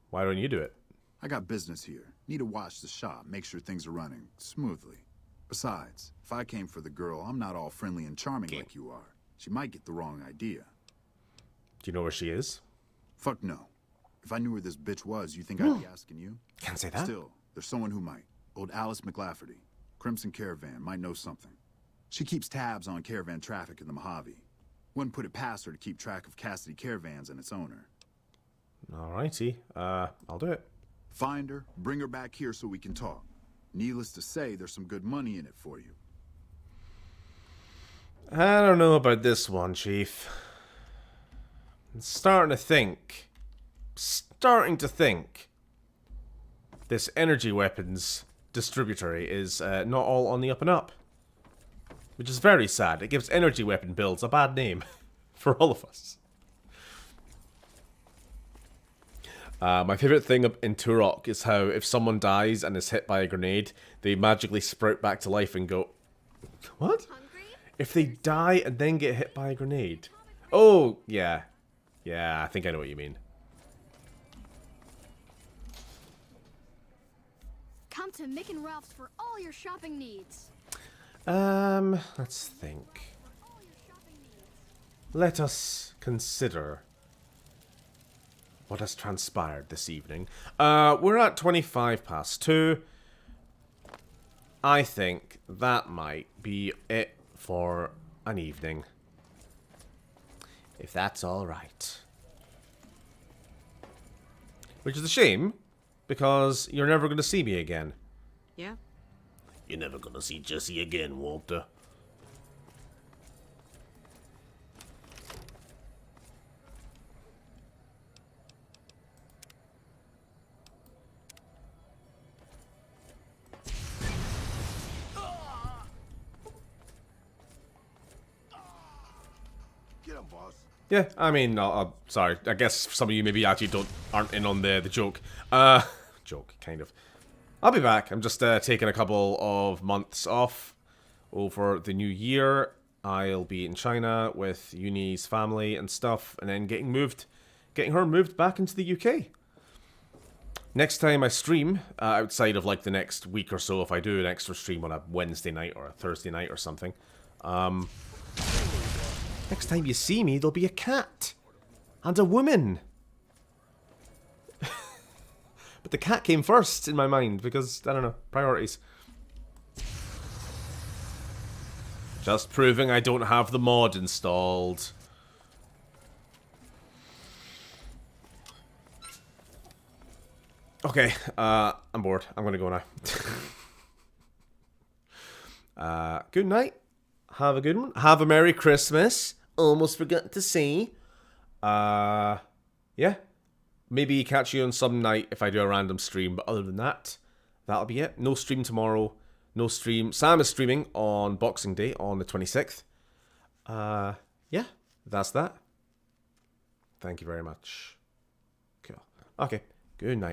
Why don't you do it? I got business here. Need to watch the shop, make sure things are running smoothly. Besides, if I came for the girl, I'm not all friendly and charming like you are. She might get the wrong idea. Do you know where she is? Fuck no. If I knew where this bitch was, you think I'd be asking you? Can't say that. Still, there's someone who might. Old Alice McLafferty. Crimson Caravan might know something. She keeps tabs on caravan traffic in the Mojave. Wouldn't put it past her to keep track of Cassidy Caravans and its owner. Alrighty, I'll do it. Find her, bring her back here so we can talk. Needless to say, there's some good money in it for you. I don't know about this one, Chief. I'm starting to think this energy weapons distributor is not all on the up and up. Which is very sad. It gives energy weapon builds a bad name for all of us. My favorite thing in Turok is how if someone dies and is hit by a grenade, they magically sprout back to life and go... What? If they die and then get hit by a grenade? Oh, yeah. Yeah, I think I know what you mean. Come to Mick and Ralph's for all your shopping needs. Let's think. Let us consider what has transpired this evening. We're at 2:25. I think that might be it for an evening. If that's alright. Which is a shame, because you're never going to see me again. Yeah. You're never going to see Jesse again, Walter. Get him, boss. Yeah, I mean, sorry. I guess some of you maybe actually aren't in on the joke. Joke, kind of. I'll be back. I'm just taking a couple of months off over the new year. I'll be in China with Uni's family and stuff, and then getting her moved back into the UK. Next time I stream, outside of like the next week or so, if I do an extra stream on a Wednesday night or a Thursday night or something, next time you see me, there'll be a cat and a woman. But the cat came first in my mind because, I don't know, priorities. Just proving I don't have the mod installed. Okay, I'm bored. I'm gonna go now. Good night. Have a good one. Have a Merry Christmas. Almost forgot to say. Yeah. Maybe catch you on some night if I do a random stream, but other than that, that'll be it. No stream tomorrow. No stream. Sam is streaming on Boxing Day on the 26th. Yeah, that's that. Thank you very much. Cool. Okay, good night.